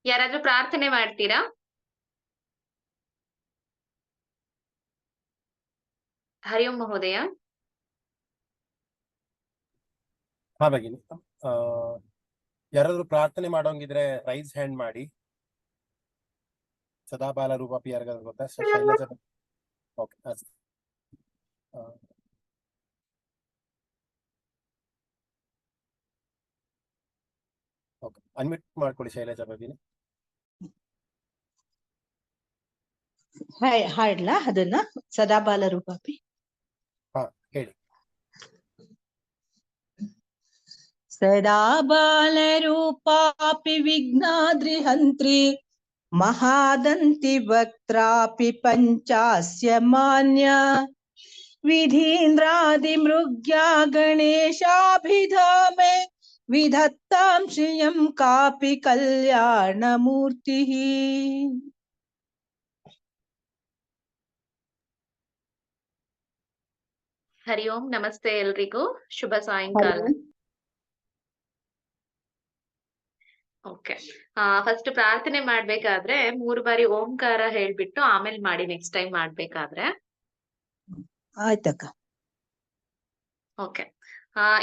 ಯಾರಾದ್ರೂ ಪ್ರಾರ್ಥನೆ ಮಾಡ್ತೀರಾ? ಹರಿ ಓಂ ಮಹೋದಯ. ಹಾ ಭಗಿನಿ, ಯಾರಾದ್ರೂ ಪ್ರಾರ್ಥನೆ ಮಾಡೋಂಗಿದ್ರೆ ರೈಸ್ ಹ್ಯಾಂಡ್ ಮಾಡಿ. ಸದಾಬಾಲ ರೂಪಾಪಿ ಯಾರಿಗಾದ್ರು ಗೊತ್ತಾ? ಶೈಲಜಾ. ಓಕೆ, ಓಕೆ, ಅನ್ಮ್ಯೂಟ್ ಮಾಡ್ಕೊಳ್ಳಿ ಶೈಲಜಾ ಭಗಿನಿ. ಹಾಡ್ಲಾ ಅದನ್ನ? ಸದಾಬಾಲ ರೂಪಾಪಿ. ಹಾ, ಹೇಳಿ. ಸದಾ ಬಾಲ ರೂಪಾಪಿ ವಿಘ್ನಾದ್ರಿಹಂತ್ರಿ ಮಹಾದಂತಿ ವಕ್ತ್ರಾಪಿ ಪಂಚಾಸ್ಯ ಮಾನ್ಯ ವಿಧೀಂದ್ರಾದಿ ಮೃಗ್ಯಾ ಗಣೇಶಾಭಿಧಾಮೆ ವಿಧತ್ತಾಂ ಶ್ರಿಯಂ ಕಾಪಿ ಕಲ್ಯಾಣ ಮೂರ್ತಿ. ಹರಿ ಓಂ. ನಮಸ್ತೆ ಎಲ್ರಿಗೂ, ಶುಭ ಸಾಯಂಕಾಲ. ಓಕೆ, ಫಸ್ಟ್ ಪ್ರಾರ್ಥನೆ ಮಾಡ್ಬೇಕಾದ್ರೆ 3 ಬಾರಿ ಓಂಕಾರ ಹೇಳ್ಬಿಟ್ಟು ಆಮೇಲೆ ಮಾಡಿ ನೆಕ್ಸ್ಟ್ ಟೈಮ್ ಮಾಡ್ಬೇಕಾದ್ರೆ. ಆಯ್ತಕ್ಕ. ಓಕೆ,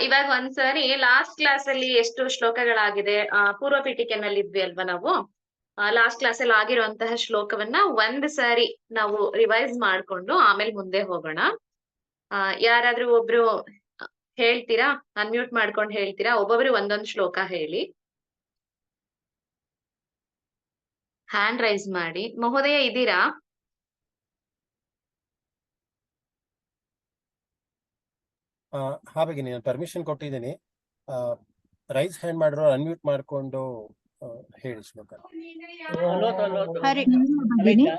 ಇವಾಗ ಒಂದ್ಸರಿ ಲಾಸ್ಟ್ ಕ್ಲಾಸ್ ಅಲ್ಲಿ ಎಷ್ಟು ಶ್ಲೋಕಗಳಾಗಿದೆ, ಪೂರ್ವ ಪೀಠಿಕೆನಲ್ಲಿ ಇದ್ವಿ ಅಲ್ವಾ ನಾವು. ಲಾಸ್ಟ್ ಕ್ಲಾಸ್ ಅಲ್ಲಿ ಆಗಿರುವಂತಹ ಶ್ಲೋಕವನ್ನ ಒಂದ್ ಸಾರಿ ನಾವು ರಿವೈಸ್ ಮಾಡ್ಕೊಂಡು ಆಮೇಲೆ ಮುಂದೆ ಹೋಗೋಣ. ಯಾರಾದ್ರೂ ಒಬ್ರು ಹೇಳ್ತೀರಾ? ಅನ್ಮ್ಯೂಟ್ ಮಾಡ್ಕೊಂಡು ಹೇಳ್ತೀರಾ? ಒಬ್ಬೊಬ್ರು ಒಂದೊಂದು ಶ್ಲೋಕ ಹೇಳಿ. ಹ್ಯಾಂಡ್ ರೈಸ್ ಮಾಡಿ. ಮಹೋದಯ ಇದ್ದೀರಾ? ಹಾ ಭಗಿನಿ, ನಾನು ಪರ್ಮಿಷನ್ ಕೊಟ್ಟಿದ್ದೀನಿ. ರೈಸ್ ಹ್ಯಾಂಡ್ ಮಾಡಿರೋ ಅನ್ಮ್ಯೂಟ್ ಮಾಡ್ಕೊಂಡು ಹೇಳಿ ಶ್ಲೋಕ.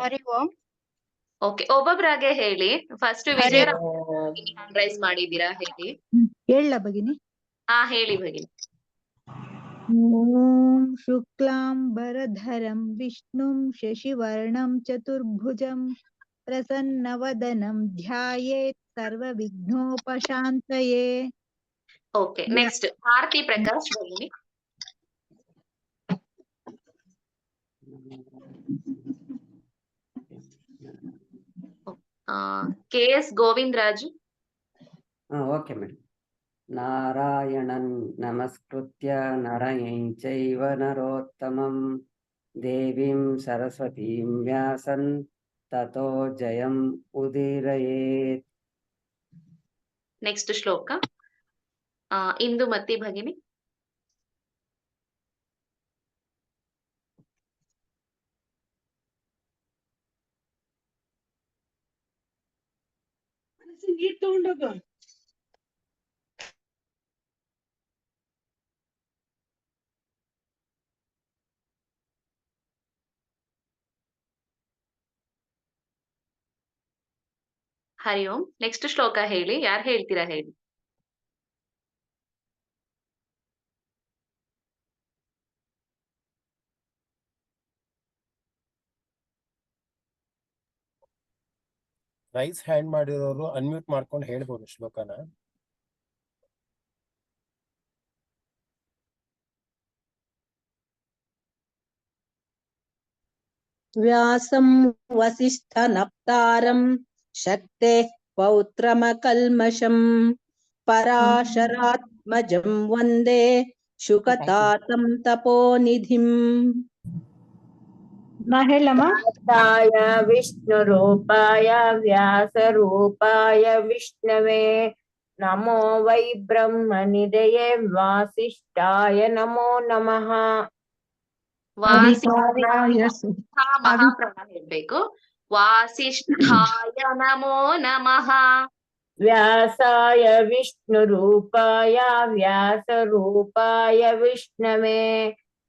ಹರಿ ಓಂ. ಓಕೆ, ಒಬ್ಬೊಬ್ರಾಗೆ ಹೇಳಿ. ಫಸ್ಟ್ ವಿಜಯ ಹ್ಯಾಂಡ್ ರೈಸ್ ಮಾಡಿದ್ದೀರಾ? ಹೇಳಿ. ಹೇಳ ಭಗಿನಿ. ಹೇಳಿ ಭಗಿನಿ. ಓಂ ಶುಕ್ಲಾಂಬರಧರಂ ವಿಷ್ಣುಂ ಶಶಿವರ್ಣಂ ಚತುರ್ಭುಜಂ ಪ್ರಸನ್ನವದನಂ ಧ್ಯಾಯೇತ್ ಸರ್ವ ವಿಘ್ನೋಪಶಾಂತಯೇ. ಓಕೆ, ನೆಕ್ಸ್ಟ್ ಆರತಿ ಪ್ರಕಾಶ್ ಭಗಿನಿ. KS ಗೋವಿಂದರಾಜು. Okay madam. ನಾರಾಯಣನ್ ನಮಸ್ಕೃತ್ಯ ನರಂ ಚೈವ ನರೋತ್ತಮಂ ದೇವೀಂ ಸರಸ್ವತೀಂ ವ್ಯಾಸನ್ ತತೋ ಜಯಂ ಉದೀರಯೇತ್. ನೆಕ್ಸ್ಟ್ ಶ್ಲೋಕ ಇಂದುಮತಿ ಭಗಿನಿ. ಹರಿ ಓಂ. ನೆಕ್ಸ್ಟ್ ಶ್ಲೋಕ ಹೇಳಿ. ಯಾರು ಹೇಳ್ತೀರಾ? ಹೇಳಿ. ರೈಸ್ ಹ್ಯಾಂಡ್ ಮಾಡಿರೋರು ಅನ್ಮ್ಯೂಟ್ ಮಾಡ್ಕೊಂಡು ಹೇಳ್ಬೋದು ಶ್ಲೋಕನ. ವ್ಯಾಸಂ ವಸಿಷ್ಠ ನಪ್ತಾರಂ ಶಕ್ತೆ ಪೌತ್ರಮಕಲ್ಮಷಂ ಪರಾಶರಾತ್ಮಜಂ ವಂದೇ ಶುಕತಾತಂ ತಪೋನಿಧಿಂ. ಹೇಳಮ್ಮ. ವಿಷ್ಣು ರೂಪಾಯ ವ್ಯಾಸ ರೂಪಾಯ ವಿಷ್ಣವೇ ನಮೋ ವೈ ಬ್ರಹ್ಮ ನಿಧಯೇ ವಾಸಿಷ್ಠಾಯ ನಮೋ ನಮಃ. ಮಹಾಪ್ರಾಣ ಹೇಳ್ಬೇಕು. ವಾಸಿಷ್ಠಾಯ ನಮೋ ನಮಃ. ವ್ಯಾಸಾಯ ವಿಷ್ಣು ರೂಪಾಯ ವ್ಯಾಸ ರೂಪಾಯ ವಿಷ್ಣವೇ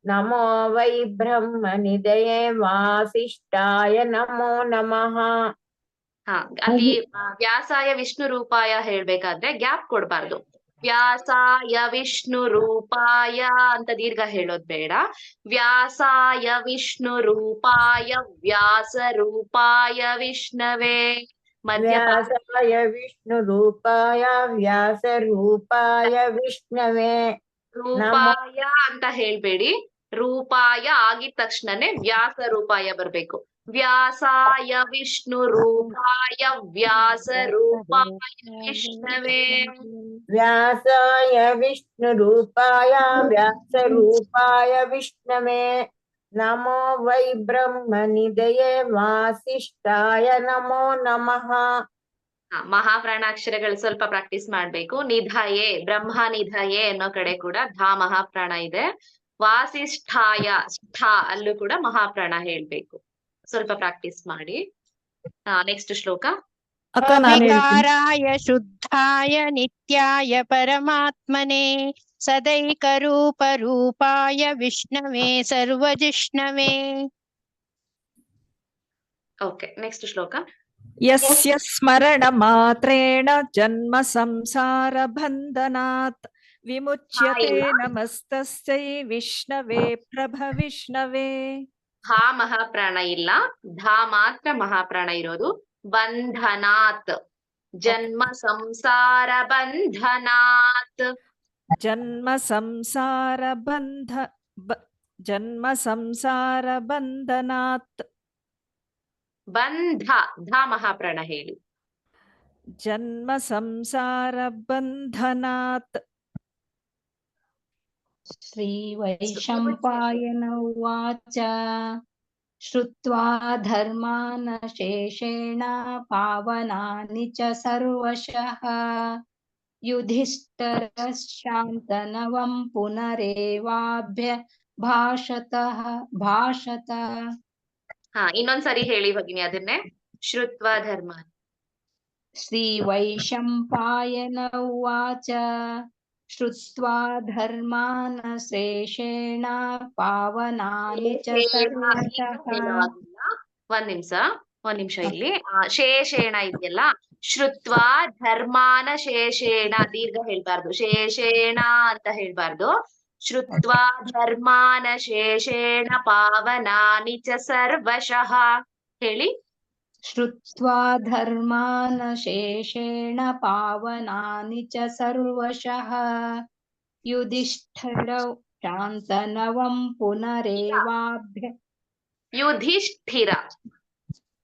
ನಮೋ ವೈ ಬ್ರಹ್ಮ ನಿಧಯೇ ವಾಸಿಷ್ಠಾಯ ನಮೋ ನಮಃ. ಅಲ್ಲಿ ವ್ಯಾಸಾಯ ವಿಷ್ಣು ರೂಪಾಯ ಹೇಳ್ಬೇಕಾದ್ರೆ ಗ್ಯಾಪ್ ಕೊಡ್ಬಾರ್ದು. ವ್ಯಾಸಾಯ ವಿಷ್ಣು ರೂಪಾಯ ಅಂತ ದೀರ್ಘ ಹೇಳೋದ್ ಬೇಡ. ವ್ಯಾಸಾಯ ವಿಷ್ಣು ರೂಪಾಯ ವ್ಯಾಸ ರೂಪಾಯ ವಿಷ್ಣವೇ. ವ್ಯಾಸಾಯ ವಿಷ್ಣು ರೂಪಾಯ ವ್ಯಾಸ ರೂಪಾಯ ವಿಷ್ಣವೇ. ರೂಪಾಯ ಅಂತ ಹೇಳ್ಬೇಡಿ. ರೂಪಾಯ ಆಗಿದ ತಕ್ಷಣನೇ ವ್ಯಾಸ ರೂಪಾಯ ಬರ್ಬೇಕು. ವ್ಯಾಸಾಯ ವಿಷ್ಣು ರೂಪಾಯ ವ್ಯಾಸ ರೂಪಾಯ ವಿಷ್ಣವೇ. ವ್ಯಾಸಾಯ ವಿಷ್ಣು ರೂಪಾಯ ವ್ಯಾಸ ರೂಪಾಯ ವಿಷ್ಣವೇ ನಮೋ ವೈ ಬ್ರಹ್ಮ ನಿಧಯೇ ವಾಸಿಷ್ಠಾಯ ನಮೋ ನಮಃ. ಮಹಾಪ್ರಾಣಾಕ್ಷರಗಳು ಸ್ವಲ್ಪ ಪ್ರಾಕ್ಟೀಸ್ ಮಾಡ್ಬೇಕು. ನಿಧಯೇ, ಬ್ರಹ್ಮ ನಿಧಯೇ ಅನ್ನೋ ಕಡೆ ಕೂಡ ಧಾ ಮಹಾಪ್ರಾಣ ಇದೆ. ವಾಸಿಷ್ಠಾಯ ಸ್ಥ ಅಲ್ಲೂ ಕೂಡ ಮಹಾಪ್ರಾಣ ಹೇಳ್ಬೇಕು. ಸ್ವಲ್ಪ ಪ್ರಾಕ್ಟೀಸ್ ಮಾಡಿ. ನೆಕ್ಸ್ಟ್ ಶ್ಲೋಕ. ಅವಿಕಾರಾಯ ಶುದ್ಧಾಯ ನಿತ್ಯಾಯ ಪರಮಾತ್ಮನೆ ಸದೈಕರೂಪ ರೂಪಾಯ ವಿಷ್ಣವೇ ಸರ್ವಜಿಷ್ಣವೇ. ಓಕೆ, ನೆಕ್ಸ್ಟ್ ಶ್ಲೋಕ. ಯಸ್ಯ ಸ್ಮರಣ ಮಾತ್ರೇಣ ಜನ್ಮ ಸಂಸಾರ ಬಂಧನಾತ್ ವಿಮುಚ್ಯತೆ ನಮಸ್ತಸ್ಯೈ ವಿಷ್ಣವೇ ಪ್ರಭ ವಿಷ್ಣವೇ. ಹಾ ಮಹಾಪ್ರಾಣ ಇಲ್ಲ, ಧಾ ಮಾತ್ರ ಮಹಾಪ್ರಾಣ ಇರೋದು. ಬಂಧನಾತ್, ಜನ್ಮ ಸಂಸಾರ ಬಂಧನಾತ್. ಜನ್ಮ ಸಂಸಾರ ಬಂಧನಾತ್. ಬಂಧ, ಧಾ ಮಹಾಪ್ರಾಣ ಹೇಳಿ. ಜನ್ಮ ಸಂಸಾರ ಬಂಧನಾತ್. ಶ್ರೀ ವೈಶಂಪಾಯನ ಉವಾಚ ಶ್ರುತ್ವಾ ಧರ್ಮಾನ್ ಶೇಷೇಣ ಪಾವನಾನಿ ಚ ಸರ್ವಶಃ ಯುಧಿಷ್ಠಿರಶ್ಶಾಂತನವಂ ಪುನರೇವಾಭ್ಯ ಭಾಷತ. ಇನ್ನೊಂದ್ಸರಿ ಹೇಳಿ ಭಗಿನಿ ಅದನ್ನೇ. ಶ್ರುತ್ವ ಧರ್ಮ. ಶ್ರೀ ವೈಶಂಪಾಯನ ಉವಾಚ ಶ್ರುತ್ವಾ ಧರ್ಮಾನ್ ಶೇಷೇಣ ಪಾವನಾನಿ ಚ ಸರ್ವಶಃ. ಒಂದ್ ನಿಮಿಷ ಇಲ್ಲಿ ಶೇಷೇಣ ಇದೆಯಲ್ಲ, ಶ್ರುತ್ವಾ ಧರ್ಮಾನ ಶೇಷೇಣ ದೀರ್ಘ ಹೇಳ್ಬಾರ್ದು, ಶೇಷೇಣ ಅಂತ ಹೇಳ್ಬಾರ್ದು. ಶ್ರುತ್ವಾ ಧರ್ಮಾನ ಶೇಷೇಣ ಪಾವನಾನಿ ಚ ಸರ್ವಶಃ ಹೇಳಿ. ಶ್ರುತ್ವಾ ಧರ್ಮಾನ್ ಶೇಷೇಣ ಪಾವನಾನಿ ಚ ಸರ್ವಶಃ ಯುಧಿಷ್ಠಿರೌ ಶಾಂತನವಂ ಪುನರೇವಾಭ್ಯ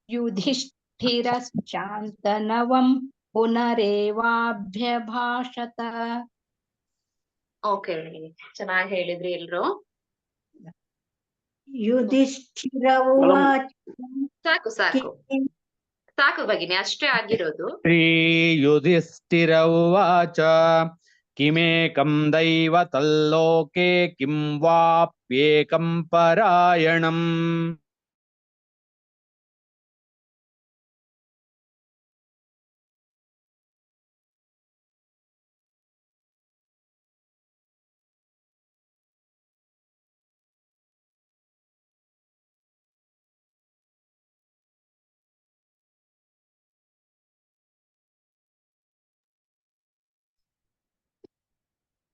ಯುಧಿಷ್ಠಿರಶ್ಶಾಂತನವಂ ಪುನರೇವಾಭ್ಯಭಾಷತ. ಓಕೆ, ಚೆನ್ನಾಗಿ ಹೇಳಿದ್ರಿ ಎಲ್ರು. ಯುಧಿಷ್ಠಿರ ಸಾಕು ಸಾಕು ಸಾಕು ಭಗಿನಿ, ಅಷ್ಟೇ ಆಗಿರೋದು. ಶ್ರೀ ಯುಧಿಷ್ಠಿರ ಉವಾಚ ಕಿಮೇಕಂ ದೈವ ತಲ್ಲೋಕೆ ಕಿಂ ವಾಪ್ಯೇಕಂ ಪರಾಯಣಂ.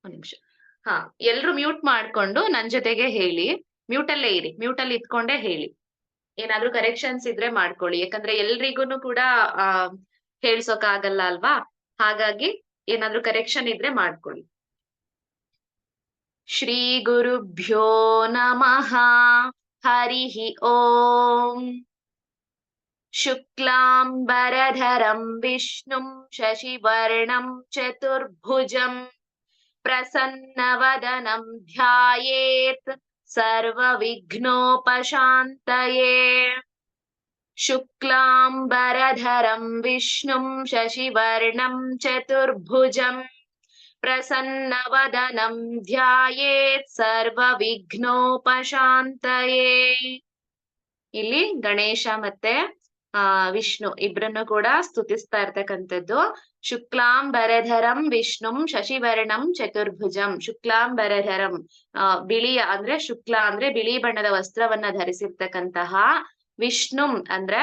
ನಿಮಿಷ. ಎಲ್ರು ಮ್ಯೂಟ್ ಮಾಡ್ಕೊಂಡು ನನ್ ಜೊತೆಗೆ ಹೇಳಿ. ಮ್ಯೂಟ್ ಅಲ್ಲೇ ಇರಿ, ಮ್ಯೂಟ್ ಅಲ್ಲಿ ಇತ್ಕೊಂಡೇ ಹೇಳಿ. ಏನಾದ್ರೂ ಕರೆಕ್ಷನ್ಸ್ ಇದ್ರೆ ಮಾಡ್ಕೊಳ್ಳಿ, ಯಾಕಂದ್ರೆ ಎಲ್ರಿಗೂನು ಕೂಡ ಹೇಳ್ಸೋಕ್ ಆಗಲ್ಲ ಅಲ್ವಾ. ಹಾಗಾಗಿ ಏನಾದ್ರೂ ಕರೆಕ್ಷನ್ ಇದ್ರೆ ಮಾಡ್ಕೊಳ್ಳಿ. ಶ್ರೀ ಗುರುಭ್ಯೋ ನಮಃ. ಹರಿಹಿ ಓಂ. ಶುಕ್ಲಾಂಬರಧರಂ ವಿಷ್ಣುಂ ಶಶಿವರ್ಣಂ ಚತುರ್ಭುಜಂ ಪ್ರಸನ್ನವದನಂ ಧ್ಯಾಯೇತ್ ಸರ್ವವಿಘ್ನೋಪಶಾಂತಯೇ. ಶುಕ್ಲಾಂಬರಧರಂ ವಿಷ್ಣುಂ ಶಶಿವರ್ಣಂ ಚತುರ್ಭುಜಂ ಪ್ರಸನ್ನವದನಂ ಧ್ಯಾಯೇತ್ ಸರ್ವವಿಘ್ನೋಪಶಾಂತಯೇ. ಇಲ್ಲಿ ಗಣೇಶ ಮತ್ತೆ ವಿಷ್ಣು ಇಬ್ರನ್ನು ಕೂಡ ಸ್ತುತಿಸ್ತಾ ಇರ್ತಕ್ಕಂಥದ್ದು. ಶುಕ್ಲಾಂಬರಧರಂ ವಿಷ್ಣುಂ ಶಶಿವರ್ಣಂ ಚತುರ್ಭುಜಂ. ಶುಕ್ಲಾಂಬರಧರಂ ಬಿಳಿಯ ಅಂದ್ರೆ ಶುಕ್ಲ ಅಂದ್ರೆ ಬಿಳಿ ಬಣ್ಣದ ವಸ್ತ್ರವನ್ನ ಧರಿಸಿರ್ತಕ್ಕಂತಹ, ವಿಷ್ಣುಂ ಅಂದ್ರೆ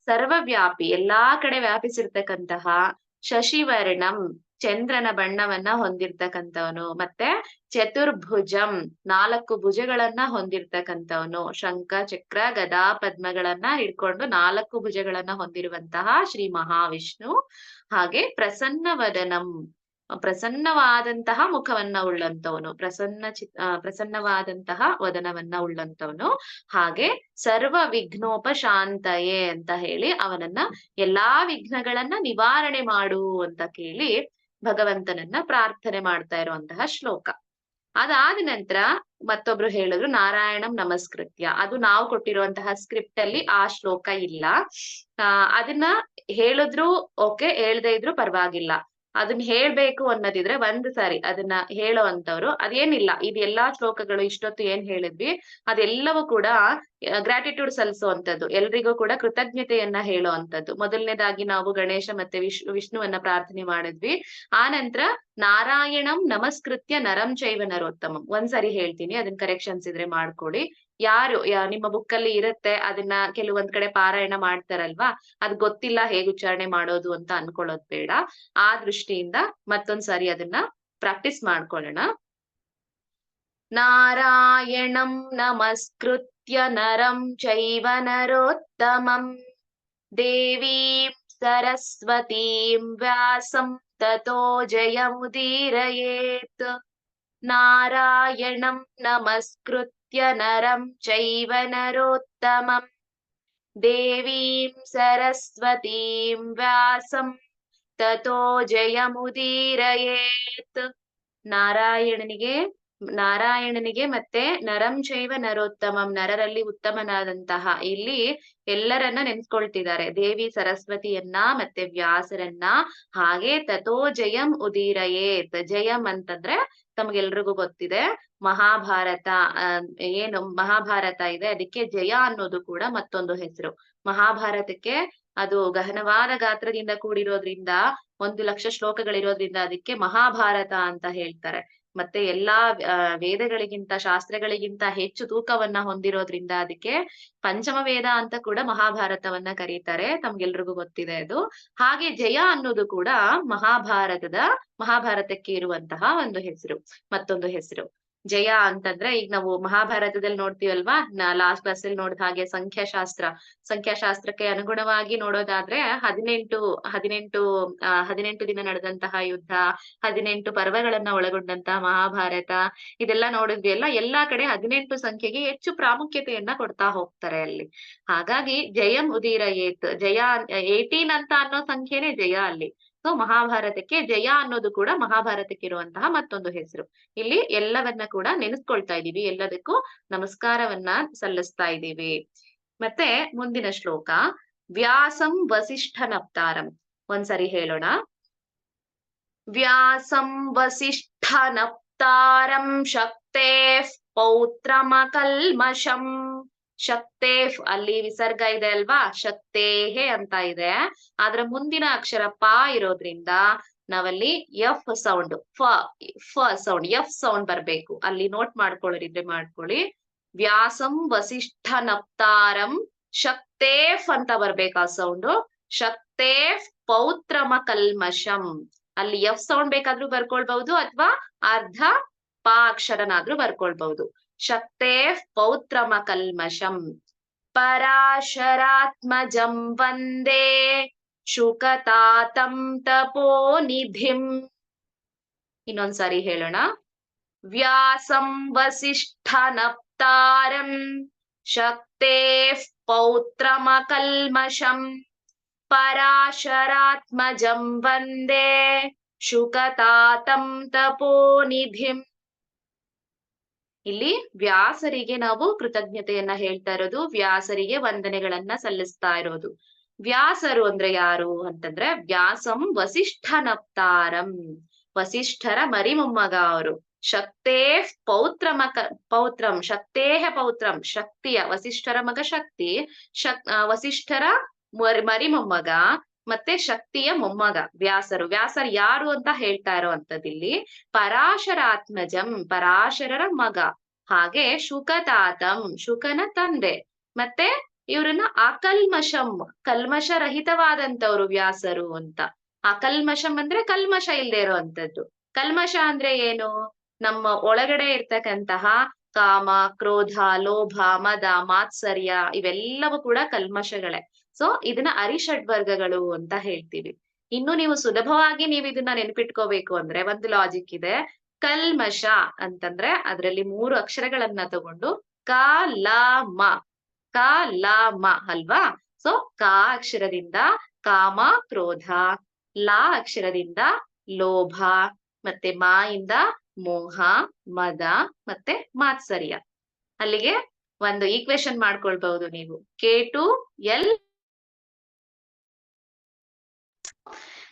ಸರ್ವವ್ಯಾಪಿ ಎಲ್ಲಾ ಕಡೆ ವ್ಯಾಪಿಸಿರ್ತಕ್ಕಂತಹ, ಶಶಿವರ್ಣಂ ಚಂದ್ರನ ಬಣ್ಣವನ್ನ ಹೊಂದಿರ್ತಕ್ಕಂಥವನು, ಮತ್ತೆ ಚತುರ್ಭುಜಂ 4 ಭುಜಗಳನ್ನ ಹೊಂದಿರ್ತಕ್ಕಂಥವನು. ಶಂಖ ಚಕ್ರ ಗದಾ ಪದ್ಮಗಳನ್ನ ಹಿಡ್ಕೊಂಡು 4 ಭುಜಗಳನ್ನ ಹೊಂದಿರುವಂತಹ ಶ್ರೀ ಮಹಾವಿಷ್ಣು. ಹಾಗೆ ಪ್ರಸನ್ನವದನಂ ಪ್ರಸನ್ನವಾದಂತಹ ಮುಖವನ್ನ ಉಳ್ಳಂತವನು, ಪ್ರಸನ್ನವಾದಂತಹ ವದನವನ್ನ ಉಳ್ಳಂತವನು. ಹಾಗೆ ಸರ್ವ ವಿಘ್ನೋಪಶಾಂತಯೇ ಅಂತ ಹೇಳಿ ಅವನನ್ನ ಎಲ್ಲಾ ವಿಘ್ನಗಳನ್ನ ನಿವಾರಣೆ ಮಾಡು ಅಂತ ಕೇಳಿ ಭಗವಂತನನ್ನ ಪ್ರಾರ್ಥನೆ ಮಾಡ್ತಾ ಇರುವಂತಹ ಶ್ಲೋಕ. ಅದಾದ ನಂತರ ಮತ್ತೊಬ್ರು ಹೇಳಿದ್ರು ನಾರಾಯಣಂ ನಮಸ್ಕೃತ್ಯ. ಅದು ನಾವು ಕೊಟ್ಟಿರುವಂತಹ ಸ್ಕ್ರಿಪ್ಟ್ ಅಲ್ಲಿ ಆ ಶ್ಲೋಕ ಇಲ್ಲ. ಅದನ್ನ ಹೇಳಿದ್ರು ಓಕೆ, ಹೇಳ್ದೇ ಇದ್ರು ಪರವಾಗಿಲ್ಲ. ಅದನ್ನ ಹೇಳ್ಬೇಕು ಅನ್ನೋದಿದ್ರೆ ಒಂದ್ ಸಾರಿ ಅದನ್ನ ಹೇಳೋ ಅಂತವ್ರು, ಅದೇನಿಲ್ಲ, ಇದು ಎಲ್ಲಾ ಶ್ಲೋಕಗಳು ಇಷ್ಟೊತ್ತು ಏನ್ ಹೇಳಿದ್ವಿ ಅದೆಲ್ಲವೂ ಕೂಡ ಗ್ರಾಟಿಟ್ಯೂಡ್ ಸಲ್ಲಿಸುವಂತದ್ದು, ಎಲ್ರಿಗೂ ಕೂಡ ಕೃತಜ್ಞತೆಯನ್ನ ಹೇಳೋ ಅಂತದ್ದು. ಮೊದಲನೇದಾಗಿ ನಾವು ಗಣೇಶ ಮತ್ತೆ ವಿಷ್ಣುವನ್ನ ಪ್ರಾರ್ಥನೆ ಮಾಡಿದ್ವಿ. ಆ ನಂತರ ನಾರಾಯಣಂ ನಮಸ್ಕೃತ್ಯ ನರಂ ಚೈವ ನರೋತ್ತಮಂ. ಒಂದ್ಸರಿ ಹೇಳ್ತೀನಿ, ಅದನ್ನ ಕರೆಕ್ಷನ್ಸ್ ಇದ್ರೆ ಮಾಡ್ಕೊಡಿ. ಯಾರು ನಿಮ್ಮ ಬುಕ್ ಅಲ್ಲಿ ಇರುತ್ತೆ, ಅದನ್ನ ಕೆಲವೊಂದ್ ಕಡೆ ಪಾರಾಯಣ ಮಾಡ್ತಾರಲ್ವಾ, ಅದ್ ಗೊತ್ತಿಲ್ಲ ಹೇಗ್ ಉಚ್ಚಾರಣೆ ಮಾಡೋದು ಅಂತ ಅನ್ಕೊಳ್ಳೋದ್ ಬೇಡ. ಆ ದೃಷ್ಟಿಯಿಂದ ಮತ್ತೊಂದ್ಸಾರಿ ಅದನ್ನ ಪ್ರಾಕ್ಟೀಸ್ ಮಾಡ್ಕೊಳ್ಳೋಣ. ನಾರಾಯಣಂ ನಮಸ್ಕೃತ್ಯ ನರಂ ಚೈವ ನರೋತ್ತಮಂ ದೇವೀಂ ಸರಸ್ವತೀಂ ವ್ಯಾಸಂ ತತೋ ಜಯಮುದೀರಯೇತ್. ನಾರಾಯಣಂ ನಮಸ್ಕೃತ್ಯ ನರಂ ಚೈವ ನರೋತ್ತಮಂ ದೇವೀಂ ಸರಸ್ವತೀಂ ವ್ಯಾಸಂ ತತೋ ಜಯಮುದೀರಯೇತ್. ನಾರಾಯಣನಿಗೆ ಮತ್ತೆ ನರಂ ಚೈವ ನರೋತ್ತಮಂ, ನರರಲ್ಲಿ ಉತ್ತಮನಾದಂತಹ, ಇಲ್ಲಿ ಎಲ್ಲರನ್ನ ನೆನ್ಸ್ಕೊಳ್ತಿದ್ದಾರೆ, ದೇವಿ ಸರಸ್ವತಿಯನ್ನ ಮತ್ತೆ ವ್ಯಾಸರನ್ನ. ಹಾಗೆ ತಥೋ ಜಯಂ ಉದೀರಯೇತ್. ಜಯಂ ಅಂತಂದ್ರೆ ತಮ್ಗೆಲ್ರಿಗೂ ಗೊತ್ತಿದೆ, ಮಹಾಭಾರತ, ಏನು ಮಹಾಭಾರತ ಇದೆ ಅದಕ್ಕೆ ಜಯ ಅನ್ನೋದು ಕೂಡ ಮತ್ತೊಂದು ಹೆಸರು. ಮಹಾಭಾರತಕ್ಕೆ ಅದು ಗಹನವಾದ ಗಾತ್ರದಿಂದ ಕೂಡಿರೋದ್ರಿಂದ 1,00,000 ಶ್ಲೋಕಗಳಿರೋದ್ರಿಂದ ಅದಕ್ಕೆ ಮಹಾಭಾರತ ಅಂತ ಹೇಳ್ತಾರೆ. ಮತ್ತೆ ಎಲ್ಲಾ ವೇದಗಳಿಗಿಂತ ಶಾಸ್ತ್ರಗಳಿಗಿಂತ ಹೆಚ್ಚು ತೂಕವನ್ನ ಹೊಂದಿರೋದ್ರಿಂದ ಅದಕ್ಕೆ ಪಂಚಮ ವೇದ ಅಂತ ಕೂಡ ಮಹಾಭಾರತವನ್ನ ಕರೀತಾರೆ. ತಮ್ಗೆಲ್ರಿಗೂ ಗೊತ್ತಿದೆ ಅದು. ಹಾಗೆ ಜಯ ಅನ್ನೋದು ಕೂಡ ಮಹಾಭಾರತಕ್ಕೆ ಇರುವಂತಹ ಒಂದು ಹೆಸರು, ಮತ್ತೊಂದು ಹೆಸರು. ಜಯ ಅಂತಂದ್ರೆ ಈಗ ನಾವು ಮಹಾಭಾರತದಲ್ಲಿ ನೋಡ್ತೀವಲ್ವಾ, ಲಾಸ್ಟ್ ಕ್ಲಾಸ್ ಅಲ್ಲಿ ನೋಡಿದ ಹಾಗೆ ಸಂಖ್ಯಾಶಾಸ್ತ್ರಕ್ಕೆ ಅನುಗುಣವಾಗಿ ನೋಡೋದಾದ್ರೆ 18 ದಿನ ನಡೆದಂತಹ ಯುದ್ಧ, 18 ಪರ್ವಗಳನ್ನ ಒಳಗೊಂಡಂತಹ ಮಹಾಭಾರತ, ಇದೆಲ್ಲ ನೋಡಿದ್ವಿ ಅಲ್ಲ. ಎಲ್ಲಾ ಕಡೆ 18 ಸಂಖ್ಯೆಗೆ ಹೆಚ್ಚು ಪ್ರಾಮುಖ್ಯತೆಯನ್ನ ಕೊಡ್ತಾ ಹೋಗ್ತಾರೆ ಅಲ್ಲಿ. ಹಾಗಾಗಿ ಜಯಂ ಉದೀರಯೇತ್, ಜಯ 18 ಅಂತ ಅನ್ನೋ ಸಂಖ್ಯೆನೇ ಜಯ ಅಲ್ಲಿ. ಸೊ ಮಹಾಭಾರತಕ್ಕೆ ಜಯ ಅನ್ನೋದು ಕೂಡ ಮಹಾಭಾರತಕ್ಕೆ ಇರುವಂತಹ ಮತ್ತೊಂದು ಹೆಸರು. ಇಲ್ಲಿ ಎಲ್ಲವನ್ನ ಕೂಡ ನೆನೆಸ್ಕೊಳ್ತಾ ಇದೀವಿ, ಎಲ್ಲದಕ್ಕೂ ನಮಸ್ಕಾರವನ್ನ ಸಲ್ಲಿಸ್ತಾ ಇದ್ದೀವಿ. ಮತ್ತೆ ಮುಂದಿನ ಶ್ಲೋಕ ವ್ಯಾಸಂ ವಸಿಷ್ಠನಪ್ತಾರಂ. ಒಂದ್ಸರಿ ಹೇಳೋಣ. ವ್ಯಾಸಂ ವಸಿಷ್ಠನಪ್ತಾರಂ ಶಕ್ತೇಃ ಪೌತ್ರಮಕಲ್ಮಷಂ. ಶಕ್ತೇಫ್ ಅಲ್ಲಿ ವಿಸರ್ಗ ಇದೆ ಅಲ್ವಾ, ಶಕ್ತೇಹೆ ಅಂತ ಇದೆ. ಅದ್ರ ಮುಂದಿನ ಅಕ್ಷರ ಪ ಇರೋದ್ರಿಂದ ನಾವಲ್ಲಿ ಎಫ್ ಸೌಂಡ್, ಫ ಸೌಂಡ್, ಎಫ್ ಸೌಂಡ್ ಬರ್ಬೇಕು. ಅಲ್ಲಿ ನೋಟ್ ಮಾಡ್ಕೊಳ್ಳೋರಿದ್ರೆ ಮಾಡ್ಕೊಳ್ಳಿ. ವ್ಯಾಸಂ ವಸಿಷ್ಠ ನಪ್ತಾರಂ ಶಕ್ತೇಫ್ ಅಂತ ಬರ್ಬೇಕು ಆ ಸೌಂಡ್. ಶಕ್ತೇಫ್ ಪೌತ್ರಮ ಕಲ್ಮಷಂ, ಅಲ್ಲಿ ಎಫ್ ಸೌಂಡ್ ಬೇಕಾದ್ರೂ ಬರ್ಕೊಳ್ಬಹುದು ಅಥವಾ ಅರ್ಧ ಪ ಅಕ್ಷರನಾದ್ರೂ ಬರ್ಕೊಳ್ಬಹುದು. ಶಕ್ತೇಃ ಪೌತ್ರಮ ಕಲ್ಮಷಂ ಪರಾಶರಾತ್ಮಜಂ ವಂದೇ ಶುಕತಾತಂ ತಪೋನಿಧಿಂ. ಇನ್ನೊಂದ್ಸಾರಿ ಹೇಳೋಣ. ವ್ಯಾಸಂ ವಸಿಷ್ಠನಪ್ತಾರಂ ಶಕ್ತೇಃ ಪೌತ್ರಮ ಕಲ್ಮಷಂ ಪರಾಶರಾತ್ಮಜಂ ವಂದೇ ಶುಕತಾತಂ ತಪೋನಿಧಿಂ. ಇಲ್ಲಿ ವ್ಯಾಸರಿಗೆ ನಾವು ಕೃತಜ್ಞತೆಯನ್ನ ಹೇಳ್ತಾ ಇರೋದು, ವ್ಯಾಸರಿಗೆ ವಂದನೆಗಳನ್ನ ಸಲ್ಲಿಸ್ತಾ ಇರೋದು. ವ್ಯಾಸರು ಅಂದ್ರೆ ಯಾರು ಅಂತಂದ್ರೆ ವ್ಯಾಸಂ ವಸಿಷ್ಠನಪ್ತಾರಂ, ವಸಿಷ್ಠರ ಮರಿಮೊಮ್ಮಗ ಅವರು. ಶಕ್ತೇಃ ಪೌತ್ರಂ ಶಕ್ತೇಹ ಪೌತ್ರಂ, ಶಕ್ತಿಯ, ವಸಿಷ್ಠರ ಮಗ ಶಕ್ತಿ, ವಸಿಷ್ಠರ ಮರಿಮೊಮ್ಮಗ ಮತ್ತೆ ಶಕ್ತಿಯ ಮೊಮ್ಮಗ ವ್ಯಾಸರು. ವ್ಯಾಸರು ಯಾರು ಅಂತ ಹೇಳ್ತಾ ಇರೋ ಅಂತದಿಲ್ಲಿ. ಪರಾಶರಾತ್ಮಜಂ, ಪರಾಶರರ ಮಗ. ಹಾಗೆ ಶುಕತಾತಂ, ಶುಕನ ತಂದೆ. ಮತ್ತೆ ಇವ್ರನ್ನ ಅಕಲ್ಮಷಂ, ಕಲ್ಮಶ ರಹಿತವಾದಂತವ್ರು ವ್ಯಾಸರು ಅಂತ. ಅಕಲ್ಮಷಂ ಅಂದ್ರೆ ಕಲ್ಮಶ ಇಲ್ದೇ ಇರೋವಂಥದ್ದು. ಕಲ್ಮಶ ಅಂದ್ರೆ ಏನು? ನಮ್ಮ ಒಳಗಡೆ ಇರ್ತಕ್ಕಂತಹ ಕಾಮ, ಕ್ರೋಧ, ಲೋಭ, ಮದ, ಮಾತ್ಸರ್ಯ ಇವೆಲ್ಲವೂ ಕೂಡ ಕಲ್ಮಶಗಳೇ. ಸೊ ಇದನ್ನ ಅರಿಷಡ್ವರ್ಗಗಳು ಅಂತ ಹೇಳ್ತೀವಿ. ಇನ್ನು ನೀವು ಸುಲಭವಾಗಿ ನೀವು ಇದನ್ನ ನೆನ್ಪಿಟ್ಕೋಬೇಕು ಅಂದ್ರೆ ಒಂದು ಲಾಜಿಕ್ ಇದೆ. ಕಲ್ಮಶ ಅಂತಂದ್ರೆ ಅದರಲ್ಲಿ 3 ಅಕ್ಷರಗಳನ್ನ ತಗೊಂಡು ಕ ಲ ಮ, ಕ ಲ ಮ ಅಲ್ವಾ? ಸೊ ಕ ಅಕ್ಷರದಿಂದ ಕಾಮ ಕ್ರೋಧ, ಲ ಅಕ್ಷರದಿಂದ ಲೋಭ, ಮತ್ತೆ ಮಾ ಇಂದ ಮೋಹ ಮದ ಮತ್ತೆ ಮಾತ್ಸರ್ಯ. ಅಲ್ಲಿಗೆ ಒಂದು ಈಕ್ವೇಶನ್ ಮಾಡ್ಕೊಳ್ಬಹುದು ನೀವು. K2L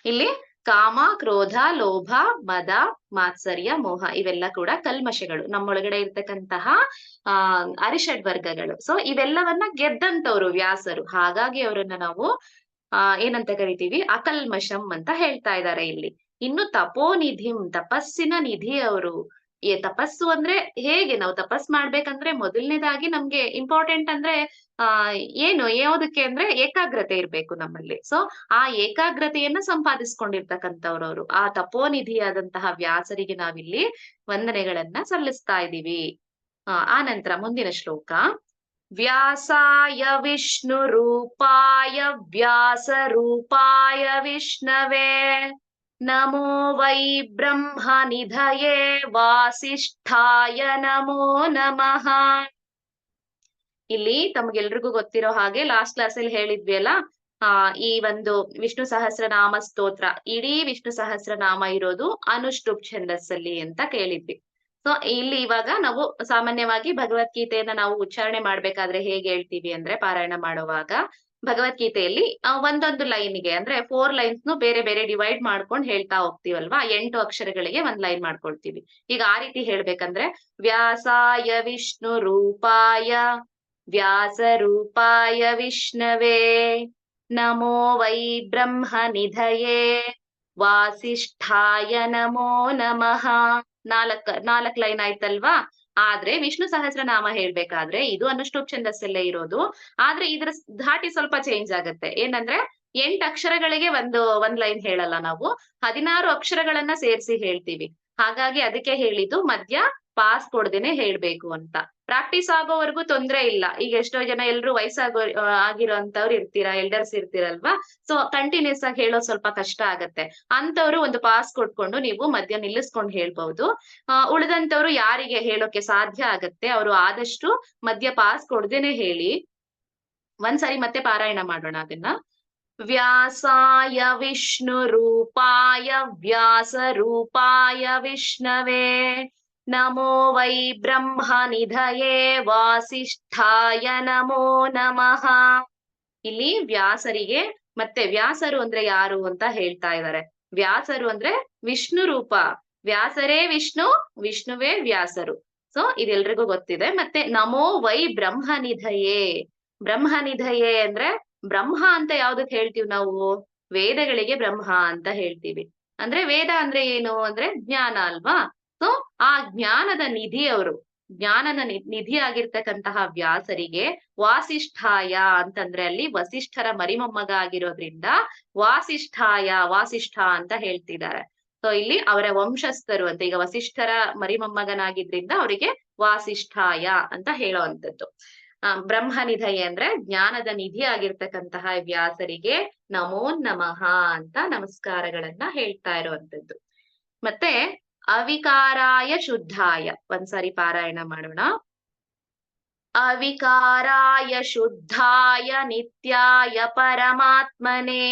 ಇಲ್ಲಿ ಕಾಮ ಕ್ರೋಧ ಲೋಭ ಮದ ಮಾತ್ಸರ್ಯ ಮೋಹ ಇವೆಲ್ಲ ಕೂಡ ಕಲ್ಮಶಗಳು, ನಮ್ಮೊಳಗಡೆ ಇರ್ತಕ್ಕಂತಹ ಅರಿಷಡ್ ವರ್ಗಗಳು. ಸೊ ಇವೆಲ್ಲವನ್ನ ಗೆದ್ದಂತವ್ರು ವ್ಯಾಸರು, ಹಾಗಾಗಿ ಅವರನ್ನ ನಾವು ಏನಂತ ಕರಿತೀವಿ, ಅಕಲ್ಮಷಂ ಅಂತ ಹೇಳ್ತಾ ಇದ್ದಾರೆ ಇಲ್ಲಿ. ಇನ್ನು ತಪೋನಿಧಿಂ, ತಪಸ್ಸಿನ ನಿಧಿ ಅವರು. ತಪಸ್ಸು ಅಂದ್ರೆ ಹೇಗೆ ನಾವು ತಪಸ್ ಮಾಡ್ಬೇಕಂದ್ರೆ ಮೊದಲನೇದಾಗಿ ನಮ್ಗೆ ಇಂಪಾರ್ಟೆಂಟ್ ಅಂದ್ರೆ ಏನು ಯಾವುದಕ್ಕೆ ಅಂದ್ರೆ ಏಕಾಗ್ರತೆ ಇರ್ಬೇಕು ನಮ್ಮಲ್ಲಿ. ಸೊ ಆ ಏಕಾಗ್ರತೆಯನ್ನ ಸಂಪಾದಿಸ್ಕೊಂಡಿರ್ತಕ್ಕಂಥವ್ರವ್ರು. ಆ ತಪೋನಿಧಿಯಾದಂತಹ ವ್ಯಾಸರಿಗೆ ನಾವಿಲ್ಲಿ ವಂದನೆಗಳನ್ನ ಸಲ್ಲಿಸ್ತಾ ಇದ್ದೀವಿ. ಆ ನಂತರ ಮುಂದಿನ ಶ್ಲೋಕ. ವ್ಯಾಸಾಯ ವಿಷ್ಣು ರೂಪಾಯ ವ್ಯಾಸ ರೂಪಾಯ ವಿಷ್ಣವೇ ನಮೋ ವೈ ಬ್ರಹ್ಮ ನಿಧಯೇ ವಾಸಿಷ್ಠಾಯ ನಮೋ ನಮಃ. ಇಲ್ಲಿ ತಮ್ಗೆಲ್ರಿಗೂ ಗೊತ್ತಿರೋ ಹಾಗೆ ಲಾಸ್ಟ್ ಕ್ಲಾಸ್ ಅಲ್ಲಿ ಹೇಳಿದ್ವಿ ಅಲ್ಲ, ಈ ಒಂದು ವಿಷ್ಣು ಸಹಸ್ರನಾಮ ಸ್ತೋತ್ರ, ಇಡೀ ವಿಷ್ಣು ಸಹಸ್ರನಾಮ ಇರೋದು ಅನುಷ್ಠುಪ್ ಛಂದಸ್ಸಲ್ಲಿ ಅಂತ ಕೇಳಿದ್ವಿ. ಸೊ ಇಲ್ಲಿ ಇವಾಗ ನಾವು ಸಾಮಾನ್ಯವಾಗಿ ಭಗವದ್ಗೀತೆಯನ್ನ ನಾವು ಉಚ್ಚಾರಣೆ ಮಾಡ್ಬೇಕಾದ್ರೆ ಹೇಗೆ ಹೇಳ್ತೀವಿ ಅಂದ್ರೆ, ಪಾರಾಯಣ ಮಾಡುವಾಗ ಭಗವದ್ಗೀತೆಯಲ್ಲಿ ಒಂದೊಂದು ಲೈನ್ಗೆ ಅಂದ್ರೆ 4 ಲೈನ್ಸ್ ಬೇರೆ ಬೇರೆ ಡಿವೈಡ್ ಮಾಡ್ಕೊಂಡು ಹೇಳ್ತಾ ಹೋಗ್ತೀವಲ್ವಾ, 8 ಅಕ್ಷರಗಳಿಗೆ 1 ಲೈನ್ ಮಾಡ್ಕೊಳ್ತೀವಿ. ಈಗ ಆ ರೀತಿ ಹೇಳ್ಬೇಕಂದ್ರೆ ವ್ಯಾಸಾಯ ವಿಷ್ಣು ರೂಪಾಯ ವ್ಯಾಸ ರೂಪಾಯ ವಿಷ್ಣವೇ ನಮೋ ವೈ ಬ್ರಹ್ಮ ನಿಧಯೇ ವಾಸಿಷ್ಠಾಯ ನಮೋ ನಮಃ. 4 ಲೈನ್ ಆಯ್ತಲ್ವಾ? ಆದ್ರೆ ವಿಷ್ಣು ಸಹಸ್ರನಾಮ ಹೇಳ್ಬೇಕಾದ್ರೆ ಇದು ಅನುಷ್ಠುಪ್ ಛಂದಸ್ಸಲ್ಲೇ ಇರೋದು, ಆದ್ರೆ ಇದ್ರ ಧಾಟಿ ಸ್ವಲ್ಪ ಚೇಂಜ್ ಆಗತ್ತೆ. ಏನಂದ್ರೆ 8 ಅಕ್ಷರಗಳಿಗೆ ಒಂದ್ ಲೈನ್ ಹೇಳಲ್ಲ ನಾವು, 16 ಅಕ್ಷರಗಳನ್ನ ಸೇರಿಸಿ ಹೇಳ್ತೀವಿ. ಹಾಗಾಗಿ ಅದಕ್ಕೆ ಹೇಳಿದ್ದು ಮಧ್ಯ ಪಾಸ್ ಕೊಡ್ದೇನೆ ಹೇಳ್ಬೇಕು ಅಂತ. ಪ್ರಾಕ್ಟೀಸ್ ಆಗೋವರೆಗೂ ತೊಂದ್ರೆ ಇಲ್ಲ. ಈಗ ಎಷ್ಟೋ ಜನ ಎಲ್ರು ಆಗಿರೋಂಥವ್ರು ಇರ್ತೀರಾ, ಎಲ್ಡರ್ಸ್ ಇರ್ತೀರಲ್ವಾ, ಸೊ ಕಂಟಿನ್ಯೂಸ್ ಆಗಿ ಹೇಳೋದು ಸ್ವಲ್ಪ ಕಷ್ಟ ಆಗತ್ತೆ. ಅಂತವ್ರು ಒಂದು ಪಾಸ್ ಕೊಟ್ಕೊಂಡು ನೀವು ಮಧ್ಯ ನಿಲ್ಲಿಸ್ಕೊಂಡು ಹೇಳ್ಬಹುದು. ಉಳಿದಂತವ್ರು ಯಾರಿಗೆ ಹೇಳೋಕೆ ಸಾಧ್ಯ ಆಗತ್ತೆ ಅವರು ಆದಷ್ಟು ಮಧ್ಯ ಪಾಸ್ ಕೊಡ್ದೇನೆ ಹೇಳಿ. ಒಂದ್ಸರಿ ಮತ್ತೆ ಪಾರಾಯಣ ಮಾಡೋಣ ಅದನ್ನ. ವ್ಯಾಸಾಯ ವಿಷ್ಣು ರೂಪಾಯ ವ್ಯಾಸ ರೂಪಾಯ ವಿಷ್ಣವೇ ನಮೋ ವೈ ಬ್ರಹ್ಮ ನಿಧಯೇ ವಾಸಿಷ್ಠಾಯ ನಮೋ ನಮಃ. ಇಲ್ಲಿ ವ್ಯಾಸರಿಗೆ ಮತ್ತೆ ವ್ಯಾಸರು ಅಂದ್ರೆ ಯಾರು ಅಂತ ಹೇಳ್ತಾ ಇದ್ದಾರೆ. ವ್ಯಾಸರು ಅಂದ್ರೆ ವಿಷ್ಣು ರೂಪ, ವ್ಯಾಸರೇ ವಿಷ್ಣು, ವಿಷ್ಣುವೇ ವ್ಯಾಸರು. ಸೊ ಇದೆಲ್ರಿಗೂ ಗೊತ್ತಿದೆ. ಮತ್ತೆ ನಮೋ ವೈ ಬ್ರಹ್ಮ ನಿಧಯೇ, ಬ್ರಹ್ಮ ನಿಧಯೇ ಅಂದ್ರೆ ಬ್ರಹ್ಮ ಅಂತ ಯಾವ್ದಕ್ ಹೇಳ್ತೀವಿ ನಾವು? ವೇದಗಳಿಗೆ ಬ್ರಹ್ಮ ಅಂತ ಹೇಳ್ತೀವಿ. ಅಂದ್ರೆ ವೇದ ಅಂದ್ರೆ ಏನು ಅಂದ್ರೆ ಜ್ಞಾನ ಅಲ್ವಾ? ಸೊ ಆ ಜ್ಞಾನದ ನಿಧಿಯವರು, ಜ್ಞಾನದ ನಿಧಿ ಆಗಿರ್ತಕ್ಕಂತಹ ವ್ಯಾಸರಿಗೆ ವಾಸಿಷ್ಠಾಯ ಅಂತಂದ್ರೆ ಅಲ್ಲಿ ವಸಿಷ್ಠರ ಮರಿಮೊಮ್ಮಗ ಆಗಿರೋದ್ರಿಂದ ವಾಸಿಷ್ಠಾಯ, ವಾಸಿಷ್ಠ ಅಂತ ಹೇಳ್ತಿದ್ದಾರೆ. ಸೊ ಇಲ್ಲಿ ಅವರ ವಂಶಸ್ಥರು ಅಂತ, ಈಗ ವಸಿಷ್ಠರ ಮರಿಮೊಮ್ಮಗನಾಗಿದ್ರಿಂದ ಅವರಿಗೆ ವಾಸಿಷ್ಠಾಯ ಅಂತ ಹೇಳೋವಂಥದ್ದು. ಬ್ರಹ್ಮನಿಧಯೆ ಅಂದ್ರೆ ಜ್ಞಾನದ ನಿಧಿ ಆಗಿರ್ತಕ್ಕಂತಹ ವ್ಯಾಸರಿಗೆ ನಮೋ ನಮಃ ಅಂತ ನಮಸ್ಕಾರಗಳನ್ನ ಹೇಳ್ತಾ ಇರುವಂತದ್ದು. ಮತ್ತೆ ಅವಿಕಾರಾಯ ಶುದ್ಧಾಯ ಒಂದ್ಸಾರಿ ಪಾರಾಯಣ ಮಾಡೋಣ. ಅವಿಕಾರಾಯ ಶುದ್ಧಾಯ ನಿತ್ಯಾಯ ಪರಮಾತ್ಮನೇ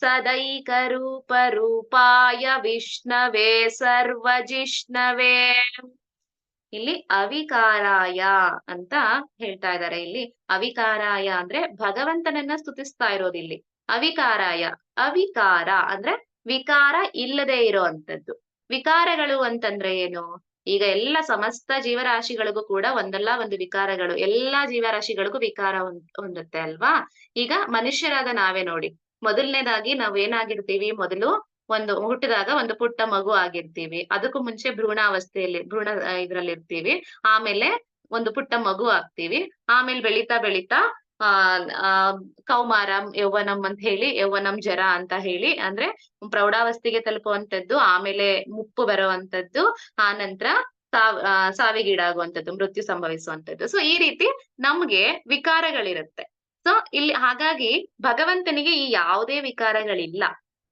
ಸದೈಕ ರೂಪ ರೂಪಾಯ ವಿಷ್ಣವೇ ಸರ್ವಜಿಷ್ಣವೇ. ಇಲ್ಲಿ ಅವಿಕಾರಾಯ ಅಂತ ಹೇಳ್ತಾ ಇದ್ದಾರೆ. ಇಲ್ಲಿ ಅವಿಕಾರಾಯ ಅಂದ್ರೆ ಭಗವಂತನನ್ನ ಸ್ತುತಿಸ್ತಾ ಇರೋದು. ಇಲ್ಲಿ ಅವಿಕಾರಾಯ, ಅವಿಕಾರ ಅಂದ್ರೆ ವಿಕಾರ ಇಲ್ಲದೆ ಇರೋ ಅಂತದ್ದು. ವಿಕಾರಗಳು ಅಂತಂದ್ರೆ ಏನು? ಈಗ ಎಲ್ಲ ಸಮಸ್ತ ಜೀವರಾಶಿಗಳಿಗೂ ಕೂಡ ಒಂದಲ್ಲ ಒಂದು ವಿಕಾರಗಳು, ಎಲ್ಲಾ ಜೀವರಾಶಿಗಳಿಗೂ ವಿಕಾರ ಹೊಂದುತ್ತೆ ಅಲ್ವಾ? ಈಗ ಮನುಷ್ಯರಾದ ನಾವೇ ನೋಡಿ, ಮೊದಲನೇದಾಗಿ ನಾವ್ ಏನಾಗಿರ್ತೀವಿ, ಮೊದಲು ಹುಟ್ಟಿದಾಗ ಒಂದು ಪುಟ್ಟ ಮಗು ಆಗಿರ್ತೀವಿ. ಅದಕ್ಕೂ ಮುಂಚೆ ಭ್ರೂಣಾವಸ್ಥೆಯಲ್ಲಿ ಇದ್ರಲ್ಲಿ ಇರ್ತೀವಿ. ಆಮೇಲೆ ಒಂದು ಪುಟ್ಟ ಮಗು ಆಗ್ತೀವಿ. ಆಮೇಲೆ ಬೆಳೀತಾ ಬೆಳೀತಾ ಕೌಮಾರಂ ಯೌವನಂ ಅಂತ ಹೇಳಿ, ಯೌವನಂ ಜರ ಅಂತ ಹೇಳಿ ಅಂದ್ರೆ ಪ್ರೌಢಾವಸ್ಥೆಗೆ ತಲುಪುವಂತದ್ದು, ಆಮೇಲೆ ಮುಪ್ಪು ಬರುವಂತದ್ದು, ಆ ನಂತರ ಸಾವಿಗೀಡಾಗುವಂಥದ್ದು, ಮೃತ್ಯು ಸಂಭವಿಸುವಂತದ್ದು. ಸೊ ಈ ರೀತಿ ನಮ್ಗೆ ವಿಕಾರಗಳಿರುತ್ತೆ. ಸೊ ಇಲ್ಲಿ ಹಾಗಾಗಿ ಭಗವಂತನಿಗೆ ಈ ಯಾವುದೇ ವಿಕಾರಗಳಿಲ್ಲ.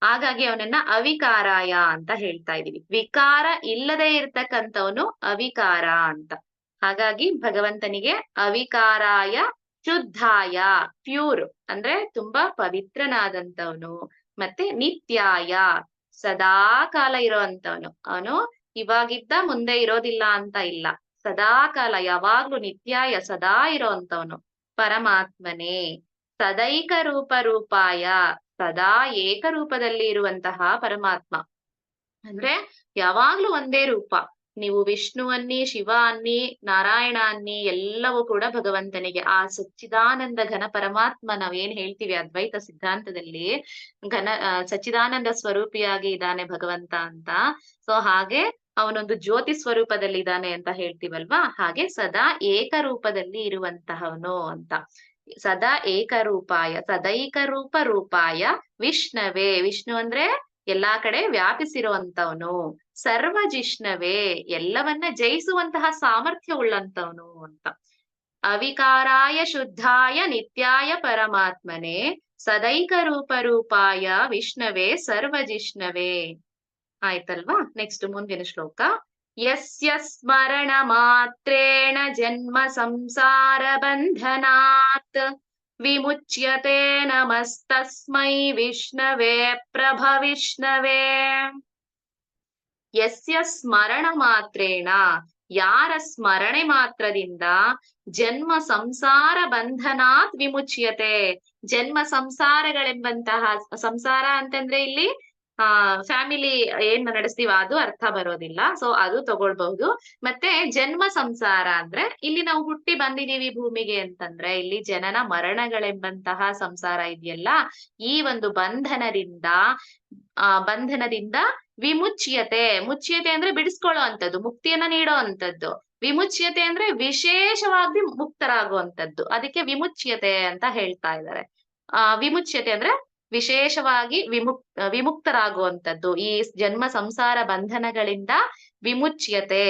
ಹಾಗಾಗಿ ಅವನನ್ನ ಅವಿಕಾರಾಯ ಅಂತ ಹೇಳ್ತಾ ಇದೀವಿ. ವಿಕಾರ ಇಲ್ಲದೆ ಇರ್ತಕ್ಕಂಥವನು ಅವಿಕಾರ ಅಂತ. ಹಾಗಾಗಿ ಭಗವಂತನಿಗೆ ಅವಿಕಾರಾಯ ಶುದ್ಧಾಯ, ಪ್ಯೂರ್ ಅಂದ್ರೆ ತುಂಬಾ ಪವಿತ್ರನಾದಂತವನು, ಮತ್ತೆ ನಿತ್ಯಾಯ ಸದಾ ಕಾಲ ಇರೋಂತವನು. ಅವನು ಇವಾಗಿದ್ದ ಮುಂದೆ ಇರೋದಿಲ್ಲ ಅಂತ ಇಲ್ಲ, ಸದಾ ಕಾಲ ಯಾವಾಗ್ಲೂ ನಿತ್ಯಾಯ ಸದಾ ಇರೋಂತವನು ಪರಮಾತ್ಮನೇ. ಸದೈಕ ರೂಪಾಯ, ಸದಾ ಏಕರೂಪದಲ್ಲಿ ಇರುವಂತಹ ಪರಮಾತ್ಮ ಅಂದ್ರೆ ಯಾವಾಗ್ಲೂ ಒಂದೇ ರೂಪ. ನೀವು ವಿಷ್ಣು ಅನ್ನಿ, ಶಿವ ಅನ್ನಿ, ನಾರಾಯಣ ಅನ್ನಿ, ಎಲ್ಲವೂ ಕೂಡ ಭಗವಂತನಿಗೆ ಆ ಸಚ್ಚಿದಾನಂದ ಘನ ಪರಮಾತ್ಮ ನಾವೇನ್ ಹೇಳ್ತೀವಿ ಅದ್ವೈತ ಸಿದ್ಧಾಂತದಲ್ಲಿ ಸಚ್ಚಿದಾನಂದ ಸ್ವರೂಪಿಯಾಗಿ ಇದ್ದಾನೆ ಭಗವಂತ ಅಂತ. ಸೊ ಹಾಗೆ ಅವನೊಂದು ಜ್ಯೋತಿ ಸ್ವರೂಪದಲ್ಲಿ ಇದ್ದಾನೆ ಅಂತ ಹೇಳ್ತೀವಲ್ವಾ, ಹಾಗೆ ಸದಾ ಏಕರೂಪದಲ್ಲಿ ಇರುವಂತಹವನು ಅಂತ. ಸದಾ ಏಕರೂಪಾಯ, ಸದೈಕ ರೂಪಾಯ ವಿಷ್ಣವೇ, ವಿಷ್ಣು ಅಂದ್ರೆ ಎಲ್ಲಾ ಕಡೆ ವ್ಯಾಪಿಸಿರುವಂತವನು. ಸರ್ವಜಿಷ್ಣವೇ, ಎಲ್ಲವನ್ನ ಜಯಿಸುವಂತಹ ಸಾಮರ್ಥ್ಯ ಉಳ್ಳಂತವನು ಅಂತ. ಅವಿಕಾರಾಯ ಶುದ್ಧಾಯ ನಿತ್ಯಾಯ ಪರಮಾತ್ಮನೆ ಸದೈಕ ರೂಪಾಯ ವಿಷ್ಣವೇ ಸರ್ವಜಿಷ್ಣವೇ. ಆಯ್ತಲ್ವಾ? ನೆಕ್ಸ್ಟ್ ಮುಂದಿನ ಶ್ಲೋಕ. ಯಸ್ಯ ಸ್ಮರಣ ಮಾತ್ರೇಣ ಜನ್ಮ ಸಂಸಾರ ಬಂಧನಾತ್ ವಿಮುಚ್ಯತೆ ನಮಸ್ತಸ್ಮೈ ವಿಷ್ಣವೇ ಪ್ರಭವಿಷ್ಣವೇ. ಯಸ್ಯ ಸ್ಮರಣ ಮಾತ್ರೇಣ, ಯಾರ ಸ್ಮರಣೆ ಮಾತ್ರದಿಂದ ಜನ್ಮ ಸಂಸಾರ ಬಂಧನಾತ್ ವಿಮುಚ್ಯತೆ, ಜನ್ಮ ಸಂಸಾರಗಳೆಂಬಂತಹ, ಸಂಸಾರ ಅಂತಂದ್ರೆ ಇಲ್ಲಿ ಫ್ಯಾಮಿಲಿ ಏನ್ ನಡೆಸ್ತೀವ ಅದು ಅರ್ಥ ಬರೋದಿಲ್ಲ, ಸೊ ಅದು ತಗೊಳ್ಬಹುದು. ಮತ್ತೆ ಜನ್ಮ ಸಂಸಾರ ಅಂದ್ರೆ ಇಲ್ಲಿ ನಾವು ಹುಟ್ಟಿ ಬಂದಿದೀವಿ ಭೂಮಿಗೆ ಅಂತಂದ್ರೆ ಇಲ್ಲಿ ಜನನ ಮರಣಗಳೆಂಬಂತಹ ಸಂಸಾರ ಇದೆಯಲ್ಲ, ಈ ಒಂದು ಬಂಧನದಿಂದ ವಿಮುಚ್ಯತೆ, ಮುಚ್ಯತೆ ಅಂದ್ರೆ ಬಿಡಿಸ್ಕೊಳ್ಳೋ ಅಂತದ್ದು, ಮುಕ್ತಿಯನ್ನ ನೀಡೋ ಅಂತದ್ದು. ವಿಮುಚ್ಯತೆ ಅಂದ್ರೆ ವಿಶೇಷವಾಗಿ ಮುಕ್ತರಾಗುವಂತದ್ದು, ಅದಕ್ಕೆ ವಿಮುಚ್ಯತೆ ಅಂತ ಹೇಳ್ತಾ ಇದ್ದಾರೆ. ವಿಮುಚ್ಯತೆ ಅಂದ್ರೆ ವಿಶೇಷವಾಗಿ ವಿಮುಕ್ತರಾಗುವಂತದ್ದು, ಈ ಜನ್ಮ ಸಂಸಾರ ಬಂಧನಗಳಿಂದ ವಿಮುಚ್ಯತೆ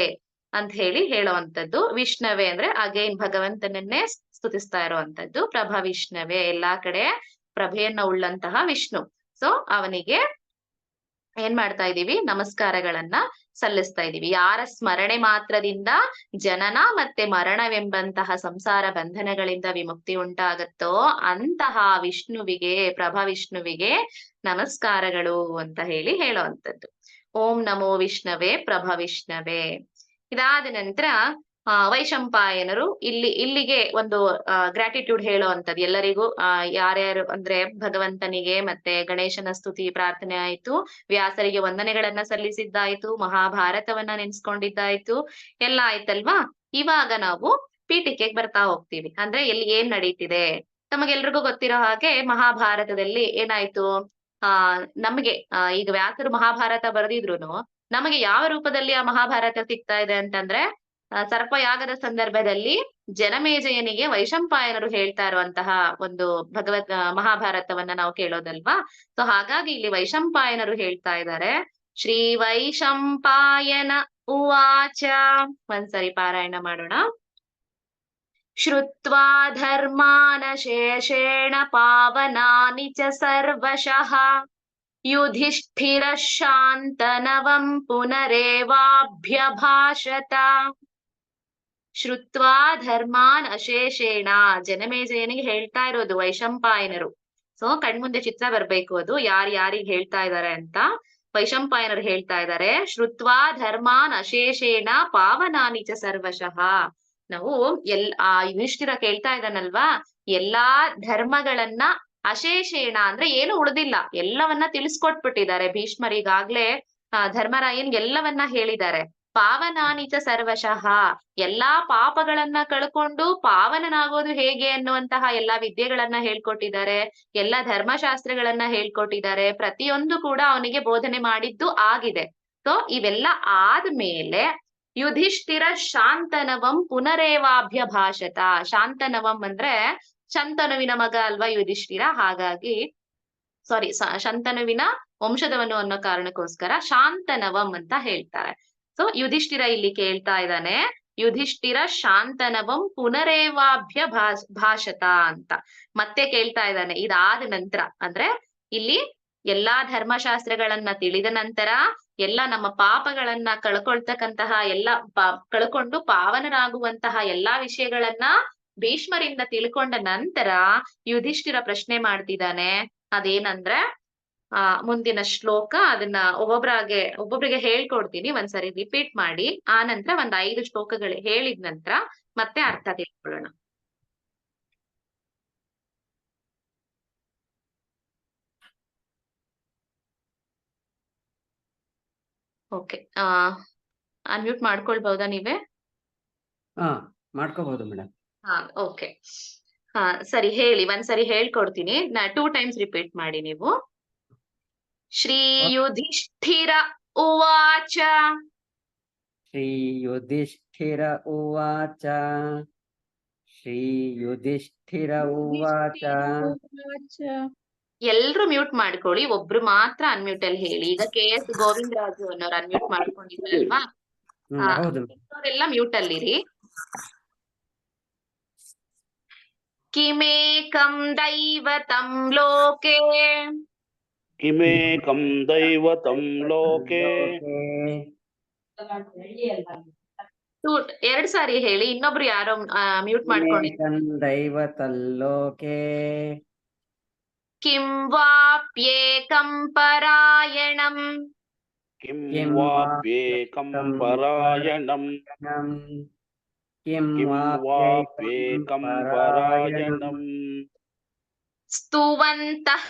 ಅಂತ ಹೇಳುವಂತದ್ದು. ವಿಷ್ಣವೇ ಅಂದ್ರೆ ಅಗೈನ್ ಭಗವಂತನನ್ನೇ ಸ್ತುತಿಸ್ತಾ ಇರುವಂತದ್ದು. ಪ್ರಭವಿಷ್ಣವೇ, ಎಲ್ಲಾ ಕಡೆ ಪ್ರಭೆಯನ್ನ ಉಳ್ಳಂತಹ ವಿಷ್ಣು. ಸೊ ಅವನಿಗೆ ಏನ್ ಮಾಡ್ತಾ ಇದೀವಿ? ನಮಸ್ಕಾರಗಳನ್ನ ಸಲ್ಲಿಸ್ತಾ ಇದೀವಿ. ಯಾರ ಸ್ಮರಣೆ ಮಾತ್ರದಿಂದ ಜನನ ಮತ್ತೆ ಮರಣವೆಂಬಂತಹ ಸಂಸಾರ ಬಂಧನಗಳಿಂದ ವಿಮುಕ್ತಿ ಉಂಟಾಗತ್ತೋ ಅಂತಹ ವಿಷ್ಣುವಿಗೆ, ಪ್ರಭವಿಷ್ಣುವಿಗೆ ನಮಸ್ಕಾರಗಳು ಅಂತ ಹೇಳುವಂತದ್ದು. ಓಂ ನಮೋ ವಿಷ್ಣವೇ ಪ್ರಭವಿಷ್ಣವೇ. ಇದಾದ ನಂತರ ವೈಶಂಪಾಯನರು ಇಲ್ಲಿಗೆ ಒಂದು ಗ್ರಾಟಿಟ್ಯೂಡ್ ಹೇಳುವಂತದ್ದು ಎಲ್ಲರಿಗೂ. ಯಾರ್ಯಾರು ಅಂದ್ರೆ ಭಗವಂತನಿಗೆ ಮತ್ತೆ ಗಣೇಶನ ಸ್ತುತಿ ಪ್ರಾರ್ಥನೆ ಆಯ್ತು, ವ್ಯಾಸರಿಗೆ ವಂದನೆಗಳನ್ನ ಸಲ್ಲಿಸಿದ್ದಾಯ್ತು, ಮಹಾಭಾರತವನ್ನ ನೆನ್ಸ್ಕೊಂಡಿದ್ದಾಯ್ತು, ಎಲ್ಲ ಆಯ್ತಲ್ವಾ. ಇವಾಗ ನಾವು ಪೀಠಿಕೆಗೆ ಬರ್ತಾ ಹೋಗ್ತೀವಿ. ಅಂದ್ರೆ ಇಲ್ಲಿ ಏನ್ ನಡೀತಿದೆ ತಮಗೆಲ್ರಿಗೂ ಗೊತ್ತಿರೋ ಹಾಗೆ ಮಹಾಭಾರತದಲ್ಲಿ ಏನಾಯ್ತು, ನಮಗೆ ಈಗ ವ್ಯಾಸರು ಮಹಾಭಾರತ ಬರೆದಿದ್ರು ನಮಗೆ ಯಾವ ರೂಪದಲ್ಲಿ ಆ ಮಹಾಭಾರತ ಸಿಗ್ತಾ ಇದೆ ಅಂತಂದ್ರೆ ಸರ್ಪಯಾಗದ ಸಂದರ್ಭದಲ್ಲಿ ಜನಮೇಜಯನಿಗೆ ವೈಶಂಪಾಯನರು ಹೇಳ್ತಾ ಇರುವಂತಹ ಒಂದು ಮಹಾಭಾರತವನ್ನ ನಾವು ಕೇಳೋದಲ್ವಾ. ಸೊ ಹಾಗಾಗಿ ಇಲ್ಲಿ ವೈಶಂಪಾಯನರು ಹೇಳ್ತಾ ಇದ್ದಾರೆ. ಶ್ರೀ ವೈಶಂಪಾಯನ ಉವಾಚ. ಒಂದ್ಸರಿ ಪಾರಾಯಣ ಮಾಡೋಣ. ಶ್ರುತ್ವಾ ಧರ್ಮಾನ ಶೇಷೇಣ ಪಾವನಾನಿ ಚ ಸರ್ವಶಃ ಯುಧಿಷ್ಠಿರ ಶಾಂತನವಂ ಪುನರೇವಾಭ್ಯಭಾಷತ. ಶ್ರುತ್ವಾ ಧರ್ಮಾನ್ ಅಶೇಷೇಣ, ಜನಮೇಜಯನಿಗೆ ಹೇಳ್ತಾ ಇರೋದು ವೈಶಂಪಾಯನರು. ಸೊ ಕಣ್ಮುಂದೆ ಚಿತ್ರ ಬರ್ಬೇಕು, ಅದು ಯಾರಿಗೆ ಹೇಳ್ತಾ ಇದ್ದಾರೆ ಅಂತ. ವೈಶಂಪಾಯನರು ಹೇಳ್ತಾ ಇದ್ದಾರೆ, ಶ್ರುತ್ವಾ ಧರ್ಮಾನ್ ಅಶೇಷೇಣ ಪಾವನಾನಿ ಚ ಸರ್ವಶಃ. ನಾವು ಯುಧಿಷ್ಠಿರ ಕೇಳ್ತಾ ಇದ್ದಾನಲ್ವಾ, ಎಲ್ಲಾ ಧರ್ಮಗಳನ್ನ ಅಶೇಷೇಣ ಅಂದ್ರೆ ಏನು ಉಳಿದಿಲ್ಲ, ಎಲ್ಲವನ್ನ ತಿಳಿಸ್ಕೊಟ್ಬಿಟ್ಟಿದ್ದಾರೆ ಭೀಷ್ಮರಿಗಾಗ್ಲೇ. ಧರ್ಮರಾಯನ್ ಎಲ್ಲವನ್ನ ಹೇಳಿದ್ದಾರೆ. ಪಾವನಾನಿಚ ಸರ್ವಶಃ, ಎಲ್ಲಾ ಪಾಪಗಳನ್ನ ಕಳ್ಕೊಂಡು ಪಾವನನಾಗೋದು ಹೇಗೆ ಅನ್ನುವಂತಹ ಎಲ್ಲಾ ವಿದ್ಯೆಗಳನ್ನ ಹೇಳ್ಕೊಟ್ಟಿದ್ದಾರೆ, ಎಲ್ಲಾ ಧರ್ಮಶಾಸ್ತ್ರಗಳನ್ನ ಹೇಳ್ಕೊಟ್ಟಿದ್ದಾರೆ. ಪ್ರತಿಯೊಂದು ಕೂಡ ಅವನಿಗೆ ಬೋಧನೆ ಮಾಡಿದ್ದು ಆಗಿದೆ. ಸೊ ಇವೆಲ್ಲ ಆದ್ಮೇಲೆ ಯುಧಿಷ್ಠಿರ ಶಾಂತನವಂ ಪುನರೇವಾಭ್ಯಭಾಷತ. ಶಾಂತನವಂ ಅಂದ್ರೆ ಶಂತನುವಿನ ಮಗ ಅಲ್ವಾ ಯುಧಿಷ್ಠಿರ, ಹಾಗಾಗಿ ಶಂತನುವಿನ ವಂಶದವನು ಅನ್ನೋ ಕಾರಣಕ್ಕೋಸ್ಕರ ಶಾಂತನವಂ ಅಂತ ಹೇಳ್ತಾರೆ. ಸೊ ಯುಧಿಷ್ಠಿರ ಇಲ್ಲಿ ಕೇಳ್ತಾ ಇದ್ದಾನೆ, ಯುಧಿಷ್ಠಿರ ಶಾಂತನವಂ ಪುನರೇವಾಭ್ಯಭಾಷತ ಅಂತ ಮತ್ತೆ ಕೇಳ್ತಾ ಇದ್ದಾನೆ. ಇದಾದ ನಂತರ ಅಂದ್ರೆ ಇಲ್ಲಿ ಎಲ್ಲಾ ಧರ್ಮಶಾಸ್ತ್ರಗಳನ್ನ ತಿಳಿದ ನಂತರ ಎಲ್ಲ ನಮ್ಮ ಪಾಪಗಳನ್ನ ಕಳ್ಕೊಳ್ತಕ್ಕಂತಹ ಕಳ್ಕೊಂಡು ಪಾವನರಾಗುವಂತಹ ಎಲ್ಲಾ ವಿಷಯಗಳನ್ನ ಭೀಷ್ಮರಿಂದ ತಿಳ್ಕೊಂಡ ನಂತರ ಯುಧಿಷ್ಠಿರ ಪ್ರಶ್ನೆ ಮಾಡ್ತಿದ್ದಾನೆ. ಅದೇನಂದ್ರೆ ಮುಂದಿನ ಶ್ಲೋಕ, ಅದನ್ನ ಒಬ್ಬೊಬ್ರಿಗೆ ಹೇಳ್ಕೊಡ್ತೀನಿ, ಒಂದ್ಸರಿ ರಿಪೀಟ್ ಮಾಡಿ. ಆ ನಂತರ 5 ಶ್ಲೋಕಗಳು ಹೇಳಿದ ನಂತರ ಮತ್ತೆ ಅರ್ಥ ತಿಳ್ಕೊಳ್ಳೋಣ. ಓಕೆ, ಅನ್ಮ್ಯೂಟ್ ಮಾಡ್ಕೊಳ್ಬಹುದಾ ನೀವೇ? ಮಾಡ್ಕೋಬಹುದು ಮೇಡಮ್. ಓಕೆ, ಸರಿ ಹೇಳಿ, ಒಂದ್ಸರಿ ಹೇಳ್ಕೊಡ್ತೀನಿ. 2 ಟೈಮ್ಸ್ ರಿಪೀಟ್ ಮಾಡಿ ನೀವು. ಶ್ರೀ ಯುಧಿಷ್ಠಿರ ಉವಾಚ. ಶ್ರೀ ಯುಧಿಷ್ಠಿರ ಉವಾಚ. ಶ್ರೀ ಯುಧಿಷ್ಠಿರ ಉವಾಚ. ಎಲ್ರು ಮ್ಯೂಟ್ ಮಾಡ್ಕೊಳ್ಳಿ, ಒಬ್ರು ಮಾತ್ರ ಅನ್ಮ್ಯೂಟ್ ಅಲ್ಲಿ ಹೇಳಿ. ಈಗ KS ಗೋವಿಂದರಾಜು ಅನ್ನೋರು ಅನ್ಮ್ಯೂಟ್ ಮಾಡ್ಕೊಂಡಿದ್ರಲ್ವಾ? ಎಲ್ಲ ಮ್ಯೂಟ್ ಅಲ್ಲಿರಿ. ಕಿಮೇಕಂ ದೈವತಂ ಲೋಕೆ. ಕಿಮೇಕಂ ದೈವತಂ ಲೋಕೆ. 2 ಸಾರಿ ಹೇಳಿ, ಇನ್ನೊಬ್ರು ಯಾರೋ ಮ್ಯೂಟ್ ಮಾಡ್ಕೊಂಡಿದ್ದಾರೆ. ದೈವತಲ್ಲೋಕೆ ಕಿಂ ವಾಪ್ಯೇಕಂ ಪರಾಯಣಂ. ಕಿಂ ವಾಪ್ಯೇಕಂ ಪರಾಯಣಂ. ಕಿಂ ವಾಪ್ಯೇಕಂ ಪರಾಯಣಂ. ಸ್ತುವಂತಃ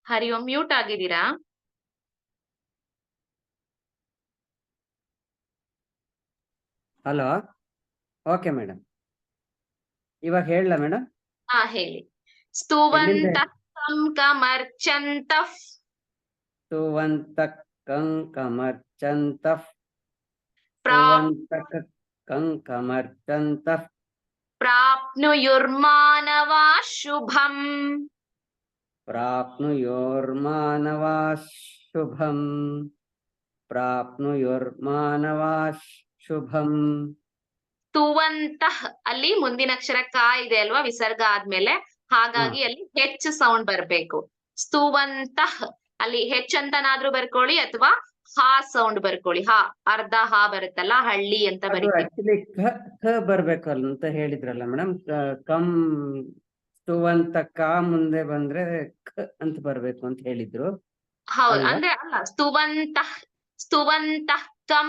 ಹರಿ ಓಂ, ಮ್ಯೂಟ್ ಆಗಿದ್ದೀರಾ? Hello, okay madam. ಇವಾಗ ಹೇಳಲ್ಲ ಮೇಡಮ್? ಹೇಳಿ. ಸ್ತುವಂತಃ ಕಂಕಮರ್ಚಂತಃ. ಸ್ತುವಂತಃ ಕಂಕಮರ್ಚಂತಃ. ಸ್ತುವಂತಃ ಕಂಕಮರ್ಚಂತಃ. ಪ್ರಾಪ್ನುಯುರ್ಮಾನವಾ ಶುಭಂ. ಪ್ರಾಪ್ನುಯೋರ್ಮಾನವಾ ಶುಭಂ. ಪ್ರಾಪ್ನುಯೋರ್ಮಾನವಾ ಶುಭಂ. ಸ್ತುವಂತಃ ಅಲ್ಲಿ ಮುಂದಿನ ಅಕ್ಷರ ಕ ಇದೆ ಅಲ್ವಾ, ವಿಸರ್ಗ ಆದ್ಮೇಲೆ, ಹಾಗಾಗಿ ಅಲ್ಲಿ ಹೆಚ್ ಸೌಂಡ್ ಬರ್ಬೇಕು. ಸ್ತುವಂತಃ ಅಲ್ಲಿ ಹೆಚ್ ಅಂತನಾದ್ರೂ ಬರ್ಕೊಳ್ಳಿ, ಅಥವಾ ಹಾ ಸೌಂಡ್ ಬರ್ಕೊಳ್ಳಿ. ಅರ್ಧ ಹಾ ಬರುತ್ತಲ್ಲ, ಹಳ್ಳಿ ಅಂತ ಬರೀತೀವಿ. ಆಕ್ಚುಲಿ ಕ ಬರ್ಬೇಕಲ್ಲ ಅಂತ ಹೇಳಿದ್ರಲ್ಲ ಮೇಡಮ್. ಕಂ ಸ್ತುವಂತ ಕ ಮುಂದೆ ಬಂದ್ರೆ ಕ ಅಂತ ಬರ್ಬೇಕು ಅಂತ ಹೇಳಿದ್ರು. ಹೌದು, ಅಂದ್ರೆ ಅಲ್ಲ, ಸ್ತುವಂತಃ ಕಂ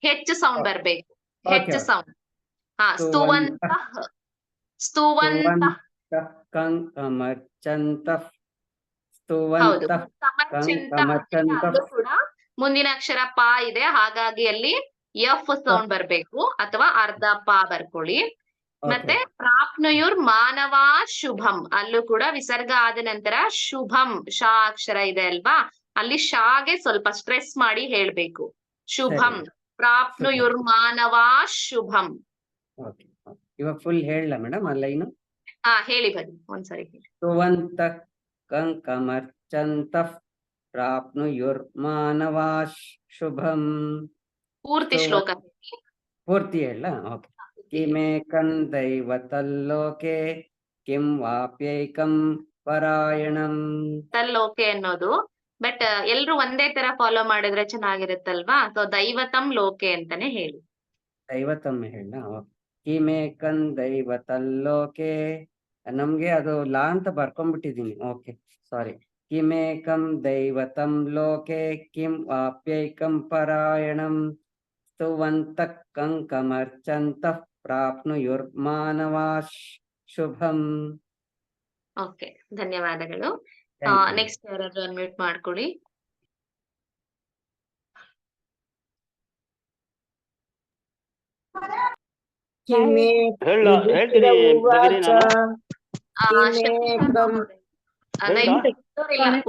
ಹೆಚ್ಚು ಸೌಂಡ್ ಬರ್ಬೇಕು, ಹೆಚ್ಚು ಸೌಂಡ್. ಸ್ತುವಂತಃ ಸ್ತುವಂತಃ ಕಂಕಮರ್ಚಂತಃ. ಹೌದು, ಸ್ತುವಂತಃ ಅದು ಕೂಡ ಮುಂದಿನ ಅಕ್ಷರ ಪ ಇದೆ, ಹಾಗಾಗಿ ಅಲ್ಲಿ ಎಫ್ ಸೌಂಡ್ ಬರ್ಬೇಕು, ಅಥವಾ ಅರ್ಧ ಪ ಬರ್ಕೊಳ್ಳಿ. ಮತ್ತೆ ಪ್ರಾಪ್ನುಯುರ್ ಮಾನವಾ ಶುಭಂ, ಅಲ್ಲೂ ಕೂಡ ವಿಸರ್ಗ ಆದ ನಂತರ ಶುಭಂ ಶಾ ಅಕ್ಷರ ಇದೆ ಅಲ್ವಾ, ಅಲ್ಲಿ ಶಾಗೆ ಸ್ವಲ್ಪ ಸ್ಟ್ರೆಸ್ ಮಾಡಿ ಹೇಳ್ಬೇಕು. ಶುಭಂ, ಪ್ರಾಪ್ನುಯುರ್ ಮಾನವಾ ಶುಭಂ. ಇವಾಗ ಫುಲ್ ಹೇಳಲ್ಲ ಮೇಡಮ್ ಆ ಲೈನು? ಹೇಳಿ ಬನ್ನಿ ಒಂದ್ಸರಿ. ಸ್ತುವಂತಃ ಕಂಕಮರ್ಚಂತಃ. ಪ್ರಾಪ್ನುಯುರ್ ಮಾನವಾ ಶುಭಂ. ಪೂರ್ತಿ ಶ್ಲೋಕ ಪೂರ್ತಿ ಹೇಳ? ಓಕೆ. ಕಿಮೇಕಂ ದೈವತಲ್ಲೋಕೆ ಕಿಂ ವಾಪ್ಯೈಕಂ ಪರಾಯಣಂ. ತಲ್ಲೋಕೆ ಅನ್ನೋದು, ಬಟ್ ಎಲ್ರು ಒಂದೇ ತರ ಫಾಲೋ ಮಾಡಿದ್ರೆ ಚೆನ್ನಾಗಿರುತ್ತಲ್ವಾ? ಸೊ ದೈವತಂ ಲೋಕೆ ಅಂತಾನೆ ಹೇಳಿ. ದೈವತಂ ಹೇಳ? ಕಿಮೇಕಂ ದೈವತಲ್ಲೋಕೆ, ನಮ್ಗೆ ಅದು ಲಾ ಅಂತ ಬರ್ಕೊಂಡ್ಬಿಟ್ಟಿದೀನಿ. ಓಕೆ, ಸಾರಿ. ಕಿಮೇಕಂ ದೈವತಂ ಲೋಕೆ ಕಿಂ ವಾಪ್ಯೈಕಂ ಪರಾಯಣಂ. ಸ್ತುವಂತಃ ಕಂಕಮರ್ಚಂತಃ. ಪ್ರಾಪ್ನುಯುರ್ಮಾನವಾ ಶುಭಂ. ಓಕೆ, ಧನ್ಯವಾದಗಳು. ನೆಕ್ಸ್ಟ್ ಯಾರಾದ್ರೂ ಅನ್ಮ್ಯೂಟ್ ಮಾಡ್ಕೊಳ್ಳಿ.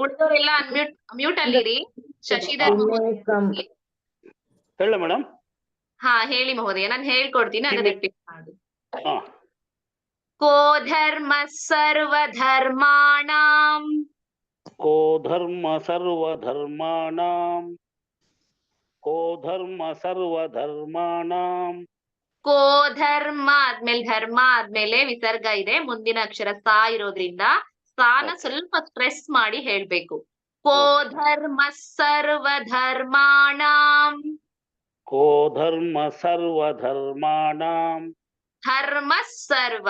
ಉಳಿದವರೆಲ್ಲ ಮ್ಯೂಟ್ ಅಲ್ಲಿರಿ. ಶಶಿಧರ್ ಹೇಳ ಮೇಡಮ್. ಹಾ ಹೇಳಿ ಮಹೋದಯ, ನಾನು ಹೇಳ್ಕೊಡ್ತೀನಿ, ಅದನ್ನ ರಿಪೀಟ್ ಮಾಡಿ. ಹಾ. ಕೋ ಧರ್ಮ ಸರ್ವಧರ್ಮಾಣಾಂ ಕೋ ಧರ್ಮ ಸರ್ವಧರ್ಮಾಣಾಂ ಕೋ ಧರ್ಮ ಸರ್ವಧರ್ಮಾಣಾಂ ಕೋ ಧರ್ಮ ಆದ್ಮೇಲೆ ಧರ್ಮ ಆದ್ಮೇಲೆ ವಿಸರ್ಗ ಇದೆ, ಮುಂದಿನ ಅಕ್ಷರ ಸಾ ಇರೋದ್ರಿಂದ ಸಾನ ಸ್ವಲ್ಪ ಸ್ಟ್ರೆಸ್ ಮಾಡಿ ಹೇಳ್ಬೇಕು. ಕೋ ಧರ್ಮ ಸರ್ವಧರ್ಮಾಣಾಂ ಕೋ ಧರ್ಮ ಸರ್ವಧರ್ಮಾಣಾಂ ಧರ್ಮ ಸರ್ವ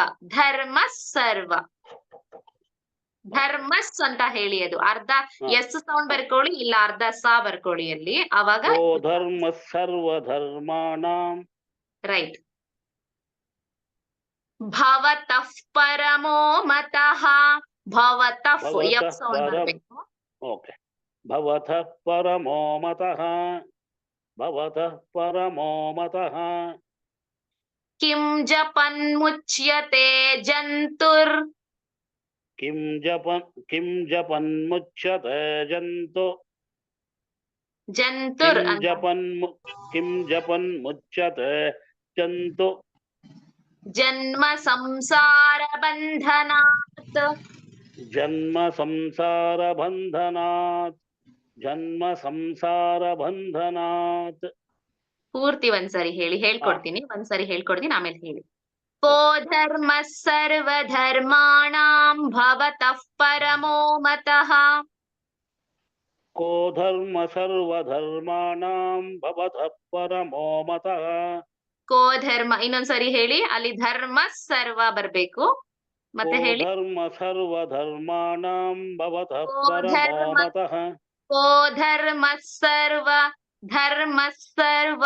ಧರ್ಮಸ್ ಅಂತ ಹೇಳಿ, ಅದು ಅರ್ಧ ಎಸ್ ಸೌಂಡ್ ಬರ್ಕೊಳ್ಳಿ, ಇಲ್ಲ ಅರ್ಧ ಸಾ ಬರ್ಕೊಳ್ಳಿ ಅಲ್ಲಿ, ಅವಾಗ ಕೋ ಧರ್ಮ ಸರ್ವಧರ್ಮಾಣಾಂ. ರೈಟ್. ಭವತಃ ಪರಮೋ ಮತಃ, ಭವತಃ ಎಫ್ ಸೌಂಡ್ ಬರ್ಬೇಕು. ಓಕೆ. ಭವತಃ ಪರಮೋ ಮತಃ ಭವತಃ ಪರಮೋ ಮತಃ. ಕಿಂ ಜಪನ್ ಮುಚ್ಯತೆ ಜಂತುರ್ ಕಿಂ ಜಪನ್ ಮುಚ್ಯತೆ ಜಂತು ಜಂತುರ್ ಕಿಂ ಜಪನ್ ಮುಚ್ಯತೆ ಜಂತು. ಜನ್ಮ ಸಂಸಾರ ಬಂಧನಾತ್ ಜನ್ಮ ಸಂಸಾರ ಬಂಧನಾತ್ ಜನ್ಮ ಸಂಸಾರ ಬಂಧನಾತ್. ಪೂರ್ತಿ ಒಂದ್ಸರಿ ಹೇಳಿ, ಹೇಳ್ಕೊಡ್ತೀನಿ, ಒಂದ್ಸರಿ ಹೇಳ್ಕೊಡ್ತೀನಿ, ಆಮೇಲೆ ಹೇಳಿ. ಕೋ ಧರ್ಮ ಸರ್ವಧರ್ಮಾಣಾಂ ಭವತಃ ಪರಮೋ ಮತಃ. ಕೋ ಧರ್ಮ ಸರ್ವಧರ್ಮಾಣಾಂ ಭವತಃ ಪರಮೋ ಮತಃ. ಕೋ ಧರ್ಮ, ಇನ್ನೊಂದ್ಸರಿ ಹೇಳಿ, ಅಲ್ಲಿ ಧರ್ಮ ಸರ್ವ ಬರ್ಬೇಕು, ಮತ್ತೆ ಹೇಳಿ. ಧರ್ಮ ಸರ್ವಧರ್ಮಾಣಾಂ ಭವತಃ ಕೋ ಪರಮೋ ಮತಃ. ಕೋ ಧರ್ಮ ಸರ್ವ ಧರ್ಮ ಸರ್ವ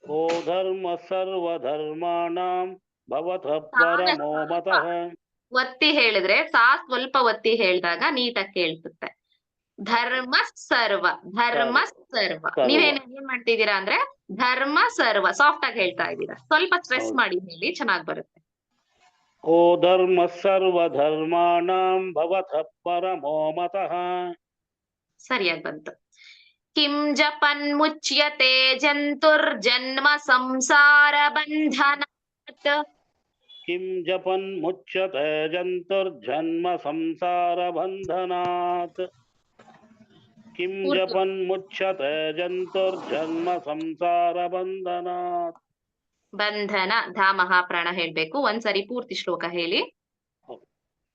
ಕೋ ಧರ್ಮ ಸರ್ವಧರ್ಮಾಣಾಂ ಭವತಃ ಪರಮೋ ಮತಃ. ಒತ್ತಿ ಹೇಳಿದ್ರೆ, ಸಾ ಸ್ವಲ್ಪ ಒತ್ತಿ ಹೇಳಿದಾಗ ನೀಟಾಗಿ ಕೇಳಿಸುತ್ತೆ. ಧರ್ಮ ಸರ್ವ ನೀವೇನ್ ಮಾಡ್ತಿದ್ದೀರಾ ಅಂದ್ರೆ ಧರ್ಮ ಸರ್ವ ಸಾಫ್ಟ್ ಆಗಿ ಹೇಳ್ತಾ ಇದ್ದೀರಾ, ಸ್ವಲ್ಪ ಸ್ಟ್ರೆಸ್ ಮಾಡಿ ಹೇಳಿ, ಚೆನ್ನಾಗ್ ಬರುತ್ತೆ. ಕೋ ಧರ್ಮ ಸರ್ವಧರ್ಮಾಣಾಂ ಭವತಃ ಪರಮೋ ಮತಃ. ಸರಿಯಾಗಿ ಬಂತು. ಕಿಂ ಜಪನ್ ಮುಚ್ಯತೆ ಜಂತುರ್ಜನ್ಮ ಸಂಸಾರ ಬಂಧನಾತ್. ಕಿಂ ಜಪನ್ ಮುಚ್ಯತೆ ಜಂತುರ್ಜನ್ಮ ಸಂಸಾರ ಬಂಧನಾತ್. ಕಿಂ ಜಪನ್ ಮುಚ್ಯತೆ ಜಂತುರ್ಜನ್ಮ ಸಂಸಾರ ಬಂಧನಾತ್. ಬಂಧನ ಧಾ ಮಹಾಪ್ರಾಣ ಹೇಳ್ಬೇಕು. ಒಂದ್ಸರಿ ಪೂರ್ತಿ ಶ್ಲೋಕ ಹೇಳಿ.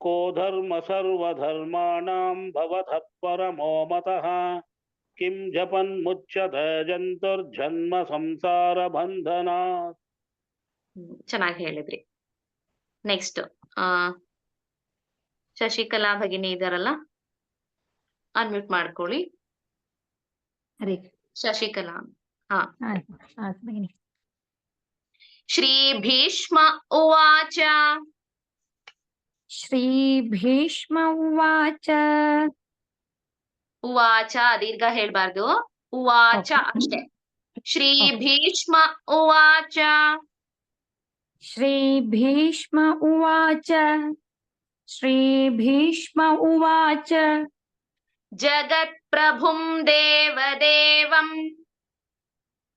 ಕೋ ಧರ್ಮ ಸರ್ವಧರ್ಮಾಣಾಂ ಭವತಃ ಪರಮೋ ಮತಃ. ಕಿಂ ಜಪನ್ ಮುಚ್ಯತೆ ಜಂತುರ್ಜನ್ಮ ಸಂಸಾರ ಬಂಧನಾತ್. ಚೆನ್ನಾಗಿ ಹೇಳಿದ್ರಿ. ನೆಕ್ಸ್ಟ್ ಶಶಿಕಲಾ ಭಗಿನಿ ಇದಾರಲ್ಲ, ಅನ್ಮ್ಯೂಟ್ ಮಾಡ್ಕೊಳ್ಳಿ. ಶಶಿಕಲಾ. ಹಾ. ಶ್ರೀ ಭೀಷ್ಮ ಉವಾಚ. ಶ್ರೀ ಭೀಷ್ಮ ಉವಾಚ. ಉವಾಚ ದೀರ್ಘ ಹೇಳ್ಬಾರ್ದು, ಉವಾಚ ಅಷ್ಟೇ. ಶ್ರೀ ಭೀಷ್ಮ ಉವಾಚ. ಶ್ರೀ ಭೀಷ್ಮ ಉವಾಚ. ಶ್ರೀ ಭೀಷ್ಮ ಉವಾಚ. ಜಗತ್ಪ್ರಭುಂ ದೇವದೇವಂ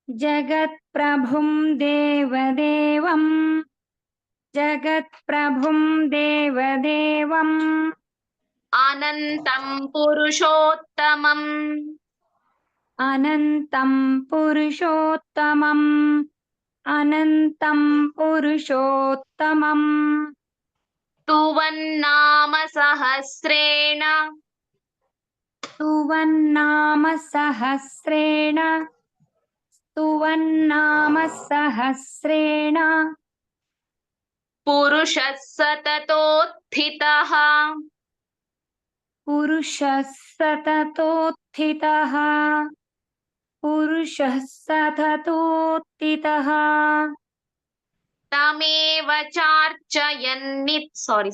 ಜಗತ್ಪ್ರಭುಂ ದೇವದೇವಂ ಜಗತ್ಪ್ರಭುಂ ದೇವದೇವಂ ಅನಂತಂ ಪುರುಷೋತ್ತಮಂ ಅನಂತಂ ಪುರುಷೋತ್ತಮಂ ಅನಂತಂ ಪುರುಷೋತ್ತಮಂ ತುವನ್ನಾಮ ಸಹಸ್ರೇಣ ಸ್ತುವನ್ನಾಮ ಸಹಸ್ರೇಣ ಸ್ತುವನ್ನಾಮ ಸಹಸ್ರೇಣ ಪುರುಷಃ ಸತತೋತ್ಥಿತಃ ಪುರುಷಃ ಸತತೋತ್ಥಿತಃ ಪುರುಷಃ ಸತತೋತ್ಥಿತಃ ತಮೇವ ಚಾರ್ಚಯನ್ನಿತ್. ಸಾರಿ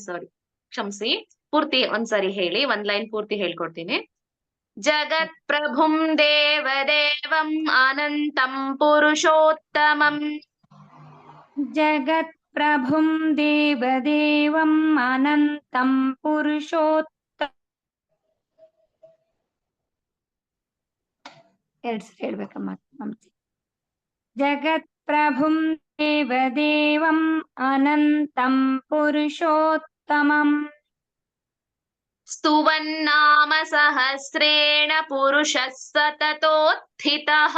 ಕ್ಷಮಿಸಿ, ಪೂರ್ತಿ ಒಂದ್ಸರಿ ಹೇಳಿ, ಒಂದ್ ಲೈನ್ ಪೂರ್ತಿ ಹೇಳ್ಕೊಡ್ತೀನಿ. ಜಗತ್ ಪ್ರಭುಂ ದೇವದೇವಂ ಅನಂತಂ ಪುರುಷೋತ್ತಮಂ ಜಗತ್ ಪ್ರಭುಂ ದೇವದೇವಂ ಅನಂತಂ ಪುರುಷೋತ್ತಮಂ ಎರಡ್ ಸರಿ ಹೇಳ್ಬೇಕಮ್ಮ ಮಮತಿ. ಜಗತ್ಪ್ರಭುಂ ದೇವದೇವಂ ಅನಂತಂ ಪುರುಷೋತ್ತಮಂ ಸ್ತುವನ್ನಾಮ ಸಹಸ್ರೇಣ ಪುರುಷಃ ಸತತೋತ್ಥಿತಃ.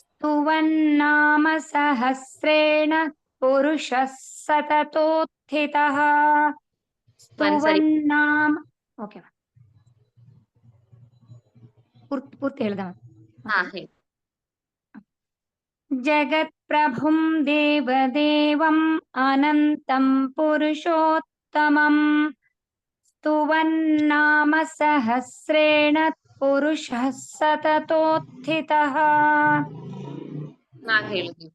ಸ್ತುವನ್ನಾಮ ಸಹಸ್ರೇಣ ಪುರುಷಃ ಸತತೋತ್ಥಿತಃ. ಸ್ತುವನ್ನಾಮ ಓಕೆ ಪೂರ್ತಿ ಹೇಳ್ದ. ಹಾ ಹೇಳಿ. ಜಗತ್ಪ್ರಭುಂ ದೇವದೇವಂ ಅನಂತಂ ಪುರುಷೋತ್ತಮಂ ಸ್ತುವನ್ನಾಮ ಸಹಸ್ರೇಣ ಪುರುಷಃ ಸತತೋತ್ಥಿತಃ. ನಾನ್ ಹೇಳಿದ್ದೀನಿ.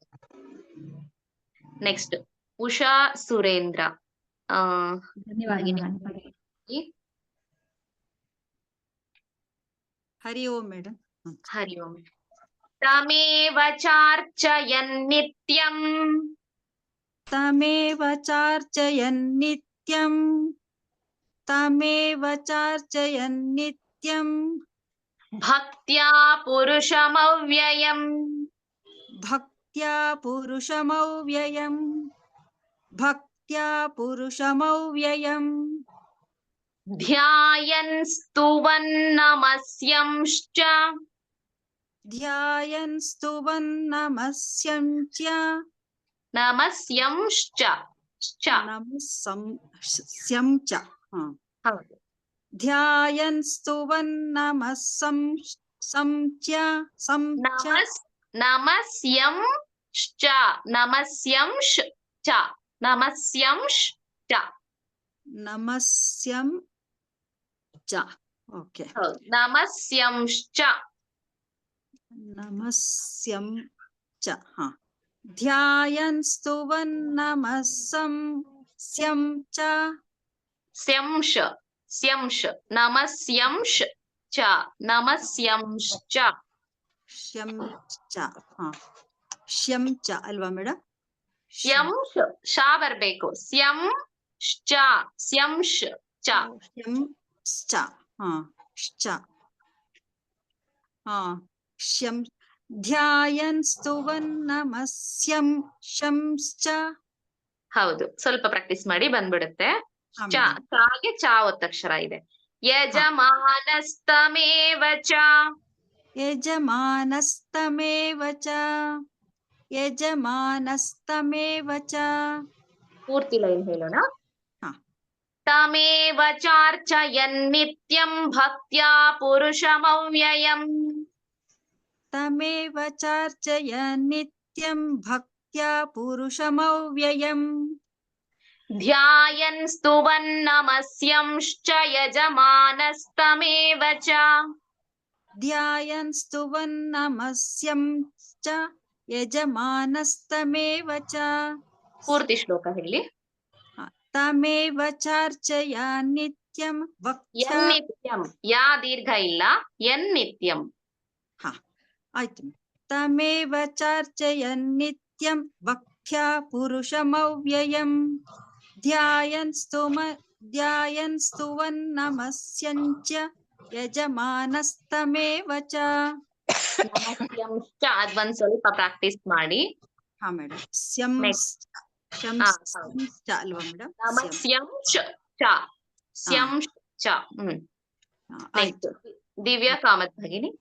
ನೆಕ್ಸ್ಟ್ ಉಷಾ ಸುರೇಂದ್ರ. ಹರಿ ಓಂ ಮೇಡಮ್. ಹರಿ ಓಂ. ತಮೇವ ಚಾರ್ಚಯನ್ ನಿತ್ಯಂ. ತಮೇವ ಚಾರ್ಚಯನ್ ನಿತ್ಯಂ. ತಮೇವ ಚಾರ್ಚಯನ್ ನಿತ್ಯಂ. ಭಕ್ತ್ಯಾ ಪುರುಷಮವ್ಯಯಂ. ಭಕ್ತ್ಯಾ ಪುರುಷಮವ್ಯಯಂ. ಭಕ್ತ್ಯಾ ಪುರುಷಮವ್ಯಯಂ. ಧ್ಯಾಯನ್ ಸ್ತುವನ್ ನಮಸ್ಯಂಶ್ಚ. ಧ್ಯಾಯನ್ ಸ್ತುವನ್ ನಮಸ್ಯಂಚ. ನಮಸ್ಯಂಶ್ಚ ನಮಸ್ಯಂಚ. ಹೌದು. ಧ್ಯಾಯನ್ ಸ್ತುವನ್ ನಮಸ್ಯಂಚ. ನಮಸ್ಯಂಶ್ಚ. ನಮಸ್ಯಂಶ್ಚ. ನಮಸ್ಯಂಶ್ಚ. ನಮಸ್ಯಂ ಚ. ಓಕೆ. ನಮಸ್ಯಂಶ್ಚ. ನಮಸ್ಯಂ ಚ. ಹ. ಧ್ಯಾಯನ್ ಸ್ತುವನ್ ನಮಸ್ಸಂ ಸ್ಯಂ ಚ. ಸ್ಯಂಶ ಸ್ಯಂಶ. ನಮಸ್ಯಂಶ್ ಚ. ನಮಸ್ಯಂಶ್ಚ. ಶ್ಯಂ ಚ. ಹ. ಶ್ಯಂ ಚ ಅಲ್ವಾ ಮೇಡಮ್? ಸ್ಯಂಶ್ ಶಾ ಬರ್ಬೇಕು. ಸ್ಯಂ ಶ್ಚ. ಸ್ಯಂಶ್ ಚ. ಶ್ಯಂ ಚ. ಹ. ಶ್ಚ. ಹ. ಶ್ಯಂ. ಧ್ಯಾಯನ್ ಸ್ತುವನ್ ನಮಸ್ಯಂ ಶಂಶ್ಚ. ಹೌದು, ಸ್ವಲ್ಪ ಪ್ರಾಕ್ಟೀಸ್ ಮಾಡಿ ಬಂದ್ಬಿಡುತ್ತೆ. ಚ ಚಾಗೆ ಚ ಒತ್ತಕ್ಷರ ಇದೆ. ಯಜಮಾನಸ್ತಮೇವ ಚ. ಯಜಮಾನಸ್ತಮೇವ ಚ. ಯಜಮಾನಸ್ತಮೇವ ಚ. ಪೂರ್ತಿ ಲೈನ್ ಹೇಳೋಣ. ತಮೇವ ಚಾರ್ಚಯನ್ ನಿತ್ಯಂ ಭಕ್ತ್ಯಾ ಪುರುಷಮವ್ಯಯಂ. ತಮೇವ ಚಾರ್ಚಯನ್ ನಿತ್ಯಂ ಭಕ್ತ್ಯಾ ಪುರುಷಮವ್ಯಯಂ. ಧ್ಯಾಯನ್ ಸ್ತುವನ್ ನಮಸ್ಯಂಶ್ಚ ಯಜಮಾನಸ್ತಮೇವ ಚ. ಧ್ಯಾಯನ್ ಸ್ತುವನ್ ನಮಸ್ಯಂಶ್ಚ ಯಜಮಾನಸ್ತಮೇವ ಚ. ಪೂರ್ತಿ ಶ್ಲೋಕ ಹೇಳಿ. ತಮೇವ ಚಾರ್ಚಯನ್ ನಿತ್ಯಂ ಭಕ್ತ್ಯಾ. ನಿತ್ಯಂ. ಯಾ ದೀರ್ಘ ಇಲ್ಲ. ಎನ್ ನಿತ್ಯಂ. ಹ ಆಯ್ತು. ತಮೇವ ಚಾರ್ಚಯನ್ ನಿತ್ಯಂ ಭಕ್ತ್ಯಾ ಪುರುಷಮವ್ಯಯಂ. ಧ್ಯಾಯನ್ ಸ್ತುವನ್ ನಮಸ್ಯಂಚ ಯಜಮಾನಸ್ತಮೇವ ಚ. ನಮಸ್ಯಂಶ್ಚ ಅದೊಂದ್ ಸ್ವಲ್ಪ ಪ್ರಾಕ್ಟೀಸ್ ಮಾಡಿ. ಹಾ ಮೇಡಮ್. ಸ್ಯಂ ಚ ಅಲ್ವಾ ಮೇಡಮ್? ನಮಸ್ಯಂಚ ಚ. ಸ್ಯಂಶ ಚ. ಆಯ್ತು. ದಿವ್ಯಾ ಕಾಮತ್ ಭಗಿನಿ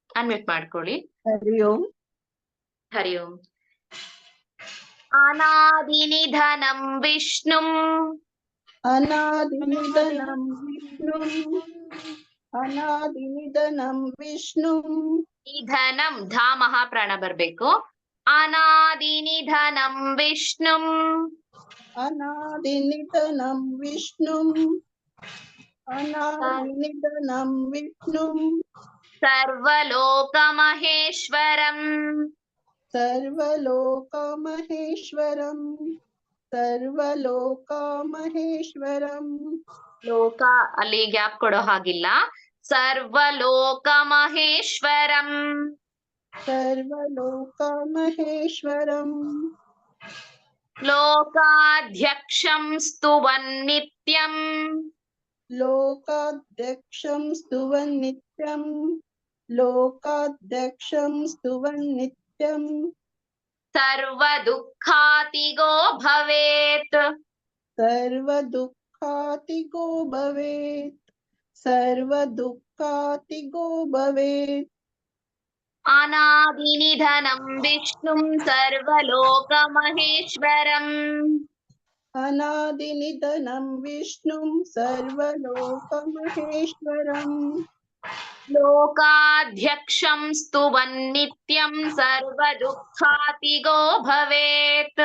ಅನ್ಮ್ಯೂಟ್ ಮಾಡ್ಕೊಳ್ಳಿ. ಹರಿ ಓಂ. ಹರಿ ಓಂ. ಅನಾದಿನಿಧನಂ ವಿಷ್ಣುಂ. ಅನಾದಿನಿಧನಂ ವಿಷ್ಣುಂ. ಅನಾದಿನಿಧನಂ ವಿಷ್ಣುಂ. ನಿಧನಂ ಧಾ ಮಹಾಪ್ರಾಣ ಬರ್ಬೇಕು. ಅನಾದಿನಿಧನಂ ವಿಷ್ಣುಂ. ಅನಾದಿನಿಧನಂ ವಿಷ್ಣುಂ. ಅನಾದಿನಿಧನಂ ವಿಷ್ಣುಂ. ಸರ್ವಲೋಕಮಹೇಶ್ವರಂ. ಸರ್ವಲೋಕಮಹೇಶ್ವರಂ. ಸರ್ವಲೋಕಮಹೇಶ್ವರಂ. ಲೋಕ ಅಲ್ಲಿ ಗ್ಯಾಪ್ ಕೊಡೋ ಹಾಗಿಲ್ಲ. ಸರ್ವಲೋಕಮಹೇಶ್ವರಂ. ಸರ್ವಲೋಕಮಹೇಶ್ವರಂ. ಲೋಕಾಧ್ಯಕ್ಷಂ ಸ್ತುವನ್ ನಿತ್ಯಂ. लोकाध्यक्षं स्तुवन् नित्यं लोकाध्यक्षं स्तुवन् नित्यं सर्वदुःखातिगो भवेत् सर्वदुःखातिगो भवेत् सर्वदुःखातिगो भवेत् अनादिनिधनं विष्णुं सर्वलोकमहेश्वरम् अनादिनिधनं विष्णुं सर्वलोकमहेश्वरम् लोकाध्यक्षं स्तुवन्नित्यं सर्वदुःखातिगो भवेत्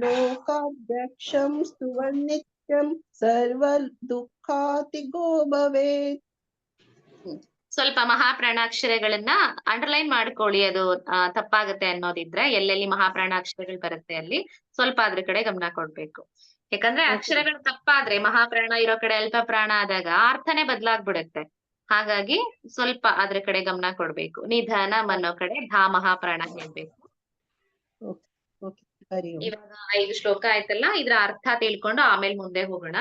लोकाध्यक्षं स्तुवन् नित्यं सर्वदुःखातिगो भवेत् ಸ್ವಲ್ಪ ಮಹಾಪ್ರಾಣಾಕ್ಷರಗಳನ್ನ ಅಂಡರ್ಲೈನ್ ಮಾಡ್ಕೊಳ್ಳಿ, ಅದು ತಪ್ಪಾಗತ್ತೆ ಅನ್ನೋದಿದ್ರೆ ಎಲ್ಲೆಲ್ಲಿ ಮಹಾಪ್ರಾಣಾಕ್ಷರಗಳು ಬರುತ್ತೆ ಅಲ್ಲಿ ಸ್ವಲ್ಪ ಅದ್ರ ಕಡೆ ಗಮನ ಕೊಡ್ಬೇಕು. ಯಾಕಂದ್ರೆ ಅಕ್ಷರಗಳು ತಪ್ಪಾದ್ರೆ ಮಹಾಪ್ರಾಣ ಇರೋ ಕಡೆ ಅಲ್ಪ ಪ್ರಾಣ ಆದಾಗ ಅರ್ಥನೇ ಬದಲಾಗ್ಬಿಡುತ್ತೆ. ಹಾಗಾಗಿ ಸ್ವಲ್ಪ ಅದ್ರ ಕಡೆ ಗಮನ ಕೊಡ್ಬೇಕು. ನಿಧನಂ ಅನ್ನೋ ಕಡೆ ಧಾ ಮಹಾಪ್ರಾಣ ಹೇಳ್ಬೇಕು. ಇವಾಗ 5 ಶ್ಲೋಕ ಆಯ್ತಲ್ಲ, ಇದ್ರ ಅರ್ಥ ತಿಳ್ಕೊಂಡು ಆಮೇಲೆ ಮುಂದೆ ಹೋಗೋಣ.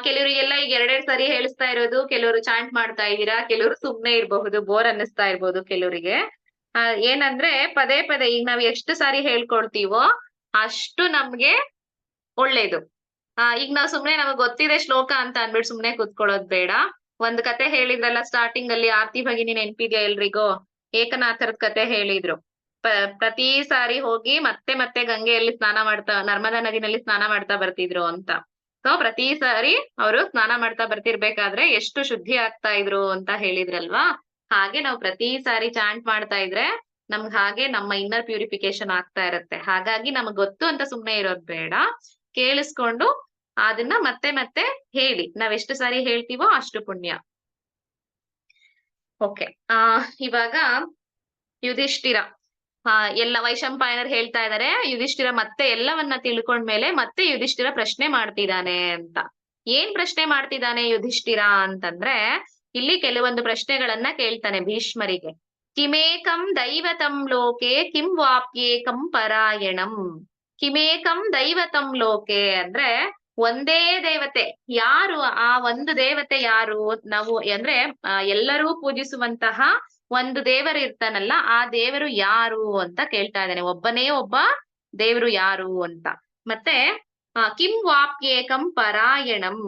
ಕೆಲವರಿಗೆಲ್ಲ ಈಗ 2 ಸರಿ ಹೇಳಿಸ್ತಾ ಇರೋದು, ಕೆಲವರು ಚಾಂಟ್ ಮಾಡ್ತಾ ಇದ್ದೀರಾ, ಕೆಲವರು ಸುಮ್ನೆ ಇರಬಹುದು, ಬೋರ್ ಅನ್ನಿಸ್ತಾ ಇರ್ಬೋದು ಕೆಲವರಿಗೆ. ಏನಂದ್ರೆ ಪದೇ ಪದೇ ಈಗ ನಾವ್ ಎಷ್ಟು ಸಾರಿ ಹೇಳ್ಕೊಳ್ತೀವೋ ಅಷ್ಟು ನಮ್ಗೆ ಒಳ್ಳೇದು. ಈಗ ನಾವ್ ಸುಮ್ನೆ ನಮಗ್ ಗೊತ್ತಿದೆ ಶ್ಲೋಕ ಅಂತ ಅನ್ಬಿಟ್ಟು ಸುಮ್ನೆ ಕುತ್ಕೊಳ್ಳೋದ್ ಬೇಡ. ಒಂದ್ ಕತೆ ಹೇಳಿದ್ರಲ್ಲ ಸ್ಟಾರ್ಟಿಂಗ್ ಅಲ್ಲಿ, ಆರ್ತಿ ಭಗಿನಿ ನೆನ್ಪಿದೆ ಎಲ್ರಿಗೂ? ಏಕನಾಥರದ ಕತೆ ಹೇಳಿದ್ರು. ಪ್ರತಿ ಸಾರಿ ಹೋಗಿ ಮತ್ತೆ ಮತ್ತೆ ಗಂಗೆಯಲ್ಲಿ ಸ್ನಾನ ಮಾಡ್ತಾ, ನರ್ಮದಾ ನದಿನಲ್ಲಿ ಸ್ನಾನ ಮಾಡ್ತಾ ಬರ್ತಿದ್ರು ಅಂತ. ಸೊ ಪ್ರತಿ ಸಾರಿ ಅವರು ಸ್ನಾನ ಮಾಡ್ತಾ ಬರ್ತಿರ್ಬೇಕಾದ್ರೆ ಎಷ್ಟು ಶುದ್ಧಿ ಆಗ್ತಾ ಇದ್ರು ಅಂತ ಹೇಳಿದ್ರಲ್ವಾ? ಹಾಗೆ ನಾವು ಪ್ರತಿ ಸಾರಿ ಚಾಂಟ್ ಮಾಡ್ತಾ ಇದ್ರೆ ನಮ್ಗ್ ಹಾಗೆ ನಮ್ಮ ಇನ್ನರ್ ಪ್ಯೂರಿಫಿಕೇಶನ್ ಆಗ್ತಾ ಇರತ್ತೆ. ಹಾಗಾಗಿ ನಮಗ್ ಗೊತ್ತು ಅಂತ ಸುಮ್ನೆ ಇರೋದ್ ಬೇಡ, ಕೇಳಿಸ್ಕೊಂಡು ಅದನ್ನ ಮತ್ತೆ ಮತ್ತೆ ಹೇಳಿ. ನಾವ್ ಎಷ್ಟು ಸಾರಿ ಹೇಳ್ತೀವೋ ಅಷ್ಟು ಪುಣ್ಯ. ಓಕೆ, ಇವಾಗ ಯುಧಿಷ್ಠಿರ ಎಲ್ಲ ವೈಶಂಪಾಯನರು ಹೇಳ್ತಾ ಇದಾರೆ, ಯುಧಿಷ್ಠಿರ ಮತ್ತೆ ಎಲ್ಲವನ್ನ ತಿಳ್ಕೊಂಡ್ಮೇಲೆ ಮತ್ತೆ ಯುಧಿಷ್ಠಿರ ಪ್ರಶ್ನೆ ಮಾಡ್ತಿದ್ದಾನೆ ಅಂತ. ಏನ್ ಪ್ರಶ್ನೆ ಮಾಡ್ತಿದ್ದಾನೆ ಯುಧಿಷ್ಠಿರ ಅಂತಂದ್ರೆ, ಇಲ್ಲಿ ಕೆಲವೊಂದು ಪ್ರಶ್ನೆಗಳನ್ನ ಕೇಳ್ತಾನೆ ಭೀಷ್ಮರಿಗೆ. ಕಿಮೇಕಂ ದೈವತಂ ಲೋಕೆ ಕಿಂ ವಾಪ್ಯೇಕಂ ಪರಾಯಣಂ. ಕಿಮೇಕಂ ದೈವತಂ ಲೋಕೆ ಅಂದ್ರೆ ಒಂದೇ ದೇವತೆ ಯಾರು? ಆ ಒಂದು ದೇವತೆ ಯಾರು? ನಾವು ಅಂದ್ರೆ ಎಲ್ಲರೂ ಪೂಜಿಸುವಂತಹ ಒಂದು ದೇವರು ಇರ್ತಾನಲ್ಲ, ಆ ದೇವರು ಯಾರು ಅಂತ ಕೇಳ್ತಾ ಇದ್ದಾನೆ. ಒಬ್ಬನೇ ಒಬ್ಬ ದೇವರು ಯಾರು ಅಂತ. ಮತ್ತೆ ಕಿಂ ವಾಪ್ಯೇಕಂ ಪರಾಯಣಂ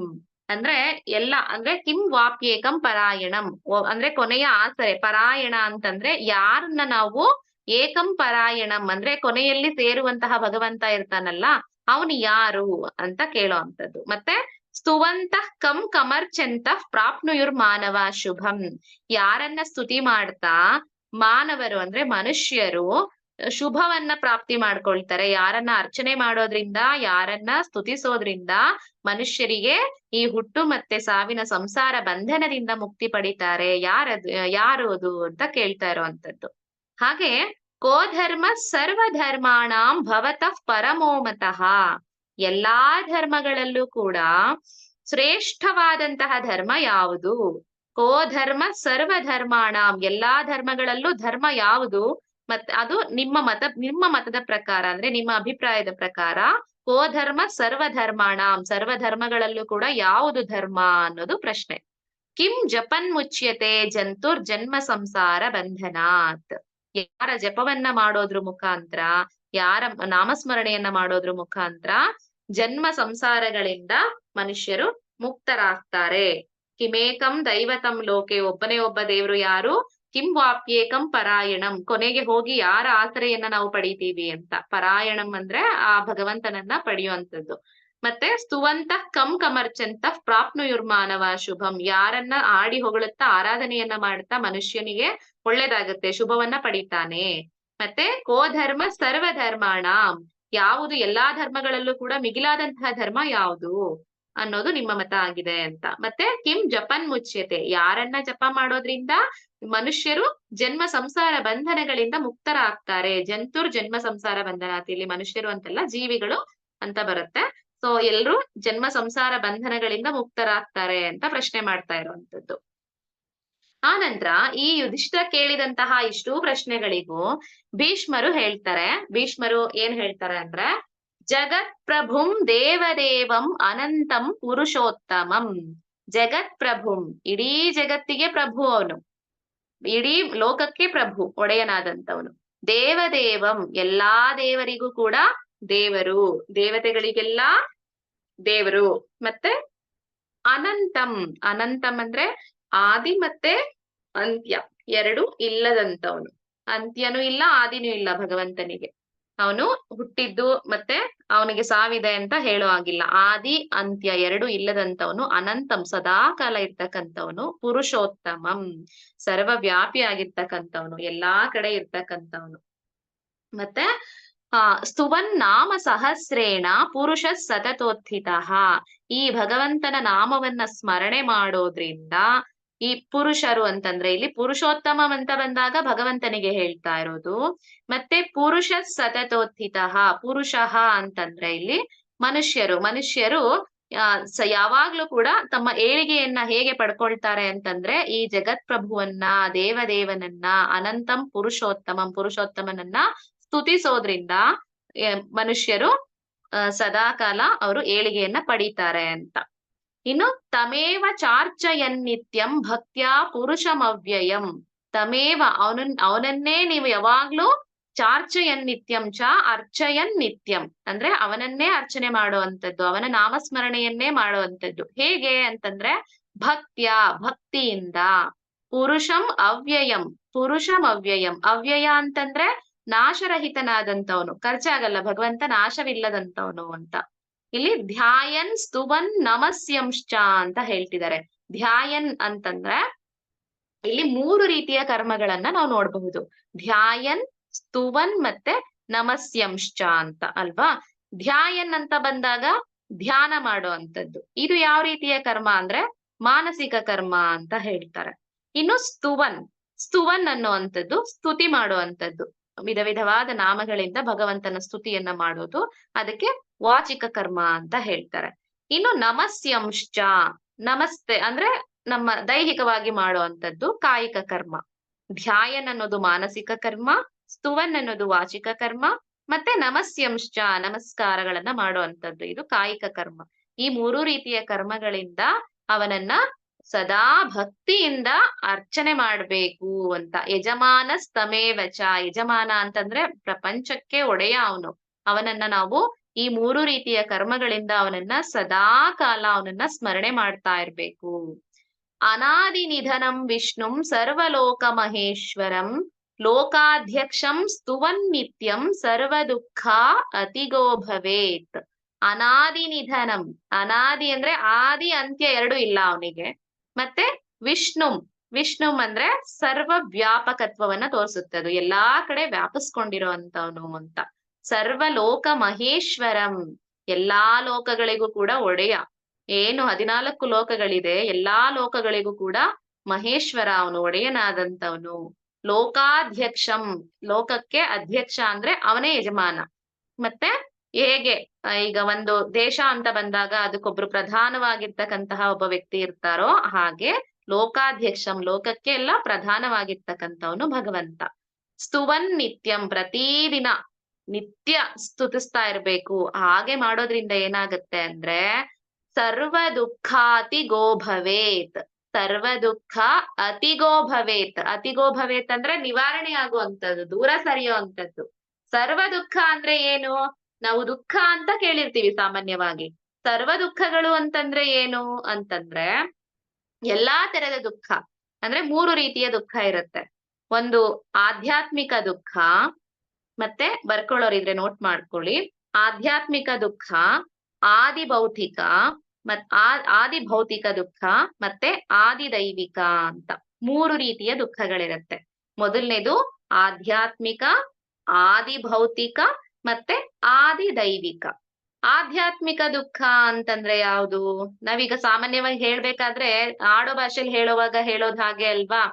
ಅಂದ್ರೆ ಎಲ್ಲ ಅಂದ್ರೆ ಕಿಂ ವಾಪ್ಯೇಕಂ ಪರಾಯಣಂ ಅಂದ್ರೆ ಕೊನೆಯ ಆಸರೆ. ಪರಾಯಣ ಅಂತಂದ್ರೆ ಯಾರನ್ನ ನಾವು ಏಕಂ ಪರಾಯಣಂ ಅಂದ್ರೆ ಕೊನೆಯಲ್ಲಿ ಸೇರುವಂತಹ ಭಗವಂತ ಇರ್ತಾನಲ್ಲ, ಅವನು ಯಾರು ಅಂತ ಕೇಳೋ ಅಂತದ್ದು. ಮತ್ತೆ ಸ್ತುವಂತಃ ಕಂ ಕಮರ್ಚಂತಃ ಪ್ರಾಪ್ನುಯುರ್ ಮಾನವ ಶುಭಂ. ಯಾರನ್ನ ಸ್ತುತಿ ಮಾಡ್ತಾ ಮಾನವರು ಅಂದ್ರೆ ಮನುಷ್ಯರು ಶುಭವನ್ನ ಪ್ರಾಪ್ತಿ ಮಾಡ್ಕೊಳ್ತಾರೆ. ಯಾರನ್ನ ಅರ್ಚನೆ ಮಾಡೋದ್ರಿಂದ, ಯಾರನ್ನ ಸ್ತುತಿಸೋದ್ರಿಂದ ಮನುಷ್ಯರಿಗೆ ಈ ಹುಟ್ಟು ಮತ್ತೆ ಸಾವಿನ ಸಂಸಾರ ಬಂಧನದಿಂದ ಮುಕ್ತಿ ಪಡಿತಾರೆ. ಯಾರು ಅದು ಅಂತ ಕೇಳ್ತಾ ಇರೋವಂಥದ್ದು. ಹಾಗೆ ಕೋಧರ್ಮ ಸರ್ವಧರ್ಮಾಣಾಂ ಭವತಃ ಪರಮೋಮತಃ. ಎಲ್ಲಾ ಧರ್ಮಗಳಲ್ಲೂ ಕೂಡ ಶ್ರೇಷ್ಠವಾದಂತಹ ಧರ್ಮ ಯಾವುದು? ಕೋಧರ್ಮ ಸರ್ವಧರ್ಮಾಣಾಂ, ಎಲ್ಲಾ ಧರ್ಮಗಳಲ್ಲೂ ಧರ್ಮ ಯಾವುದು? ಮತ್ತೆ ಅದು ನಿಮ್ಮ ಮತದ ಪ್ರಕಾರ ಅಂದ್ರೆ ನಿಮ್ಮ ಅಭಿಪ್ರಾಯದ ಪ್ರಕಾರ ಕೋಧರ್ಮ ಸರ್ವಧರ್ಮಾಣಾಂ, ಸರ್ವಧರ್ಮಗಳಲ್ಲೂ ಕೂಡ ಯಾವುದು ಧರ್ಮ ಅನ್ನೋದು ಪ್ರಶ್ನೆ. ಕಿಂ ಜಪನ್ ಮುಚ್ಯತೆ ಜಂತುರ್ ಜನ್ಮ ಸಂಸಾರ ಬಂಧನಾತ್. ಯಾರ ಜಪವನ್ನ ಮಾಡೋದ್ರ ಮುಖಾಂತರ, ಯಾರ ನಾಮಸ್ಮರಣೆಯನ್ನ ಮಾಡೋದ್ರ ಮುಖಾಂತರ ಜನ್ಮ ಸಂಸಾರಗಳಿಂದ ಮನುಷ್ಯರು ಮುಕ್ತರಾಗ್ತಾರೆ. ಕಿಮೇಕಂ ದೈವತಂ ಲೋಕೆ, ಒಬ್ಬನೇ ಒಬ್ಬ ದೇವರು ಯಾರು? ಕಿಂ ವಾಪ್ಯೇಕಂ ಪರಾಯಣಂ, ಕೊನೆಗೆ ಹೋಗಿ ಯಾರ ಆಸರೆಯನ್ನ ನಾವು ಪಡಿತೀವಿ ಅಂತ. ಪರಾಯಣಂ ಅಂದ್ರೆ ಆ ಭಗವಂತನನ್ನ ಪಡೆಯುವಂಥದ್ದು. ಮತ್ತೆ ಸ್ತುವಂತಃ ಕಂ ಕಮರ್ಚಂತಃ ಪ್ರಾಪ್ನುಯುರ್ ಮಾನವ ಶುಭಂ. ಯಾರನ್ನ ಆಡಿ ಹೊಗಳುತ್ತಾ ಆರಾಧನೆಯನ್ನ ಮಾಡ್ತಾ ಮನುಷ್ಯನಿಗೆ ಒಳ್ಳೇದಾಗುತ್ತೆ, ಶುಭವನ್ನ ಪಡಿತಾನೆ. ಮತ್ತೆ ಕೋಧರ್ಮ ಸರ್ವಧರ್ಮಾಣಾಂ, ಯಾವುದು ಎಲ್ಲಾ ಧರ್ಮಗಳಲ್ಲೂ ಕೂಡ ಮಿಗಿಲಾದಂತಹ ಧರ್ಮ ಯಾವುದು ಅನ್ನೋದು ನಿಮ್ಮ ಮತ ಆಗಿದೆ ಅಂತ. ಮತ್ತೆ ಕಿಂ ಜಪನ್ ಮುಚ್ಯತೆ, ಯಾರನ್ನ ಜಪ ಮಾಡೋದ್ರಿಂದ ಮನುಷ್ಯರು ಜನ್ಮ ಸಂಸಾರ ಬಂಧನಗಳಿಂದ ಮುಕ್ತರಾಗ್ತಾರೆ. ಜಂತುರ್ ಜನ್ಮ ಸಂಸಾರ ಬಂಧನಾತಿ, ಇಲ್ಲಿ ಮನುಷ್ಯರು ಅಂತಲ್ಲ ಜೀವಿಗಳು ಅಂತ ಬರುತ್ತೆ. ಸೊ ಎಲ್ರು ಜನ್ಮ ಸಂಸಾರ ಬಂಧನಗಳಿಂದ ಮುಕ್ತರಾಗ್ತಾರೆ ಅಂತ ಪ್ರಶ್ನೆ ಮಾಡ್ತಾ ಇರುವಂತದ್ದು. ಆ ನಂತರ ಈ ಯುಧಿಷ್ಠಿರ ಕೇಳಿದಂತಹ ಇಷ್ಟೂ ಪ್ರಶ್ನೆಗಳಿಗೂ ಭೀಷ್ಮರು ಹೇಳ್ತಾರೆ. ಭೀಷ್ಮರು ಏನ್ ಹೇಳ್ತಾರೆ ಅಂದ್ರೆ, ಜಗತ್ ಪ್ರಭುಂ ದೇವದೇವಂ ಅನಂತಂ ಪುರುಷೋತ್ತಮಂ. ಜಗತ್ ಪ್ರಭುಂ, ಇಡೀ ಜಗತ್ತಿಗೆ ಪ್ರಭು ಅವನು, ಇಡೀ ಲೋಕಕ್ಕೆ ಪ್ರಭು, ಒಡೆಯನಾದಂತವನು. ದೇವದೇವಂ, ಎಲ್ಲಾ ದೇವರಿಗೂ ಕೂಡ ದೇವರು, ದೇವತೆಗಳಿಗೆಲ್ಲ ದೇವರು. ಮತ್ತೆ ಅನಂತಂ, ಅನಂತಂ ಅಂದ್ರೆ ಆದಿ ಮತ್ತೆ ಅಂತ್ಯ ಎರಡು ಇಲ್ಲದಂತವನು. ಅಂತ್ಯನೂ ಇಲ್ಲ ಆದಿನೂ ಇಲ್ಲ ಭಗವಂತನಿಗೆ. ಅವನು ಹುಟ್ಟಿದ್ದು ಮತ್ತೆ ಅವನಿಗೆ ಸಾವಿದೆ ಅಂತ ಹೇಳೋ ಆಗಿಲ್ಲ. ಆದಿ ಅಂತ್ಯ ಎರಡು ಇಲ್ಲದಂತವನು. ಅನಂತಂ, ಸದಾ ಕಾಲ ಇರ್ತಕ್ಕಂಥವನು. ಪುರುಷೋತ್ತಮಂ, ಸರ್ವವ್ಯಾಪಿ ಆಗಿರ್ತಕ್ಕಂಥವನು, ಎಲ್ಲಾ ಕಡೆ ಇರ್ತಕ್ಕಂಥವನು. ಮತ್ತೆ ಸ್ತುವನ್ ನಾಮ ಸಹಸ್ರೇಣ ಪುರುಷ ಸತತೋತ್ಥಿತ. ಈ ಭಗವಂತನ ನಾಮವನ್ನ ಸ್ಮರಣೆ ಮಾಡೋದ್ರಿಂದ, ಈ ಪುರುಷರು ಅಂತಂದ್ರೆ ಇಲ್ಲಿ ಪುರುಷೋತ್ತಮಂ ಅಂತ ಬಂದಾಗ ಭಗವಂತನಿಗೆ ಹೇಳ್ತಾ ಇರೋದು. ಮತ್ತೆ ಪುರುಷ ಸತತೋತ್ಥಿತ, ಪುರುಷಃ ಅಂತಂದ್ರೆ ಇಲ್ಲಿ ಮನುಷ್ಯರು ಯಾವಾಗ್ಲೂ ಕೂಡ ತಮ್ಮ ಏಳಿಗೆಯನ್ನ ಹೇಗೆ ಪಡ್ಕೊಳ್ತಾರೆ ಅಂತಂದ್ರೆ ಈ ಜಗತ್ ಪ್ರಭುವನ್ನ, ದೇವದೇವನನ್ನ, ಅನಂತಂ ಪುರುಷೋತ್ತಮನನ್ನ ಸ್ತುತಿಸೋದ್ರಿಂದ ಮನುಷ್ಯರು ಸದಾಕಾಲ ಅವರು ಏಳಿಗೆಯನ್ನ ಪಡೀತಾರೆ ಅಂತ. ಇನ್ನು ತಮೇವ ಚಾರ್ಚಯನ್ ನಿತ್ಯಂ ಭಕ್ತ್ಯಾ ಪುರುಷಮವ್ಯಯಂ. ತಮೇವ, ಅವನನ್ನೇ ನೀವು ಯಾವಾಗ್ಲೂ ಚಾರ್ಚಯನ್ ನಿತ್ಯಂ ಚ ಅರ್ಚಯನ್ ನಿತ್ಯಂ ಅಂದ್ರೆ ಅವನನ್ನೇ ಅರ್ಚನೆ ಮಾಡುವಂಥದ್ದು, ಅವನ ನಾಮಸ್ಮರಣೆಯನ್ನೇ ಮಾಡುವಂಥದ್ದು. ಹೇಗೆ ಅಂತಂದ್ರೆ ಭಕ್ತಿಯಿಂದ. ಪುರುಷಂ ಅವ್ಯಯಂ, ಅವ್ಯಯ ಅಂತಂದ್ರೆ ನಾಶರಹಿತನಾದಂತವನು, ಖರ್ಚಾಗಲ್ಲ, ಭಗವಂತ ನಾಶವಿಲ್ಲದಂತವನು ಅಂತ. ಇಲ್ಲಿ ಧ್ಯಾಯನ್ ಸ್ತುವನ್ ನಮಸ್ಯಂಶ್ಚ ಅಂತ ಹೇಳ್ತಿದ್ದಾರೆ. ಧ್ಯಾಯನ್ ಅಂತಂದ್ರೆ ಇಲ್ಲಿ 3 ರೀತಿಯ ಕರ್ಮಗಳನ್ನ ನಾವು ನೋಡಬಹುದು. ಧ್ಯಾಯನ್, ಸ್ತುವನ್ ಮತ್ತೆ ನಮಸ್ಯಂಶ್ಚ ಅಂತ ಅಲ್ವಾ. ಧ್ಯಾಯನ್ ಅಂತ ಬಂದಾಗ ಧ್ಯಾನ ಮಾಡುವಂಥದ್ದು. ಇದು ಯಾವ ರೀತಿಯ ಕರ್ಮ ಅಂದ್ರೆ ಮಾನಸಿಕ ಕರ್ಮ ಅಂತ ಹೇಳ್ತಾರೆ. ಇನ್ನು ಸ್ತುವನ್ ಅನ್ನುವಂಥದ್ದು ಸ್ತುತಿ ಮಾಡುವಂಥದ್ದು, ವಿಧ ವಿಧವಾದ ನಾಮಗಳಿಂದ ಭಗವಂತನ ಸ್ತುತಿಯನ್ನ ಮಾಡೋದು, ಅದಕ್ಕೆ ವಾಚಿಕ ಕರ್ಮ ಅಂತ ಹೇಳ್ತಾರೆ. ಇನ್ನು ನಮಸ್ಯಂಶ್ಚ, ನಮಸ್ತೆ ಅಂದ್ರೆ ನಮ್ಮ ದೈಹಿಕವಾಗಿ ಮಾಡುವಂಥದ್ದು ಕಾಯಿಕ ಕರ್ಮ. ಧ್ಯಾಯನ್ ಅನ್ನೋದು ಮಾನಸಿಕ ಕರ್ಮ, ಸ್ತುವನ್ ಅನ್ನೋದು ವಾಚಿಕ ಕರ್ಮ, ಮತ್ತೆ ನಮಸ್ಯಂಶ್ಚ ನಮಸ್ಕಾರಗಳನ್ನ ಮಾಡುವಂಥದ್ದು ಇದು ಕಾಯಿಕ ಕರ್ಮ. ಈ 3 ರೀತಿಯ ಕರ್ಮಗಳಿಂದ ಅವನನ್ನ ಸದಾ ಭಕ್ತಿಯಿಂದ ಅರ್ಚನೆ ಮಾಡ್ಬೇಕು ಅಂತ. ಯಜಮಾನ ಸ್ತಮೇವಚ, ಯಜಮಾನ ಅಂತಂದ್ರೆ ಪ್ರಪಂಚಕ್ಕೆ ಒಡೆಯ ಅವನು. ಅವನನ್ನ ನಾವು ಈ 3 ರೀತಿಯ ಕರ್ಮಗಳಿಂದ ಅವನನ್ನ ಸದಾ ಕಾಲ ಅವನನ್ನ ಸ್ಮರಣೆ ಮಾಡ್ತಾ ಇರ್ಬೇಕು. ಅನಾದಿ ನಿಧನಂ ವಿಷ್ಣುಂ ಸರ್ವಲೋಕ ಮಹೇಶ್ವರಂ ಲೋಕಾಧ್ಯಕ್ಷಂ ಸ್ತುವನ್ ನಿತ್ಯಂ ಸರ್ವ ದುಃಖ ಅತಿಗೋ ಭವೇತ್. ಅನಾದಿ ನಿಧನಂ, ಅನಾದಿ ಅಂದ್ರೆ ಆದಿ ಅಂತ್ಯ ಎರಡು ಇಲ್ಲ ಅವನಿಗೆ. ಮತ್ತೆ ವಿಷ್ಣುಂ ಅಂದ್ರೆ ಸರ್ವ ವ್ಯಾಪಕತ್ವವನ್ನ ತೋರಿಸುತ್ತದು, ಎಲ್ಲಾ ಕಡೆ ವ್ಯಾಪಿಸ್ಕೊಂಡಿರೋ ಅಂತವನು ಅಂತ. ಸರ್ವ ಲೋಕ ಮಹೇಶ್ವರಂ, ಎಲ್ಲಾ ಲೋಕಗಳಿಗೂ ಕೂಡ ಒಡೆಯ. ಏನು 14 ಲೋಕಗಳಿದೆ, ಎಲ್ಲಾ ಲೋಕಗಳಿಗೂ ಕೂಡ ಮಹೇಶ್ವರ ಅವನು, ಒಡೆಯನಾದಂತವನು. ಲೋಕಾಧ್ಯಕ್ಷಂ, ಲೋಕಕ್ಕೆ ಅಧ್ಯಕ್ಷ ಅಂದ್ರೆ ಅವನೇ ಯಜಮಾನ. ಮತ್ತೆ ಹೇಗೆ ಈಗ ಒಂದು ದೇಶ ಅಂತ ಬಂದಾಗ ಅದಕ್ಕೊಬ್ರು ಪ್ರಧಾನವಾಗಿರ್ತಕ್ಕಂತಹ ಒಬ್ಬ ವ್ಯಕ್ತಿ ಇರ್ತಾರೋ ಹಾಗೆ ಲೋಕಾಧ್ಯಕ್ಷಂ, ಲೋಕಕ್ಕೆ ಎಲ್ಲ ಪ್ರಧಾನವಾಗಿರ್ತಕ್ಕಂಥವನು ಭಗವಂತ. ಸ್ತುವನ್ ನಿತ್ಯಂ, ಪ್ರತಿದಿನ ನಿತ್ಯ ಸ್ತುತಿಸ್ತಾ ಇರ್ಬೇಕು. ಹಾಗೆ ಮಾಡೋದ್ರಿಂದ ಏನಾಗತ್ತೆ ಅಂದ್ರೆ ಸರ್ವ ದುಃಖಾತಿಗೋ ಭವೇತ್, ಸರ್ವ ದುಃಖ ಅತಿಗೋ ಭವೇತ್. ಅತಿಗೋ ಭವೇತ್ ಅಂದ್ರೆ ನಿವಾರಣೆ ಆಗುವಂಥದ್ದು, ದೂರ ಸರಿಯುವಂಥದ್ದು. ಸರ್ವ ದುಃಖ ಅಂದ್ರೆ ಏನು? ನಾವು ದುಃಖ ಅಂತ ಕೇಳಿರ್ತೀವಿ ಸಾಮಾನ್ಯವಾಗಿ. ಸರ್ವ ದುಃಖಗಳು ಅಂತಂದ್ರೆ ಏನು ಅಂತಂದ್ರೆ ಎಲ್ಲಾ ತರದ ದುಃಖ. ಅಂದ್ರೆ 3 ರೀತಿಯ ದುಃಖ ಇರುತ್ತೆ. ಒಂದು ಆಧ್ಯಾತ್ಮಿಕ ದುಃಖ, ಮತ್ತೆ ಬರ್ಕೊಳ್ಳೋರಿದ್ರೆ ನೋಟ್ ಮಾಡ್ಕೊಳ್ಳಿ. ಆಧ್ಯಾತ್ಮಿಕ ದುಃಖ, ಆದಿ ಭೌತಿಕ ದುಃಖ, ಮತ್ತೆ ಆದಿ ದೈವಿಕ ಅಂತ 3 ರೀತಿಯ ದುಃಖಗಳಿರುತ್ತೆ. ಮೊದಲನೇದು ಆಧ್ಯಾತ್ಮಿಕ, ಆದಿ ಭೌತಿಕ, ಮತ್ತೆ ಆದಿ ದೈವಿಕ. ಆಧ್ಯಾತ್ಮಿಕ ದುಃಖ ಅಂತಂದ್ರೆ ಯಾವುದು? ನಾವೀಗ ಸಾಮಾನ್ಯವಾಗಿ ಹೇಳ್ಬೇಕಾದ್ರೆ ಆಡೋ ಭಾಷೆಯಲ್ಲಿ ಹೇಳೋದ್ ಹಾಗೆ ಅಲ್ವಾ.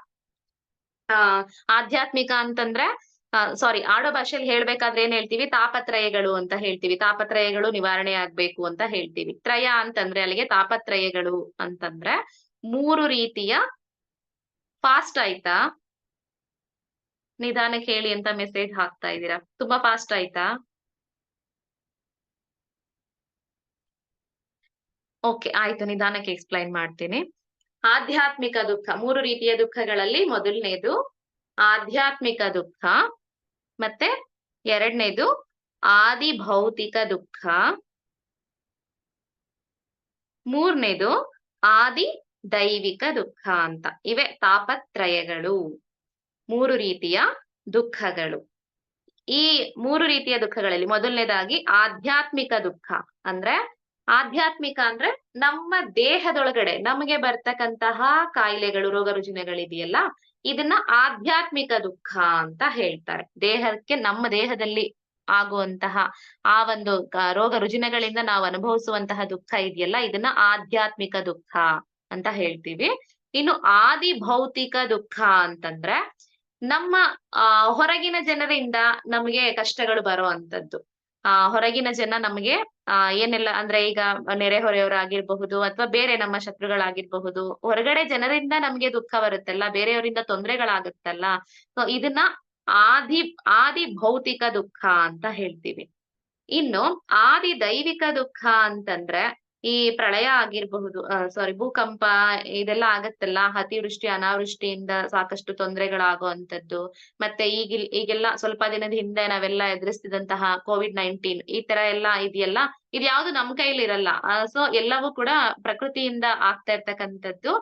ಆಧ್ಯಾತ್ಮಿಕ ಅಂತಂದ್ರೆ ಆಡೋ ಭಾಷೆಯಲ್ಲಿ ಹೇಳ್ಬೇಕಾದ್ರೆ ಏನ್ ಹೇಳ್ತೀವಿ? ತಾಪತ್ರಯಗಳು ಅಂತ ಹೇಳ್ತೀವಿ. ತಾಪತ್ರಯಗಳು ನಿವಾರಣೆ ಆಗ್ಬೇಕು ಅಂತ ಹೇಳ್ತೀವಿ. ತ್ರಯ ಅಂತಂದ್ರೆ ಅಲ್ಲಿಗೆ ತಾಪತ್ರಯಗಳು ಅಂತಂದ್ರೆ 3 ರೀತಿಯ. ಫಾಸ್ಟ್ ಆಯ್ತಾ? ನಿಧಾನಕ್ಕೆ ಹೇಳಿ ಅಂತ ಮೆಸೇಜ್ ಹಾಕ್ತಾ ಇದ್ದೀರಾ. ತುಂಬಾ ಫಾಸ್ಟ್ ಆಯ್ತಾ? ಓಕೆ, ಆಯ್ತು, ನಿಧಾನಕ್ಕೆ ಎಕ್ಸ್ಪ್ಲೈನ್ ಮಾಡ್ತೀನಿ. ಆಧ್ಯಾತ್ಮಿಕ ದುಃಖ, 3 ರೀತಿಯ ದುಃಖಗಳಲ್ಲಿ ಮೊದಲನೇದು ಆಧ್ಯಾತ್ಮಿಕ ದುಃಖ, ಮತ್ತೆ ಎರಡನೇದು ಆದಿ ಭೌತಿಕ ದುಃಖ, ಮೂರನೇದು ಆದಿ ದೈವಿಕ ದುಃಖ ಅಂತ. ಇವೆ ತಾಪತ್ರಯಗಳು, 3 ರೀತಿಯ ದುಃಖಗಳು. ಈ 3 ರೀತಿಯ ದುಃಖಗಳಲ್ಲಿ ಮೊದಲನೇದಾಗಿ ಆಧ್ಯಾತ್ಮಿಕ ದುಃಖ ಅಂದ್ರೆ, ಆಧ್ಯಾತ್ಮಿಕ ಅಂದ್ರೆ ನಮ್ಮ ದೇಹದೊಳಗಡೆ ನಮಗೆ ಬರ್ತಕ್ಕಂತಹ ಕಾಯಿಲೆಗಳು, ರೋಗ ರುಜಿನಗಳಿದೆಯಲ್ಲ, ಇದನ್ನ ಆಧ್ಯಾತ್ಮಿಕ ದುಃಖ ಅಂತ ಹೇಳ್ತಾರೆ. ದೇಹಕ್ಕೆ, ನಮ್ಮ ದೇಹದಲ್ಲಿ ಆಗುವಂತಹ ಆ ಒಂದು ರೋಗ ರುಜಿನಗಳಿಂದ ನಾವು ಅನುಭವಿಸುವಂತಹ ದುಃಖ ಇದೆಯಲ್ಲ, ಇದನ್ನ ಆಧ್ಯಾತ್ಮಿಕ ದುಃಖ ಅಂತ ಹೇಳ್ತೀವಿ. ಇನ್ನು ಆದಿ ಭೌತಿಕ ದುಃಖ ಅಂತಂದ್ರೆ ನಮ್ಮ ಹೊರಗಿನ ಜನರಿಂದ ನಮಗೆ ಕಷ್ಟಗಳು ಬರೋ ಅಂತದ್ದು. ಹೊರಗಿನ ಜನ ನಮಗೆ ಏನೆಲ್ಲ ಅಂದ್ರೆ, ಈಗ ನೆರೆಹೊರೆಯವರಾಗಿರ್ಬಹುದು ಅಥವಾ ಬೇರೆ ನಮ್ಮ ಶತ್ರುಗಳಾಗಿರ್ಬಹುದು, ಹೊರಗಡೆ ಜನರಿಂದ ನಮ್ಗೆ ದುಃಖ ಬರುತ್ತಲ್ಲ, ಬೇರೆಯವರಿಂದ ತೊಂದರೆಗಳಾಗುತ್ತಲ್ಲ, ಸೊ ಇದನ್ನ ಆದಿ ಭೌತಿಕ ದುಃಖ ಅಂತ ಹೇಳ್ತೀವಿ. ಇನ್ನು ಆದಿ ದೈವಿಕ ದುಃಖ ಅಂತಂದ್ರೆ, ಈ ಪ್ರಳಯ ಆಗಿರಬಹುದು, ಭೂಕಂಪ ಇದೆಲ್ಲ ಆಗತ್ತಲ್ಲ, ಅತಿವೃಷ್ಟಿ ಅನಾವೃಷ್ಟಿಯಿಂದ ಸಾಕಷ್ಟು ತೊಂದರೆಗಳಾಗುವಂತದ್ದು, ಮತ್ತೆ ಈಗೆಲ್ಲ ಸ್ವಲ್ಪ ದಿನದ ಹಿಂದೆ ನಾವೆಲ್ಲ ಎದುರಿಸ್ತಿದಂತಹ COVID-19 ಈ ತರ ಎಲ್ಲ ಇದೆಯಲ್ಲ, ಇದು ಯಾವ್ದು ನಮ್ ಕೈಲಿ ಇರಲ್ಲ. ಸೊ ಎಲ್ಲವೂ ಕೂಡ ಪ್ರಕೃತಿಯಿಂದ ಆಗ್ತಾ ಇರ್ತಕ್ಕಂಥದ್ದು.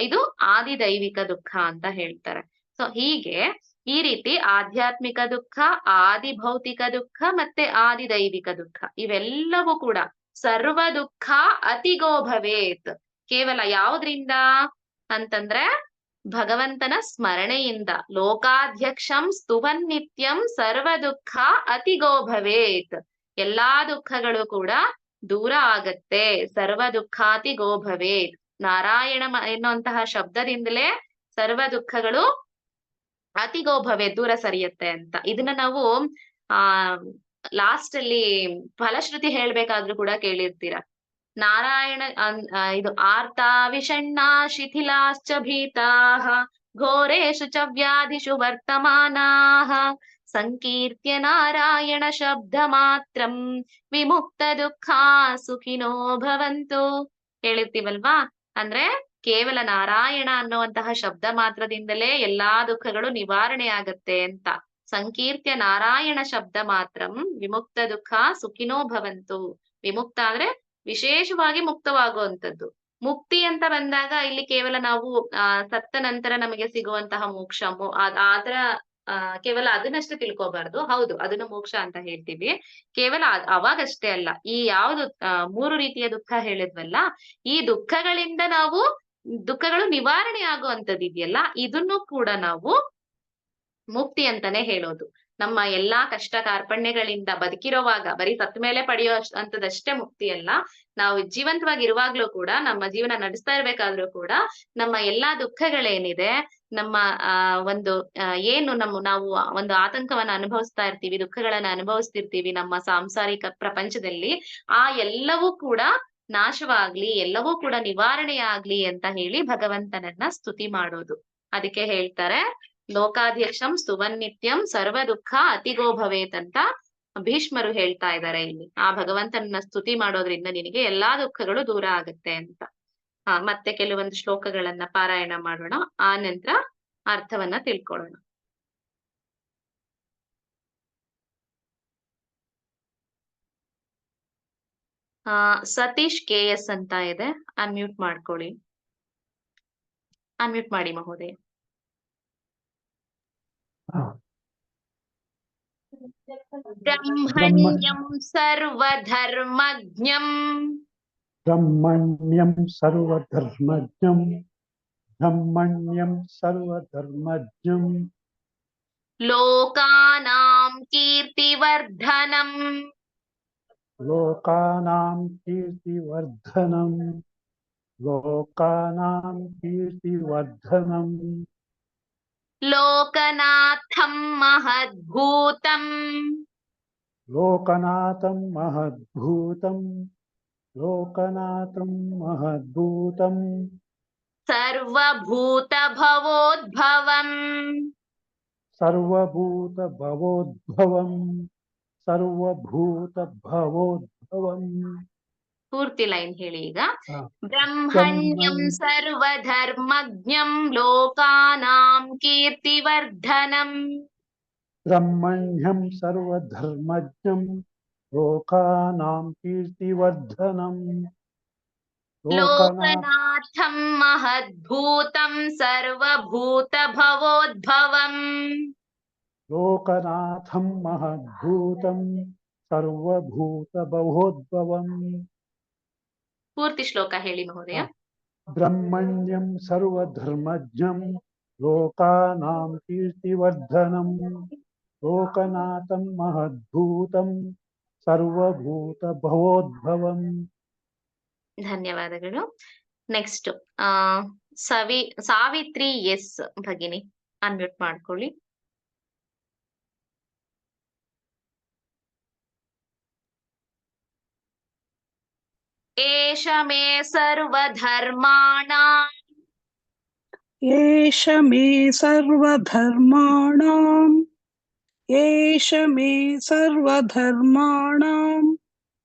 ಇದು ಆದಿ ದೈವಿಕ ದುಃಖ ಅಂತ ಹೇಳ್ತಾರೆ. ಸೊ ಹೀಗೆ ಈ ರೀತಿ ಆಧ್ಯಾತ್ಮಿಕ ದುಃಖ, ಆದಿ ಭೌತಿಕ ದುಃಖ ಮತ್ತೆ ಆದಿ ದೈವಿಕ ದುಃಖ, ಇವೆಲ್ಲವೂ ಕೂಡ ಸರ್ವ ದುಃಖ ಅತಿಗೋ ಭವೇತ್. ಕೇವಲ ಯಾವುದ್ರಿಂದ ಅಂತಂದ್ರೆ ಭಗವಂತನ ಸ್ಮರಣೆಯಿಂದ. ಲೋಕಾಧ್ಯಕ್ಷಂ ಸ್ತುವನ್ ನಿತ್ಯಂ ಸರ್ವ ದುಃಖ ಅತಿಗೋ ಭವೇತ್. ಎಲ್ಲಾ ದುಃಖಗಳು ಕೂಡ ದೂರ ಆಗತ್ತೆ. ಸರ್ವ ದುಃಖಾತಿಗೋ ಭವೇತ್. ನಾರಾಯಣ ಎನ್ನುವಂತಹ ಶಬ್ದದಿಂದಲೇ ಸರ್ವ ದುಃಖಗಳು ಅತಿಗೋ ಭವೇತ್, ದೂರ ಸರಿಯತ್ತೆ ಅಂತ. ಇದನ್ನ ನಾವು ಲಾಸ್ಟ್ ಅಲ್ಲಿ ಫಲಶ್ರುತಿ ಹೇಳ್ಬೇಕಾದ್ರೂ ಕೂಡ ಕೇಳಿರ್ತೀರ. ನಾರಾಯಣ ಇದು ಆರ್ತಾ ವಿಷಣ್ಣಾ ಶಿಥಿಲಾಶ್ಚ ಭೀತಾಃ ಘೋರೇಷು ಚ ವ್ಯಾಧಿಷು ವರ್ತಮಾನಾಃ ಸಂಕೀರ್ತ್ಯ ನಾರಾಯಣ ಶಬ್ದ ಮಾತ್ರಂ ವಿಮುಕ್ತ ದುಃಖಾ ಸುಖಿನೋ ಭವಂತು. ಹೇಳಿರ್ತೀವಲ್ವಾ? ಅಂದ್ರೆ ಕೇವಲ ನಾರಾಯಣ ಅನ್ನುವಂತಹ ಶಬ್ದ ಮಾತ್ರದಿಂದಲೇ ಎಲ್ಲಾ ದುಃಖಗಳು ನಿವಾರಣೆ ಆಗತ್ತೆ ಅಂತ. ಸಂಕೀರ್ತ್ಯ ನಾರಾಯಣ ಶಬ್ದ ಮಾತ್ರಂ ವಿಮುಕ್ತ ದುಃಖ ಸುಖಿನೋ ಭವಂತು. ವಿಮುಕ್ತ ಅಂದ್ರೆ ವಿಶೇಷವಾಗಿ ಮುಕ್ತವಾಗುವಂಥದ್ದು. ಮುಕ್ತಿ ಅಂತ ಬಂದಾಗ ಇಲ್ಲಿ ಕೇವಲ ನಾವು ಸತ್ತ ನಂತರ ನಮಗೆ ಸಿಗುವಂತಹ ಮೋಕ್ಷ, ಆತರ ಕೇವಲ ಅದನ್ನಷ್ಟೇ ತಿಳ್ಕೊಬಾರ್ದು. ಹೌದು, ಅದನ್ನು ಮೋಕ್ಷ ಅಂತ ಹೇಳ್ತೀವಿ, ಕೇವಲ ಅವಾಗಷ್ಟೇ ಅಲ್ಲ. ಈ ಯಾವ್ದು 3 ರೀತಿಯ ದುಃಖ ಹೇಳಿದ್ವಲ್ಲ, ಈ ದುಃಖಗಳು ನಿವಾರಣೆ ಆಗುವಂಥದ್ದು ಇದೆಯಲ್ಲ, ಇದನ್ನು ಕೂಡ ನಾವು ಮುಕ್ತಿ ಅಂತಾನೆ ಹೇಳೋದು. ನಮ್ಮ ಎಲ್ಲಾ ಕಷ್ಟ ಕಾರ್ಪಣ್ಯಗಳಿಂದ ಬದುಕಿರೋವಾಗ ಬರೀ ಸತ್ತ ಮೇಲೆ ಪಡೆಯೋ ಅಂತದಷ್ಟೇ ಮುಕ್ತಿ ಅಲ್ಲ. ನಾವು ಜೀವಂತವಾಗಿರುವಾಗ್ಲೂ ಕೂಡ, ನಮ್ಮ ಜೀವನ ನಡೆಸ್ತಾ ಇರ್ಬೇಕಾದ್ರೂ ಕೂಡ ನಮ್ಮ ಎಲ್ಲಾ ದುಃಖಗಳೇನಿದೆ, ನಮ್ಮ ಏನು ನಾವು ಒಂದು ಆತಂಕವನ್ನ ಅನುಭವಿಸ್ತಾ ಇರ್ತೀವಿ, ದುಃಖಗಳನ್ನ ಅನುಭವಿಸ್ತಿರ್ತೀವಿ ನಮ್ಮ ಸಾಂಸಾರಿಕ ಪ್ರಪಂಚದಲ್ಲಿ, ಆ ಎಲ್ಲವೂ ಕೂಡ ನಾಶವಾಗ್ಲಿ, ಎಲ್ಲವೂ ಕೂಡ ನಿವಾರಣೆ ಆಗ್ಲಿ ಅಂತ ಹೇಳಿ ಭಗವಂತನನ್ನ ಸ್ತುತಿ ಮಾಡೋದು. ಅದಕ್ಕೆ ಹೇಳ್ತಾರೆ ಲೋಕಾಧ್ಯಕ್ಷಂ ಸ್ತುವನ್ ನಿತ್ಯಂ ಸರ್ವ ದುಃಖ ಅತಿಗೋ ಭವೇತ್ ಅಂತ ಭೀಷ್ಮರು ಹೇಳ್ತಾ ಇದ್ದಾರೆ ಇಲ್ಲಿ. ಆ ಭಗವಂತನನ್ನ ಸ್ತುತಿ ಮಾಡೋದ್ರಿಂದ ನಿನಗೆ ಎಲ್ಲಾ ದುಃಖಗಳು ದೂರ ಆಗುತ್ತೆ ಅಂತ. ಮತ್ತೆ ಕೆಲವೊಂದು ಶ್ಲೋಕಗಳನ್ನ ಪಾರಾಯಣ ಮಾಡೋಣ, ಆ ನಂತರ ಅರ್ಥವನ್ನ ತಿಳ್ಕೊಳ್ಳೋಣ. ಸತೀಶ್ KS ಅಂತ ಇದೆ, ಅನ್ಮ್ಯೂಟ್ ಮಾಡ್ಕೊಳ್ಳಿ. ಅನ್ಮ್ಯೂಟ್ ಮಾಡಿ ಮಹೋದಯ. ಬ್ರಹ್ಮಣ್ಯಂ ಸರ್ವಧರ್ಮಜ್ಞಂ ಬ್ರಹ್ಮಣ್ಯಂ ಸರ್ವಧರ್ಮಜ್ಞಂ ಬ್ರಹ್ಮಣ್ಯಂ ಸರ್ವಧರ್ಮಜ್ಞಂ ಲೋಕಾನಾಂ ಕೀರ್ತಿವರ್ಧನಂ ಲೋಕಾನಾಂ ಕೀರ್ತಿವರ್ಧನಂ ಲೋಕಾನಾಂ ಕೀರ್ತಿವರ್ಧನಂ ಲೋಕನಾಥಂ ಮಹದ್ಭೂತಂ ಲೋಕನಾಥಂ ಮಹದ್ಭೂತಂ ಲೋಕನಾಥಂ ಮಹದ್ಭೂತಂ ಸರ್ವಭೂತ ಭವೋದ್ಭವಂ ಸರ್ವಭೂತ ಭವೋದ್ಭವಂ ಸರ್ವಭೂತ ಭವೋದ್ಭವಂ ಪೂರ್ತಿ ಲೈನ್ ಹೇಳಿ ಈಗ. ಹಾ. ಬ್ರಹ್ಮಣ್ಯಂ ಸರ್ವಧರ್ಮಜ್ಞಂ ಲೋಕಾನಾಂ ಕೀರ್ತಿವರ್ಧನಂ. ಬ್ರಹ್ಮಣ್ಯಂ ಸರ್ವಧರ್ಮಜ್ಞಂ ಲೋಕಾನಾಂ ಕೀರ್ತಿವರ್ಧನಂ. ಲೋಕನಾಥಂ ಮಹದ್ಭೂತಂ ಸರ್ವಭೂತ ಭವೋದ್ಭವಂ. ಲೋಕನಾಥಂ ಮಹದ್ಭೂತಂ ಸರ್ವಭೂತ ಭವೋದ್ಭವಂ. ಪೂರ್ತಿ ಶ್ಲೋಕ ಹೇಳಿ ಮಹೋದಯ. ಬ್ರಹ್ಮಣ್ಯಂ ಸರ್ವಧರ್ಮಜ್ಞಂ ಲೋಕಾನಾಂ ಕೀರ್ತಿವರ್ಧನಂ. ಲೋಕನಾಥಂ ಮಹದ್ಭೂತಂ ಸರ್ವಭೂತ ಭವೋದ್ಭವಂ. ಧನ್ಯವಾದಗಳು. ನೆಕ್ಸ್ಟ್ ಸಾವಿತ್ರಿ ಎಸ್ ಭಗಿನಿ ಅನ್ಮ್ಯೂಟ್ ಮಾಡ್ಕೊಳ್ಳಿ. ಏಷ ಮೇ ಸರ್ವಧರ್ಮಾಣಾಂ. ಏಷ ಮೇ ಸರ್ವಧರ್ಮಾಣಾಂ. ಏಷ ಮೇ ಸರ್ವಧರ್ಮಾಣಾಂ.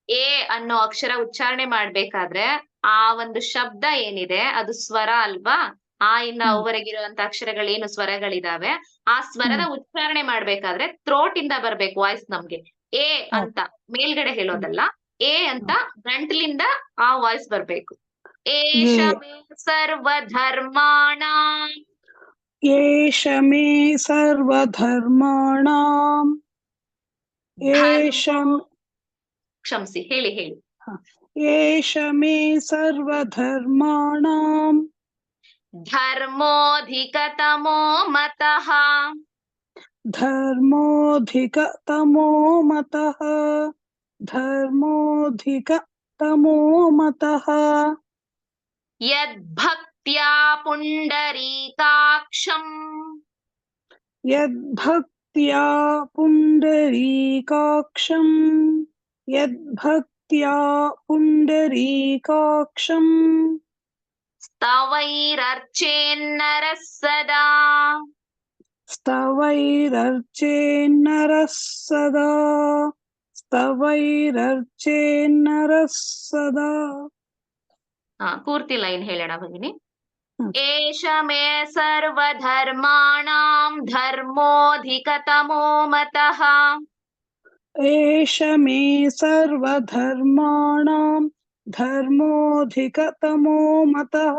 ಎ ಅನ್ನೋ ಅಕ್ಷರ ಉಚ್ಚಾರಣೆ ಮಾಡ್ಬೇಕಾದ್ರೆ ಆ ಒಂದು ಶಬ್ದ ಏನಿದೆ ಅದು ಸ್ವರ ಅಲ್ವಾ? ಆ ಇಂದ ಅವರೆಗಿರುವಂತ ಅಕ್ಷರಗಳೇನು ಸ್ವರಗಳಿದಾವೆ ಆ ಸ್ವರದ ಉಚ್ಚಾರಣೆ ಮಾಡ್ಬೇಕಾದ್ರೆ ಥ್ರೋಟ್ ಇಂದ ಬರ್ಬೇಕು ವಾಯ್ಸ್ ನಮ್ಗೆ. ಎ ಅಂತ ಮೇಲ್ಗಡೆ ಹೇಳೋದಲ್ಲ, ಎ ಅಂತ ಗಂಟ್ಲಿಂದ ಆ ವಾಯ್ಸ್ ಬರ್ಬೇಕು. ಏಷ ಮೇ ಸರ್ವಧರ್ಮಾಣಾಂ. ಏಷ ಮೇ ಸರ್ವಧರ್ಮಾಣಾಂ. ಏಷ ಕ್ಷಮಿಸಿ, ಹೇಳಿ ಹೇಳಿ. ಏಷ ಮೇ ಸರ್ವಧರ್ಮಾಣಾಂ. ಧರ್ಮೋಧಿಕತಮೋ ಮತಃ. ಧರ್ಮೋಧಿಕತಮೋ ಮತಃ. ಧರ್ಮೋಧಿಕತಮೋ ಮತಃ. ಯದ್ಭಕ್ತ್ಯಾ ಪುಂಡರೀಕಾಕ್ಷಂ. ಯದ್ಭಕ್ತ್ಯಾ ಪುಂಡರೀಕಾಕ್ಷಂ. ಯದ್ಭಕ್ತ್ಯಾ ಪುಂಡರೀಕಾಕ್ಷಂ. ಸ್ತವೈರರ್ಚೇನ್ನರಃ ಸದಾ. ಸ್ತವೈರರ್ಚೇನ್ನರಃ ಸದಾ. ಸ್ತವೈರರ್ಚೇನ್ನರಃ ಸದಾ. ಪೂರ್ತಿ ಲೈನ್ ಹೇಳೋಣ ಭಗಿನಿ. ಏಷ ಮೇ ಸರ್ವಧರ್ಮಾಣಾಂ ಧರ್ಮೋಧಿಕತಮೋ ಮತಃ. ಏಷ ಮೇ ಸರ್ವಧರ್ಮಾಣಾಂ ಧರ್ಮೋಧಿಕತಮೋ ಮತಃ.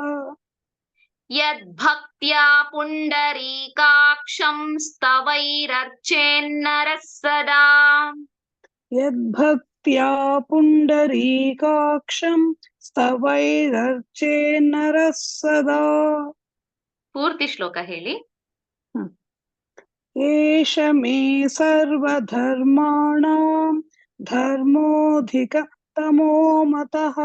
ಯದ್ಭಕ್ತ್ಯಾ ಪುಂಡರೀಕಾಕ್ಷಂ ಸ್ತವೈರರ್ಚೇನ್ನರಃ ಸದಾ. ಯದ್ಭಕ್ತ್ಯಾ ಪುಂಡರೀಕಾಕ್ಷಂ ಸ್ತವೈರರ್ಚೇನ್ನರಃ ಸದಾ. ಪೂರ್ತಿ ಶ್ಲೋಕ ಹೇಳಿ. ಏಷ ಮೇ ಸರ್ವಧರ್ಮಾಣಾಂ ಧರ್ಮೋಧಿಕತಮೋ ಮತಃ.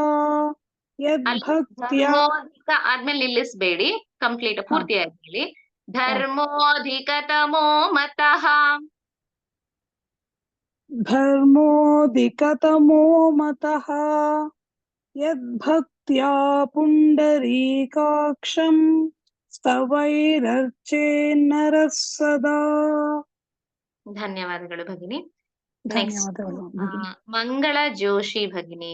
ಯದ್ಭಕ್ತ್ಯಾ ಧರ್ಮೋಧಿಕ ಆದ್ಮೇಲೆ ನಿಲ್ಲಿಸ್ಬೇಡಿ, ಕಂಪ್ಲೀಟ್ ಪೂರ್ತಿಯಾಗಿ ಹೇಳಿ. ಧರ್ಮೋಧಿಕತಮೋ ಮತಃ. ಧರ್ಮೋಧಿಕತಮೋ ಮತಃ. ಯದ್ಭಕ್ತ್ಯಾ ಪುಂಡರೀಕಾಕ್ಷಂ ಸ್ತವೈರರ್ಚೇನ್ನರಃ ಸದಾ. ಧನ್ಯವಾದಗಳು ಭಗಿನಿ. ಧನ್ಯವಾದಗಳು ಭಗಿನಿ. ಮಂಗಳ ಜೋಶಿ ಭಗಿನಿ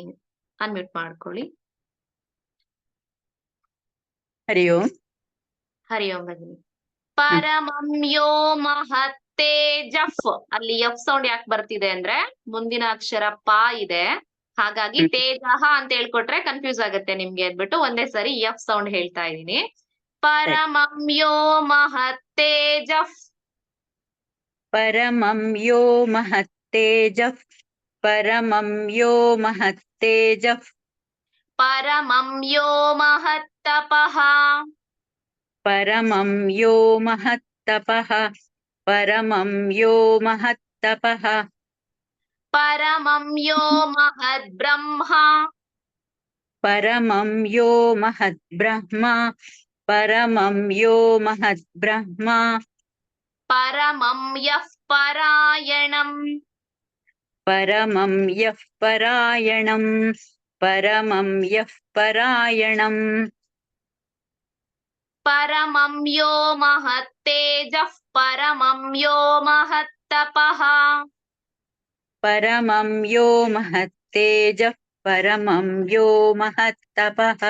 ಅನ್ಮ್ಯೂಟ್ ಮಾಡ್ಕೊಳ್ಳಿ. ಹರಿ ಓಂ. ಹರಿ ಓಂ ಭಗಿನಿ. ಪರಮಂ ಯೋ ಮಹತ್ತೇಜಫ್. ಅಲ್ಲಿ ಎಫ್ ಸೌಂಡ್ ಯಾಕೆ ಬರ್ತಿದೆ ಅಂದ್ರೆ ಮುಂದಿನ ಅಕ್ಷರ ಪ ಇದೆ, ಹಾಗಾಗಿ ತೇಜಃ ಅಂತ ಹೇಳ್ಕೊಟ್ರೆ ಕನ್ಫ್ಯೂಸ್ ಆಗುತ್ತೆ ನಿಮ್ಗೆ ಅಂದ್ಬಿಟ್ಟು ಒಂದೇ ಸರಿ ಎಫ್ ಸೌಂಡ್ ಹೇಳ್ತಾ ಇದೀನಿ. ಪರಮಂ ಯೋ ಮಹತ್ತೇಜಫ್. ಪರಮಂ ಯೋ ಮಹತ್ತೇಜಃ. ಪರಮಂ ಯೋ ಮಹತ್ತೇಜಃ. ಪರಮಂ ಯೋ ಮಹತ್ತಪಃ. ಪರಮಂ ಯೋ ಮಹತ್ತಪಃ. ಪರಮಂ ಯೋ ಮಹತ್ತಪಃ. ಪರಮಂ ಯೋ ಮಹದ್ಬ್ರಹ್ಮ. ಪರಮಂ ಯೋ ಮಹದ್ಬ್ರಹ್ಮ. ಪರಮಂ ಯೋ ಮಹದ್ಬ್ರಹ್ಮ. ಪರಮಂ ಯಃ ಪರಾಯಣಂ. ಪರಮಂ ಯಃ ಪರಾಯಣಂ. ಪರಮಂ ಯಃ ಪರಾಯಣಂ. ಪರಮಂ ಯೋ ಮಹತ್ತೇಜಃ. ಪರಮಂ ಯೋ ಮಹತ್ತಪಃ. ಪರಮಂ ಯೋ ಮಹತ್ತೇಜಃ. परमं यो महत्तपः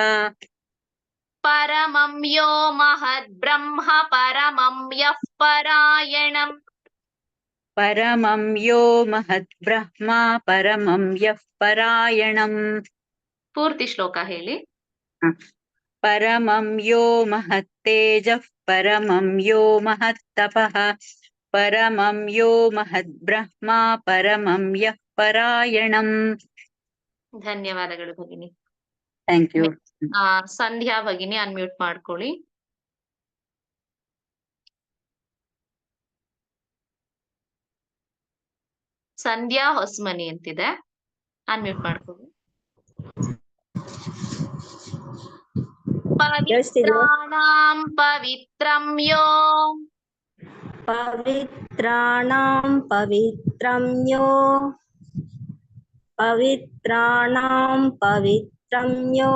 परमं यो महद्ब्रह्म परमं यः परायणम् परमं यो महद्ब्रह्मा परमं यः परायणम् ಪೂರ್ತಿ ಶ್ಲೋಕ ಹೇಳಿ. परमं यो महत्तेजः परमं यो महत्तपः परमं यो महद्ब्रह्मा परमं यः परायणम्. ಧನ್ಯವಾದಗಳು ಭಗಿನಿ. Thank you. ಸಂಧ್ಯಾ ಭಗಿನಿ ಅನ್ಮ್ಯೂಟ್ ಮಾಡ್ಕೊಳ್ಳಿ. ಸಂಧ್ಯಾ ಹೊಸಮನಿ ಅಂತಿದೆ, ಅನ್ಮ್ಯೂಟ್ ಮಾಡ್ಕೊಳ್ಳಿ. ಪವಿತ್ರಾಣಾಂ ಪವಿತ್ರಂ ಯೋ पवित्राणां पवित्रं यो पवित्राणां पवित्रं यो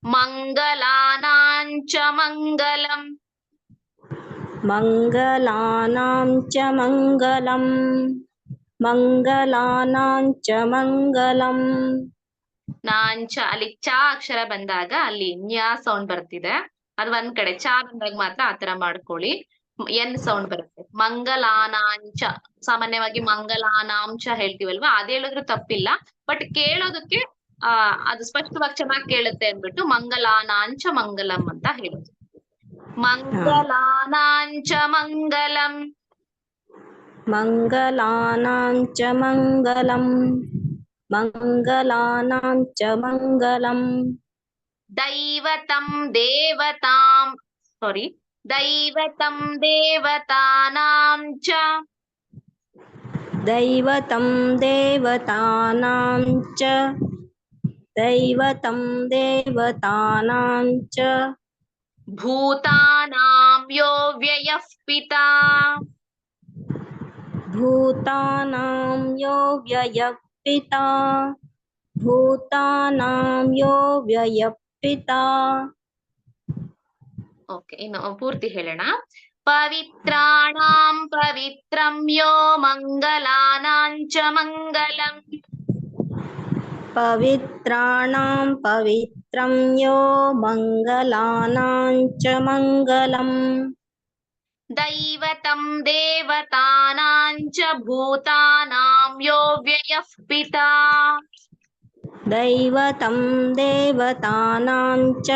ಮಂಗಲಾನಾಂ ಚ ಮಂಗಲಂ मङ्गलानां च मङ्गलं मङ्गलानां च मङ्गलम्. ನಾಂಚ ಅಲ್ಲಿ ಚ ಅಕ್ಷರ ಬಂದಾಗ ಅಲ್ಲಿ ನ್ಯಾ ಸೌಂಡ್ ಬರ್ತಿದೆ, ಅದು ಒಂದ್ ಕಡೆ. ಚ ಬಂದಾಗ ಮಾತ್ರ ಆತರ ಮಾಡ್ಕೊಳ್ಳಿ, ಎನ್ ಸೌಂಡ್ ಬರುತ್ತೆ. ಮಂಗಲಾನಾಂಚ, ಸಾಮಾನ್ಯವಾಗಿ ಮಂಗಲಾನಾಂಚ ಹೇಳ್ತೀವಲ್ವಾ, ಅದ್ ಹೇಳಿದ್ರು ತಪ್ಪಿಲ್ಲ, ಬಟ್ ಕೇಳೋದಕ್ಕೆ ಅದು ಸ್ಪಷ್ಟವಾಗಿ ಚೆನ್ನಾಗಿ ಕೇಳುತ್ತೆ ಅಂದ್ಬಿಟ್ಟು ಮಂಗಲಾನಾಂಚ ಮಂಗಲಂ ಅಂತ ಹೇಳೋದು. ಮಂಗಲಾನಾಂಚ ಮಂಗಲಂ मङ्गलानां च मङ्गलं मङ्गलानां च मङ्गलम्. ದೈವತಂ ದೇವತಾಂ ದೈವತಂ ದೇವತಾನಾಂ ಚ दैवतं देवतानां च दैवतं देवतानां च ಭೂತಾನಾಂ ಯೋ ವ್ಯಯಃ ಪಿತಾ भूतानां यो व्ययः पिता भूतानां यो व्ययः पिता. ಓಕೆ, ಇನ್ನು ಪೂರ್ತಿ ಹೇಳೋಣ. ಪವಿತ್ರಾಣಾಂ ಪವಿತ್ರಂ ಯೋ ಮಂಗಲಾನಾಂ ಚ ಮಂಗಲಂ पवित्राणां पवित्रं यो मङ्गलानां च मङ्गलम्. ದೈವತಂ ದೇವತಾನಾಂ ಚ ಭೂತಾನಾಂ ಯೋ ವ್ಯಯಃ ಪಿತಾ दैवतं देवतानां च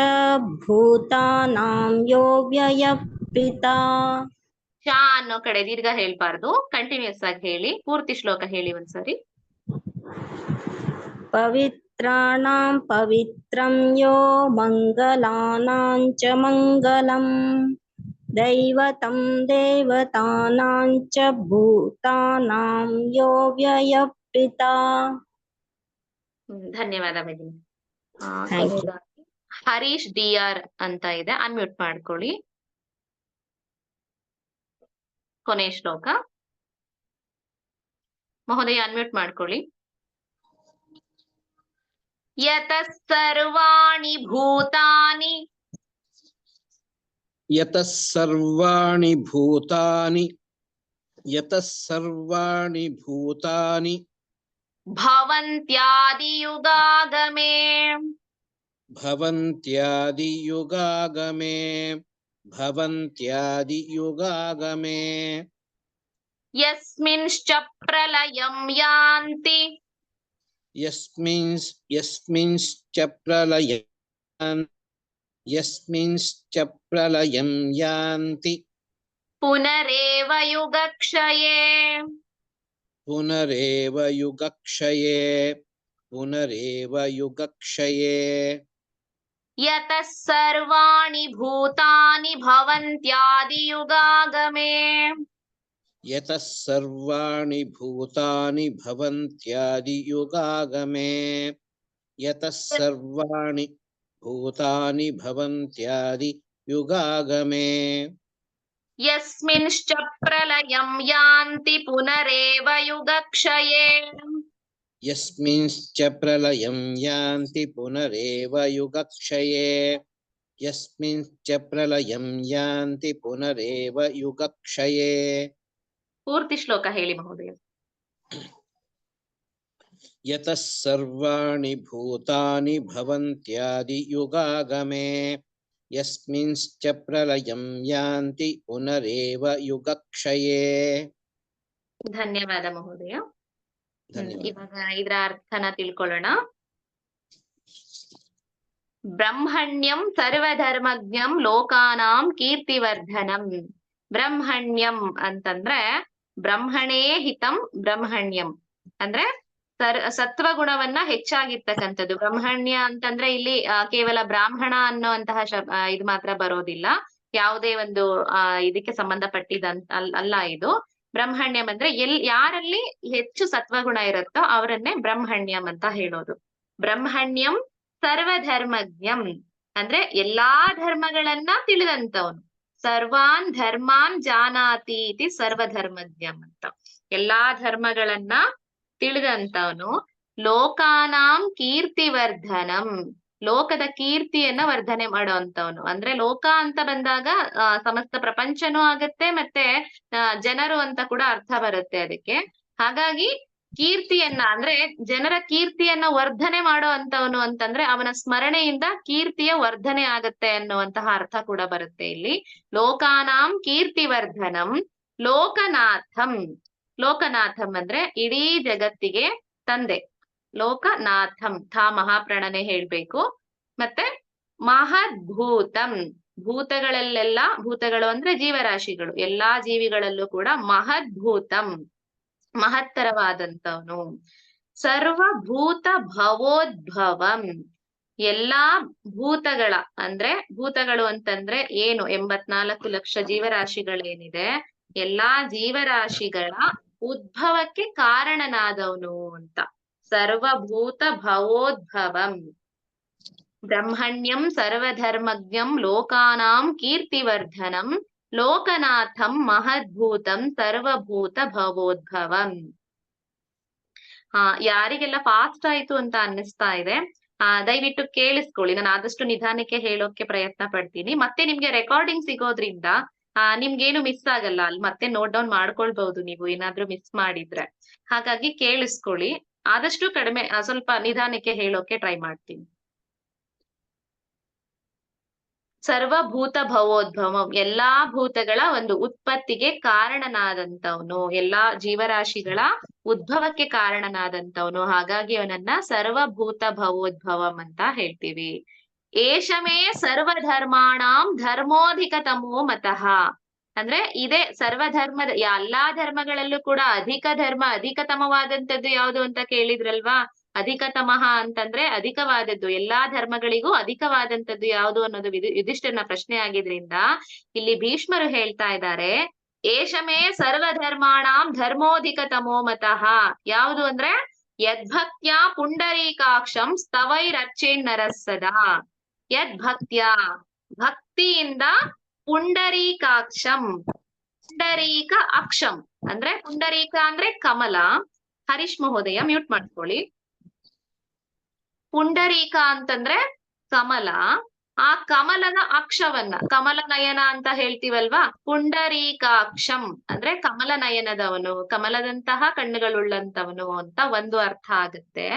भूतानां यो व्ययः पिता. ಚ ಅನ್ನೋ ಕಡೆ ದೀರ್ಘ ಹೇಳ್ಬಾರ್ದು, ಕಂಟಿನ್ಯೂಸ್ ಆಗಿ ಹೇಳಿ. ಪೂರ್ತಿ ಶ್ಲೋಕ ಹೇಳಿ ಒಂದ್ಸರಿ. पवित्राणां पवित्रं यो मङ्गलानां च मङ्गलम् दैवतं देवतानां च भूतानां यो व्ययः पिता. ಧನ್ಯವಾದ ಭಗಿನಿ. Thank you. ಹರೀಶ್ ಡಿ.ಆರ್ ಅಂತ ಇದೆ, ಅನ್ಮ್ಯೂಟ್ ಮಾಡ್ಕೊಳ್ಳಿ. ಕೊನೆ ಶ್ಲೋಕ. ಮಹೋದಯ ಅನ್ಮ್ಯೂಟ್ ಮಾಡ್ಕೊಳ್ಳಿ. ಯತಃ ಸರ್ವಾಣಿ ಭೂತಾನಿ ಯತಃ ಸರ್ವಾಣಿ ಭೂತಾನಿ ಯತಃ ಸರ್ವಾಣಿ ಭೂತಾನಿ ಭವಂತ್ಯಾದಿಯುಗಾಗಮೇ ಭವಂತ್ಯಾದಿಯುಗಾಗಮೇ ಭವಂತ್ಯಾದಿಯುಗಾಗಮೇ ಯಸ್ಮಿಂಶ್ಚ ಪ್ರಲಯಂ ಯಾಂತಿ ಯಸ್ಮಿಂಶ್ಚ ಪ್ರಲಯಂ ಯಾಂತಿ ಪುನರೇವ ಯುಗಕ್ಷಯೇ ಪುನರೇವ ಯುಗಕ್ಷಯೇ ಯತಃ ಸರ್ವಾಣಿ ಭೂತಾನಿ ಭವಂತ್ಯಾದಿಯುಗಾಗಮೇ ಯತಃ ಸರ್ವಾಣಿ ಭೂತಾನಿ ಭವಂತ್ಯಾದಿಯುಗಾಗಮೇ ಯತಃ ಸರ್ವಾಣಿ ಭೂತಾನಿ ಭವಂತ್ಯಾದಿಯುಗಾಗಮೇ ಯಸ್ಮಿಂಶ್ಚ ಪ್ರಲಯಂ ಯಾಂತಿ ಪುನರೇವ ಯುಗಕ್ಷಯೇ ಯಸ್ಮಿಂಶ್ಚ ಪ್ರಲಯಂ ಯಾಂತಿ ಪುನರೇವ ಯುಗಕ್ಷಯೇ ಯಸ್ಮಿಂಶ್ಚ ಪ್ರಲಯಂ ಯಾಂತಿ ಪುನರೇವ ಯುಗಕ್ಷಯೇ. ಪೂರ್ತಿ ಶ್ಲೋಕ ಹೇಳಿ ಮಹೋದಯ. ಯತಃ ಸರ್ವಾಣಿ ಭೂತಾನಿ ಭವಂತ್ಯಾದಿಯುಗಾಗಮೇ ಯಸ್ಮಿಂಶ್ಚ ಪ್ರಲಯಂ ಯಾಂತಿ ಪುನರೇವ ಯುಗಕ್ಷಯೇ. ಧನ್ಯವಾದ ಮಹೋದಯ. ಧನ್ಯವಾದ. ಇವಾಗ ಇದರ ಅರ್ಥನ ತಿಳ್ಕೊಳ್ಳೋಣ. ಬ್ರಹ್ಮಣ್ಯಂ ಸರ್ವಧರ್ಮಜ್ಞಂ ಲೋಕಾನಾಂ ಕೀರ್ತಿವರ್ಧನಂ. ಬ್ರಹ್ಮಣ್ಯಂ ಅಂತಂದ್ರೆ ಬ್ರಹ್ಮಣೇ ಹಿತಂ ಬ್ರಹ್ಮಣ್ಯಂ ಅಂದ್ರೆ ಸತ್ವಗುಣವನ್ನ ಹೆಚ್ಚಾಗಿರ್ತಕ್ಕಂಥದ್ದು. ಬ್ರಹ್ಮಣ್ಯ ಅಂತಂದ್ರೆ ಇಲ್ಲಿ ಕೇವಲ ಬ್ರಾಹ್ಮಣ ಅನ್ನುವಂತಹ ಇದು ಮಾತ್ರ ಬರೋದಿಲ್ಲ, ಯಾವುದೇ ಒಂದು ಇದಕ್ಕೆ ಸಂಬಂಧಪಟ್ಟಿದಂತ ಅಲ್ಲ ಇದು. ಬ್ರಹ್ಮಣ್ಯಂ ಅಂದ್ರೆ ಯಾರಲ್ಲಿ ಹೆಚ್ಚು ಸತ್ವಗುಣ ಇರುತ್ತೋ ಅವರನ್ನೇ ಬ್ರಹ್ಮಣ್ಯಂ ಅಂತ ಹೇಳೋದು. ಬ್ರಹ್ಮಣ್ಯಂ ಸರ್ವಧರ್ಮಜ್ಞಂ ಅಂದ್ರೆ ಎಲ್ಲಾ ಧರ್ಮಗಳನ್ನ ತಿಳಿದಂತವನು. ಸರ್ವಾನ್ ಧರ್ಮಾನ್ ಜಾನಾತಿ ಇತಿ ಸರ್ವಧರ್ಮಜ್ಞಂ ಅಂತ. ಎಲ್ಲಾ ಧರ್ಮಗಳನ್ನ ತಿಳಿದಂತವನು. ಲೋಕಾನಾಂ ಕೀರ್ತಿವರ್ಧನಂ ಲೋಕದ ಕೀರ್ತಿಯನ್ನ ವರ್ಧನೆ ಮಾಡುವಂತವನು. ಅಂದ್ರೆ ಲೋಕ ಅಂತ ಬಂದಾಗ ಸಮಸ್ತ ಪ್ರಪಂಚನೂ ಆಗತ್ತೆ, ಮತ್ತೆ ಜನರು ಅಂತ ಕೂಡ ಅರ್ಥ ಬರುತ್ತೆ ಅದಕ್ಕೆ. ಹಾಗಾಗಿ ಕೀರ್ತಿಯನ್ನ ಅಂದ್ರೆ ಜನರ ಕೀರ್ತಿಯನ್ನ ವರ್ಧನೆ ಮಾಡೋ ಅಂತವನು ಅಂತಂದ್ರೆ ಅವನ ಸ್ಮರಣೆಯಿಂದ ಕೀರ್ತಿಯ ವರ್ಧನೆ ಆಗತ್ತೆ ಅನ್ನುವಂತಹ ಅರ್ಥ ಕೂಡ ಬರುತ್ತೆ ಇಲ್ಲಿ. ಲೋಕಾನಾಂ ಕೀರ್ತಿವರ್ಧನಂ ಲೋಕನಾಥಂ. ಲೋಕನಾಥಂ ಅಂದ್ರೆ ಇಡೀ ಜಗತ್ತಿಗೆ ತಂದೆ. ಲೋಕನಾಥಂ ಥಾ ಮಹಾಪ್ರಾಣನೆ ಹೇಳ್ಬೇಕು. ಮತ್ತೆ ಮಹದ್ಭೂತಂ ಭೂತಗಳಲ್ಲೆಲ್ಲ, ಭೂತಗಳು ಅಂದ್ರೆ ಜೀವರಾಶಿಗಳು, ಎಲ್ಲಾ ಜೀವಿಗಳಲ್ಲೂ ಕೂಡ ಮಹದ್ಭೂತಂ ಮಹತ್ತರವಾದಂತವನು. ಸರ್ವಭೂತ ಭವೋದ್ಭವಂ ಎಲ್ಲಾ ಭೂತಗಳ ಅಂದ್ರೆ ಭೂತಗಳು ಅಂತಂದ್ರೆ ಏನು 84 ಲಕ್ಷ ಜೀವರಾಶಿಗಳೇನಿದೆ, ಎಲ್ಲಾ ಜೀವರಾಶಿಗಳ ಉದ್ಭವಕ್ಕೆ ಕಾರಣನಾದವನು ಅಂತ. ಸರ್ವಭೂತ ಭವೋದ್ಭವಂ ಬ್ರಹ್ಮಣ್ಯಂ ಸರ್ವಧರ್ಮಜ್ಞಂ ಲೋಕಾನಾಂ ಕೀರ್ತಿವರ್ಧನಂ ಲೋಕನಾಥಂ ಮಹದ್ಭೂತಂ ಸರ್ವಭೂತ ಭವೋದ್ಭವಂ. ಯಾರಿಗೆಲ್ಲ ಫಾಸ್ಟ್ ಆಯ್ತು ಅಂತ ಅನ್ನಿಸ್ತಾ ಇದೆ ದಯವಿಟ್ಟು ಕೇಳಿಸ್ಕೊಳ್ಳಿ. ನಾನು ಆದಷ್ಟು ನಿಧಾನಕ್ಕೆ ಹೇಳೋಕೆ ಪ್ರಯತ್ನ ಪಡ್ತೀನಿ. ಮತ್ತೆ ನಿಮ್ಗೆ ರೆಕಾರ್ಡಿಂಗ್ ಸಿಗೋದ್ರಿಂದ ನಿಮ್ಗೇನು ಮಿಸ್ ಆಗಲ್ಲ, ಅಲ್ಲಿ ಮತ್ತೆ ನೋಟ್ ಡೌನ್ ಮಾಡ್ಕೊಳ್ಬಹುದು ನೀವು ಏನಾದ್ರೂ ಮಿಸ್ ಮಾಡಿದ್ರೆ. ಹಾಗಾಗಿ ಕೇಳಿಸ್ಕೊಳ್ಳಿ. ಆದಷ್ಟು ಕಡಿಮೆ ಸ್ವಲ್ಪ ನಿಧಾನಕ್ಕೆ ಹೇಳೋಕೆ ಟ್ರೈ ಮಾಡ್ತೀನಿ. ಸರ್ವಭೂತ ಭವೋದ್ಭವಂ ಎಲ್ಲಾ ಭೂತಗಳ ಒಂದು ಉತ್ಪತ್ತಿಗೆ ಕಾರಣನಾದಂತವನು, ಎಲ್ಲಾ ಜೀವರಾಶಿಗಳ ಉದ್ಭವಕ್ಕೆ ಕಾರಣನಾದಂತವನು. ಹಾಗಾಗಿ ಅವನನ್ನ ಸರ್ವಭೂತ ಭವೋದ್ಭವಂ ಅಂತ ಹೇಳ್ತೀವಿ. ಏಷಮೇ ಸರ್ವಧರ್ಮಾಣಾಂ ಧರ್ಮೋಧಿಕತಮೋ ಮತಃ ಅಂದ್ರೆ ಇದೇ ಸರ್ವಧರ್ಮದ ಎಲ್ಲಾ ಧರ್ಮಗಳಲ್ಲೂ ಕೂಡ ಅಧಿಕತಮವಾದಂತದ್ದು ಯಾವುದು ಅಂತ ಕೇಳಿದ್ರಲ್ವಾ. ಅಧಿಕತಮಃ ಅಂತಂದ್ರೆ ಅಧಿಕವಾದದ್ದು. ಎಲ್ಲಾ ಧರ್ಮಗಳಿಗೂ ಅಧಿಕವಾದಂತದ್ದು ಯಾವುದು ಅನ್ನೋದು ಯುಧಿಷ್ಠಿರನ ಪ್ರಶ್ನೆ ಆಗಿದ್ರಿಂದ ಇಲ್ಲಿ ಭೀಷ್ಮರು ಹೇಳ್ತಾ ಇದ್ದಾರೆ, ಏಷಮೇ ಸರ್ವಧರ್ಮಾಣಾಂ ಧರ್ಮೋಧಿಕತಮೋ ಮತಃ. ಯಾವುದು ಅಂದ್ರೆ ಯದ್ಭಕ್ತ್ಯಾ ಪುಂಡರೀಕಾಕ್ಷಂ ಸ್ತವೈರರ್ಚೇನ್ನರಸ್ಸದಾ. ಯದ್ಭಕ್ತ್ಯ ಭಕ್ತಿಯಿಂದ ಪುಂಡರೀಕಾಕ್ಷಂ ಪುಂಡರೀಕ ಅಕ್ಷಂ ಅಂದ್ರೆ ಪುಂಡರೀಕ ಅಂದ್ರೆ ಕಮಲ. ಹರೀಶ್ ಮಹೋದಯ ಮ್ಯೂಟ್ ಮಾಡ್ಕೊಳ್ಳಿ. ಪುಂಡರೀಕ ಅಂತಂದ್ರೆ ಕಮಲ. ಆ ಕಮಲದ ಅಕ್ಷವನ್ನ ಕಮಲ ನಯನ ಅಂತ ಹೇಳ್ತೀವಲ್ವಾ. ಪುಂಡರೀಕಾಕ್ಷಂ ಅಂದ್ರೆ ಕಮಲ ನಯನದವನು, ಕಮಲದಂತಹ ಕಣ್ಣುಗಳುಳ್ಳಂತವನು ಅಂತ ಒಂದು ಅರ್ಥ ಆಗುತ್ತೆ.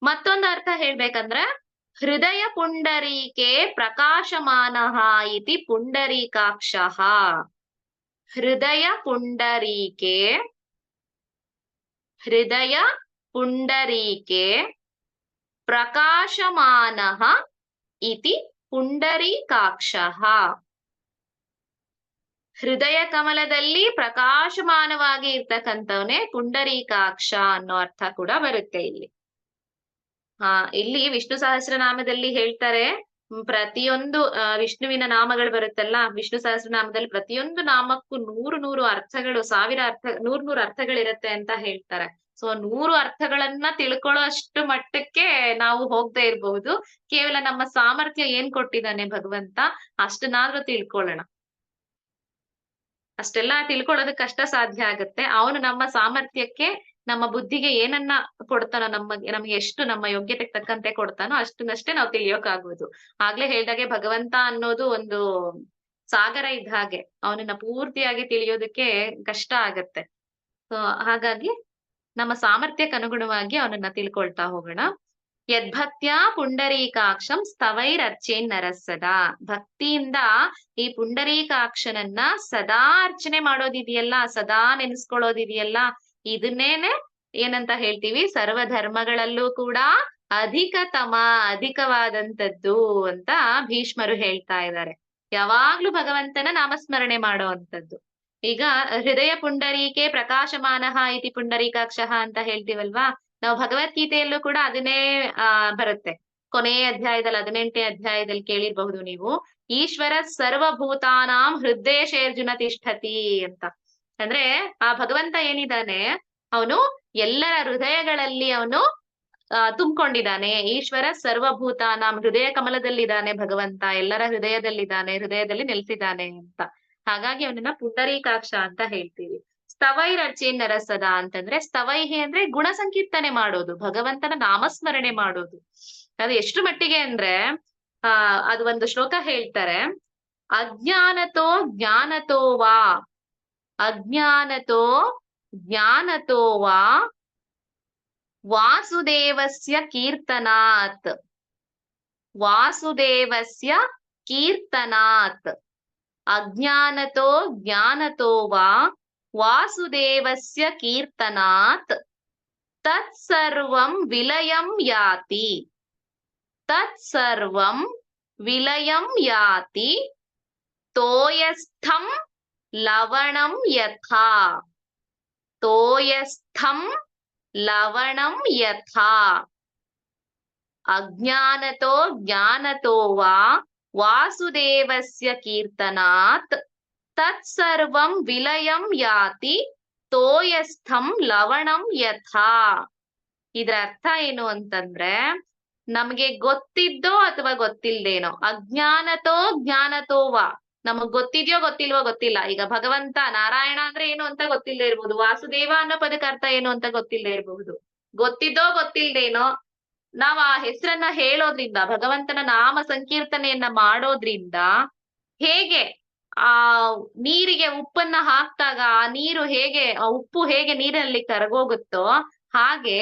ಮತ್ತೊಂದು ಅರ್ಥ ಹೇಳ್ಬೇಕಂದ್ರೆ ಹೃದಯ ಪುಂಡರೀಕೆ ಪ್ರಕಾಶಮಾನಃ ಇತಿ ಪುಂಡರೀಕಾಕ್ಷಃ. ಹೃದಯ ಪುಂಡರೀಕೆ ಪ್ರಕಾಶಮಾನಃ ಇತಿ ಪುಂಡರೀಕಾಕ್ಷಃ. ಹೃದಯ ಕಮಲದಲ್ಲಿ ಪ್ರಕಾಶಮಾನವಾಗಿ ಇರ್ತಕ್ಕಂಥವನೇ ಪುಂಡರೀಕಾಕ್ಷ ಅನ್ನೋ ಅರ್ಥ ಕೂಡ ಬರುತ್ತೆ ಇಲ್ಲಿ. ಇಲ್ಲಿ ವಿಷ್ಣು ಸಹಸ್ರನಾಮದಲ್ಲಿ ಹೇಳ್ತಾರೆ, ಪ್ರತಿಯೊಂದು ವಿಷ್ಣುವಿನ ನಾಮಗಳು ಬರುತ್ತಲ್ಲ, ವಿಷ್ಣು ಸಹಸ್ರನಾಮದಲ್ಲಿ ಪ್ರತಿಯೊಂದು ನಾಮಕ್ಕೂ 100 ಅರ್ಥಗಳು, 100 ಅರ್ಥಗಳಿರುತ್ತೆ ಅಂತ ಹೇಳ್ತಾರೆ. ಸೊ 100 ಅರ್ಥಗಳನ್ನ ತಿಳ್ಕೊಳ್ಳೋ ಅಷ್ಟು ಮಟ್ಟಕ್ಕೆ ನಾವು ಹೋಗದೆ ಇರಬಹುದು. ಕೇವಲ ನಮ್ಮ ಸಾಮರ್ಥ್ಯ ಏನ್ ಕೊಟ್ಟಿದ್ದಾನೆ ಭಗವಂತ ಅಷ್ಟನ್ನಾದ್ರೂ ತಿಳ್ಕೊಳ್ಳೋಣ. ಅಷ್ಟೆಲ್ಲ ತಿಳ್ಕೊಳ್ಳೋದಕ್ಕೆ ಕಷ್ಟ ಸಾಧ್ಯ ಆಗತ್ತೆ. ಅವನು ನಮ್ಮ ಸಾಮರ್ಥ್ಯಕ್ಕೆ, ನಮ್ಮ ಬುದ್ಧಿಗೆ ಏನನ್ನ ಕೊಡ್ತಾನೋ, ನಮ್ಗೆ ಎಷ್ಟು ನಮ್ಮ ಯೋಗ್ಯತೆಗೆ ತಕ್ಕಂತೆ ಕೊಡ್ತಾನೋ ಅಷ್ಟನ್ನಷ್ಟೇ ನಾವು ತಿಳಿಯೋಕಾಗುವುದು. ಆಗ್ಲೇ ಹೇಳ್ದಾಗೆ ಭಗವಂತ ಅನ್ನೋದು ಒಂದು ಸಾಗರ ಇದ್ದ ಹಾಗೆ, ಅವನನ್ನ ಪೂರ್ತಿಯಾಗಿ ತಿಳಿಯೋದಕ್ಕೆ ಕಷ್ಟ ಆಗತ್ತೆ. ಸೊ ಹಾಗಾಗಿ ನಮ್ಮ ಸಾಮರ್ಥ್ಯಕ್ಕೆ ಅನುಗುಣವಾಗಿ ಅವನನ್ನ ತಿಳ್ಕೊಳ್ತಾ ಹೋಗೋಣ. ಯದ್ಭಕ್ತ್ಯಾ ಪುಂಡರೀಕಾಕ್ಷಂ ಸ್ತವೈರರ್ಚೇನ್ ನರಸ್ಸದಾ. ಭಕ್ತಿಯಿಂದ ಈ ಪುಂಡರೀಕಾಕ್ಷನನ್ನ ಸದಾ ಅರ್ಚನೆ ಮಾಡೋದಿದೆಯಲ್ಲ, ಸದಾ ನೆನೆಸ್ಕೊಳ್ಳೋದಿದೆಯಲ್ಲ, ಇದನ್ನೇನೆ ಏನಂತ ಹೇಳ್ತೀವಿ, ಸರ್ವಧರ್ಮಗಳಲ್ಲೂ ಕೂಡ ಅಧಿಕವಾದಂಥದ್ದು ಅಂತ ಭೀಷ್ಮರು ಹೇಳ್ತಾ ಇದ್ದಾರೆ. ಯಾವಾಗ್ಲೂ ಭಗವಂತನ ನಾಮಸ್ಮರಣೆ ಮಾಡೋ ಅಂಥದ್ದು. ಈಗ ಹೃದಯ ಪುಂಡರೀಕೆ ಪ್ರಕಾಶಮಾನಃ ಇತಿ ಪುಂಡರೀಕಾಕ್ಷಃ ಅಂತ ಹೇಳ್ತೀವಲ್ವಾ, ನಾವು ಭಗವದ್ಗೀತೆಯಲ್ಲೂ ಕೂಡ ಅದನ್ನೇ ಬರುತ್ತೆ. ಕೊನೆಯ ಅಧ್ಯಾಯದಲ್ಲಿ 18ನೇ ಅಧ್ಯಾಯದಲ್ಲಿ ಕೇಳಿರ್ಬಹುದು ನೀವು, ಈಶ್ವರ ಸರ್ವಭೂತಾನಾಂ ಹೃದಯೇಶೇರ್ಜುನ ತಿಷ್ಠತಿ ಅಂತ. ಅಂದ್ರೆ ಆ ಭಗವಂತ ಏನಿದ್ದಾನೆ, ಅವನು ಎಲ್ಲರ ಹೃದಯಗಳಲ್ಲಿ ಅವನು ತುಂಬಿಕೊಂಡಿದ್ದಾನೆ. ಈಶ್ವರ ಸರ್ವಭೂತಾನಾಂ, ಹೃದಯ ಕಮಲದಲ್ಲಿದ್ದಾನೆ ಭಗವಂತ, ಎಲ್ಲರ ಹೃದಯದಲ್ಲಿದ್ದಾನೆ, ಹೃದಯದಲ್ಲಿ ನೆಲೆಸಿದ್ದಾನೆ ಅಂತ. ಹಾಗಾಗಿ ಅವನನ್ನ ಪುಂಡರೀಕಾಕ್ಷ ಅಂತ ಹೇಳ್ತೀವಿ. ಸ್ತವೈರರ್ಚೇನ್ ನರಸದ ಅಂತಂದ್ರೆ, ಸ್ತವೈಹಿ ಅಂದ್ರೆ ಗುಣ ಸಂಕೀರ್ತನೆ ಮಾಡೋದು, ಭಗವಂತನ ನಾಮಸ್ಮರಣೆ ಮಾಡೋದು. ಅದು ಎಷ್ಟು ಮಟ್ಟಿಗೆ ಅಂದ್ರೆ ಅದು ಒಂದು ಶ್ಲೋಕ ಹೇಳ್ತಾರೆ, ಅಜ್ಞಾನತೋ ಜ್ಞಾನತೋ ವಾ, ಅಜ್ಞಾನತೋ ಜ್ಞಾನತೋ ವಾ ವಾಸುದೇವಸ್ಯ ಕೀರ್ತನಾತ್, ವಾಸುದೇವಸ್ಯ ಕೀರ್ತನಾತ್. ಅಜ್ಞಾನತೋ ಜ್ಞಾನತೋ ವಾ ವಾಸುದೇವಸ್ಯ ಕೀರ್ತನಾತ್ ತತ್ಸರ್ವಂ ವಿಲಯಂ ಯಾತಿ, ತತ್ಸರ್ವಂ ವಿಲಯಂ ಯಾತಿ ತೋಯಸ್ಥಂ ಲವಣಂ ಯಥಾ, ತೋಯಸ್ಥಂ ಲವಣಂ ಯಥಾ. ಅಜ್ಞಾನತೋ ಜ್ಞಾನತೋ ವಾ ವಾಸುದೇವಸ್ಯ ಕೀರ್ತನಾತ್ ತತ್ಸರ್ವಂ ವಿಲಯಂ ಯಾತಿ ತೋಯಸ್ಥಂ ಲವಣಂ ಯಥಾ. ಇದ್ರ ಅರ್ಥ ಏನು ಅಂತಂದ್ರೆ, ನಮ್ಗೆ ಗೊತ್ತಿದ್ದೋ ಅಥವಾ ಗೊತ್ತಿಲ್ದೇನೋ, ಅಜ್ಞಾನತೋ ಜ್ಞಾನತೋವಾ, ನಮಗ್ ಗೊತ್ತಿದ್ಯೋ ಗೊತ್ತಿಲ್ವೋ ಗೊತ್ತಿಲ್ಲ. ಈಗ ಭಗವಂತ ನಾರಾಯಣ ಅಂದ್ರೆ ಏನು ಅಂತ ಗೊತ್ತಿಲ್ಲದೆ ಇರ್ಬೋದು, ವಾಸುದೇವ ಅನ್ನೋ ಪದಕ್ಕೆ ಅರ್ಥ ಏನು ಅಂತ ಗೊತ್ತಿಲ್ಲದೆ ಇರಬಹುದು. ಗೊತ್ತಿದ್ದೋ ಗೊತ್ತಿಲ್ದೇನೋ ನಾವ್ ಆ ಹೆಸರನ್ನ ಹೇಳೋದ್ರಿಂದ, ಭಗವಂತನ ನಾಮ ಸಂಕೀರ್ತನೆಯನ್ನ ಮಾಡೋದ್ರಿಂದ, ಹೇಗೆ ಆ ನೀರಿಗೆ ಉಪ್ಪನ್ನ ಹಾಕ್ದಾಗ ಆ ನೀರು ಹೇಗೆ, ಆ ಉಪ್ಪು ಹೇಗೆ ನೀರಿನಲ್ಲಿ ಕರಗೋಗುತ್ತೋ, ಹಾಗೆ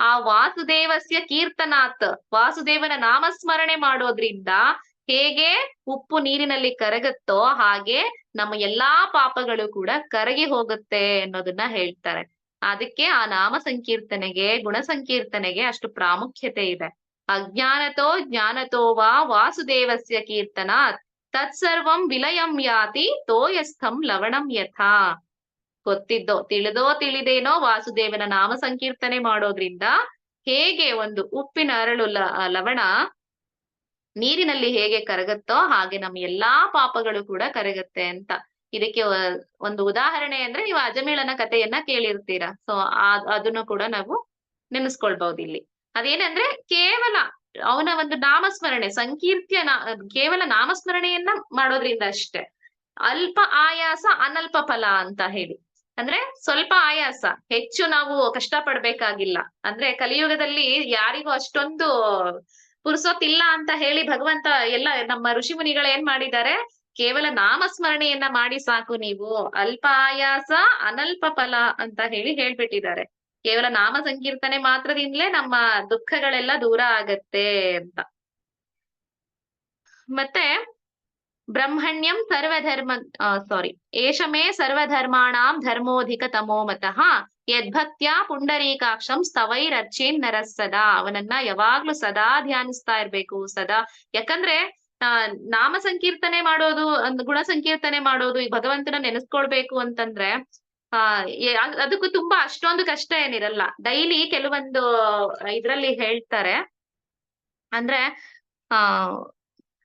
ಆ ವಾಸುದೇವಸ್ಯ ಕೀರ್ತನಾತ್, ವಾಸುದೇವನ ನಾಮಸ್ಮರಣೆ ಮಾಡೋದ್ರಿಂದ ಹೇಗೆ ಉಪ್ಪು ನೀರಿನಲ್ಲಿ ಕರಗುತ್ತೋ ಹಾಗೆ ನಮ್ಮ ಎಲ್ಲಾ ಪಾಪಗಳು ಕೂಡ ಕರಗಿ ಹೋಗುತ್ತೆ ಅನ್ನೋದನ್ನ ಹೇಳ್ತಾರೆ. ಅದಕ್ಕೆ ಆ ನಾಮ ಸಂಕೀರ್ತನೆಗೆ, ಗುಣ ಸಂಕೀರ್ತನೆಗೆ ಅಷ್ಟು ಪ್ರಾಮುಖ್ಯತೆ ಇದೆ. ಅಜ್ಞಾನತೋ ಜ್ಞಾನತೋ ವಾ ವಾಸುದೇವಸ್ಯ ಕೀರ್ತನಾತ್ ತತ್ಸರ್ವಂ ವಿಲಯಂ ಯಾತಿ ತೋಯಸ್ಥಂ ಲವಣಂ ಯಥಾ. ಗೊತ್ತಿದ್ದೋ ತಿಳಿದೋ ತಿಳಿದೇನೋ ವಾಸುದೇವನ ನಾಮ ಸಂಕೀರ್ತನೆ ಮಾಡೋದ್ರಿಂದ ಹೇಗೆ ಒಂದು ಉಪ್ಪಿನ ಅರಳು ಲವಣ ನೀರಿನಲ್ಲಿ ಹೇಗೆ ಕರಗುತ್ತೋ ಹಾಗೆ ನಮ್ಮ ಎಲ್ಲಾ ಪಾಪಗಳು ಕೂಡ ಕರಗುತ್ತೆ ಅಂತ. ಇದಕ್ಕೆ ಒಂದು ಉದಾಹರಣೆ ಅಂದ್ರೆ, ನೀವು ಅಜಮೇಳನ ಕಥೆಯನ್ನ ಕೇಳಿರ್ತೀರಾ. ಸೊ ಅದನ್ನು ಕೂಡ ನಾವು ನೆನೆಸ್ಕೊಳ್ಬಹುದು ಇಲ್ಲಿ. ಅದೇನಂದ್ರೆ, ಕೇವಲ ಅವನ ಒಂದು ನಾಮಸ್ಮರಣೆ ಕೇವಲ ನಾಮಸ್ಮರಣೆಯನ್ನ ಮಾಡೋದ್ರಿಂದ ಅಷ್ಟೇ. ಅಲ್ಪ ಆಯಾಸ ಅನಲ್ಪ ಫಲ ಅಂತ ಹೇಳಿ, ಅಂದ್ರೆ ಸ್ವಲ್ಪ ಆಯಾಸ, ಹೆಚ್ಚು ನಾವು ಕಷ್ಟ ಪಡ್ಬೇಕಾಗಿಲ್ಲ. ಅಂದ್ರೆ ಕಲಿಯುಗದಲ್ಲಿ ಯಾರಿಗೂ ಅಷ್ಟೊಂದು ಪುರ್ಸೊತ್ತಿಲ್ಲ ಅಂತ ಹೇಳಿ ಭಗವಂತ ಎಲ್ಲ ನಮ್ಮ ಋಷಿ ಮುನಿಗಳು ಏನ್ ಮಾಡಿದ್ದಾರೆ, ಕೇವಲ ನಾಮಸ್ಮರಣೆಯನ್ನ ಮಾಡಿ ಸಾಕು ನೀವು, ಅಲ್ಪ ಆಯಾಸ ಅನಲ್ಪ ಫಲ ಅಂತ ಹೇಳಿ ಹೇಳ್ಬಿಟ್ಟಿದ್ದಾರೆ. ಕೇವಲ ನಾಮ ಸಂಕೀರ್ತನೆ ಮಾತ್ರದಿಂದಲೇ ನಮ್ಮ ದುಃಖಗಳೆಲ್ಲ ದೂರ ಆಗತ್ತೆ ಅಂತ. ಮತ್ತೆ ಬ್ರಹ್ಮಣ್ಯಂ ಸರ್ವಧರ್ಮ ಏಷಮೇ ಸರ್ವಧರ್ಮಾಣಾಂ ಧರ್ಮೋಧಿಕ ತಮೋಮತಃ ಯದ್ಭಕ್ತ್ಯಾ ಪುಂಡರೀಕಾಕ್ಷಂ ಸ್ತವೈರರ್ಚೇನ್ ನರಸ್ಸದಾ. ಅವನನ್ನ ಯಾವಾಗ್ಲೂ ಸದಾ ಧ್ಯಾನಿಸ್ತಾ ಇರ್ಬೇಕು, ಸದಾ. ಯಾಕಂದ್ರೆ ನಾಮ ಸಂಕೀರ್ತನೆ ಮಾಡೋದು, ಗುಣ ಸಂಕೀರ್ತನೆ ಮಾಡೋದು, ಈ ಭಗವಂತನ ನೆನೆಸ್ಕೊಳ್ಬೇಕು ಅಂತಂದ್ರೆ ಅದಕ್ಕೂ ತುಂಬಾ ಅಷ್ಟೊಂದು ಕಷ್ಟ ಏನಿರಲ್ಲ. ಡೈಲಿ ಕೆಲವೊಂದು ಇದ್ರಲ್ಲಿ ಹೇಳ್ತಾರೆ, ಅಂದ್ರೆ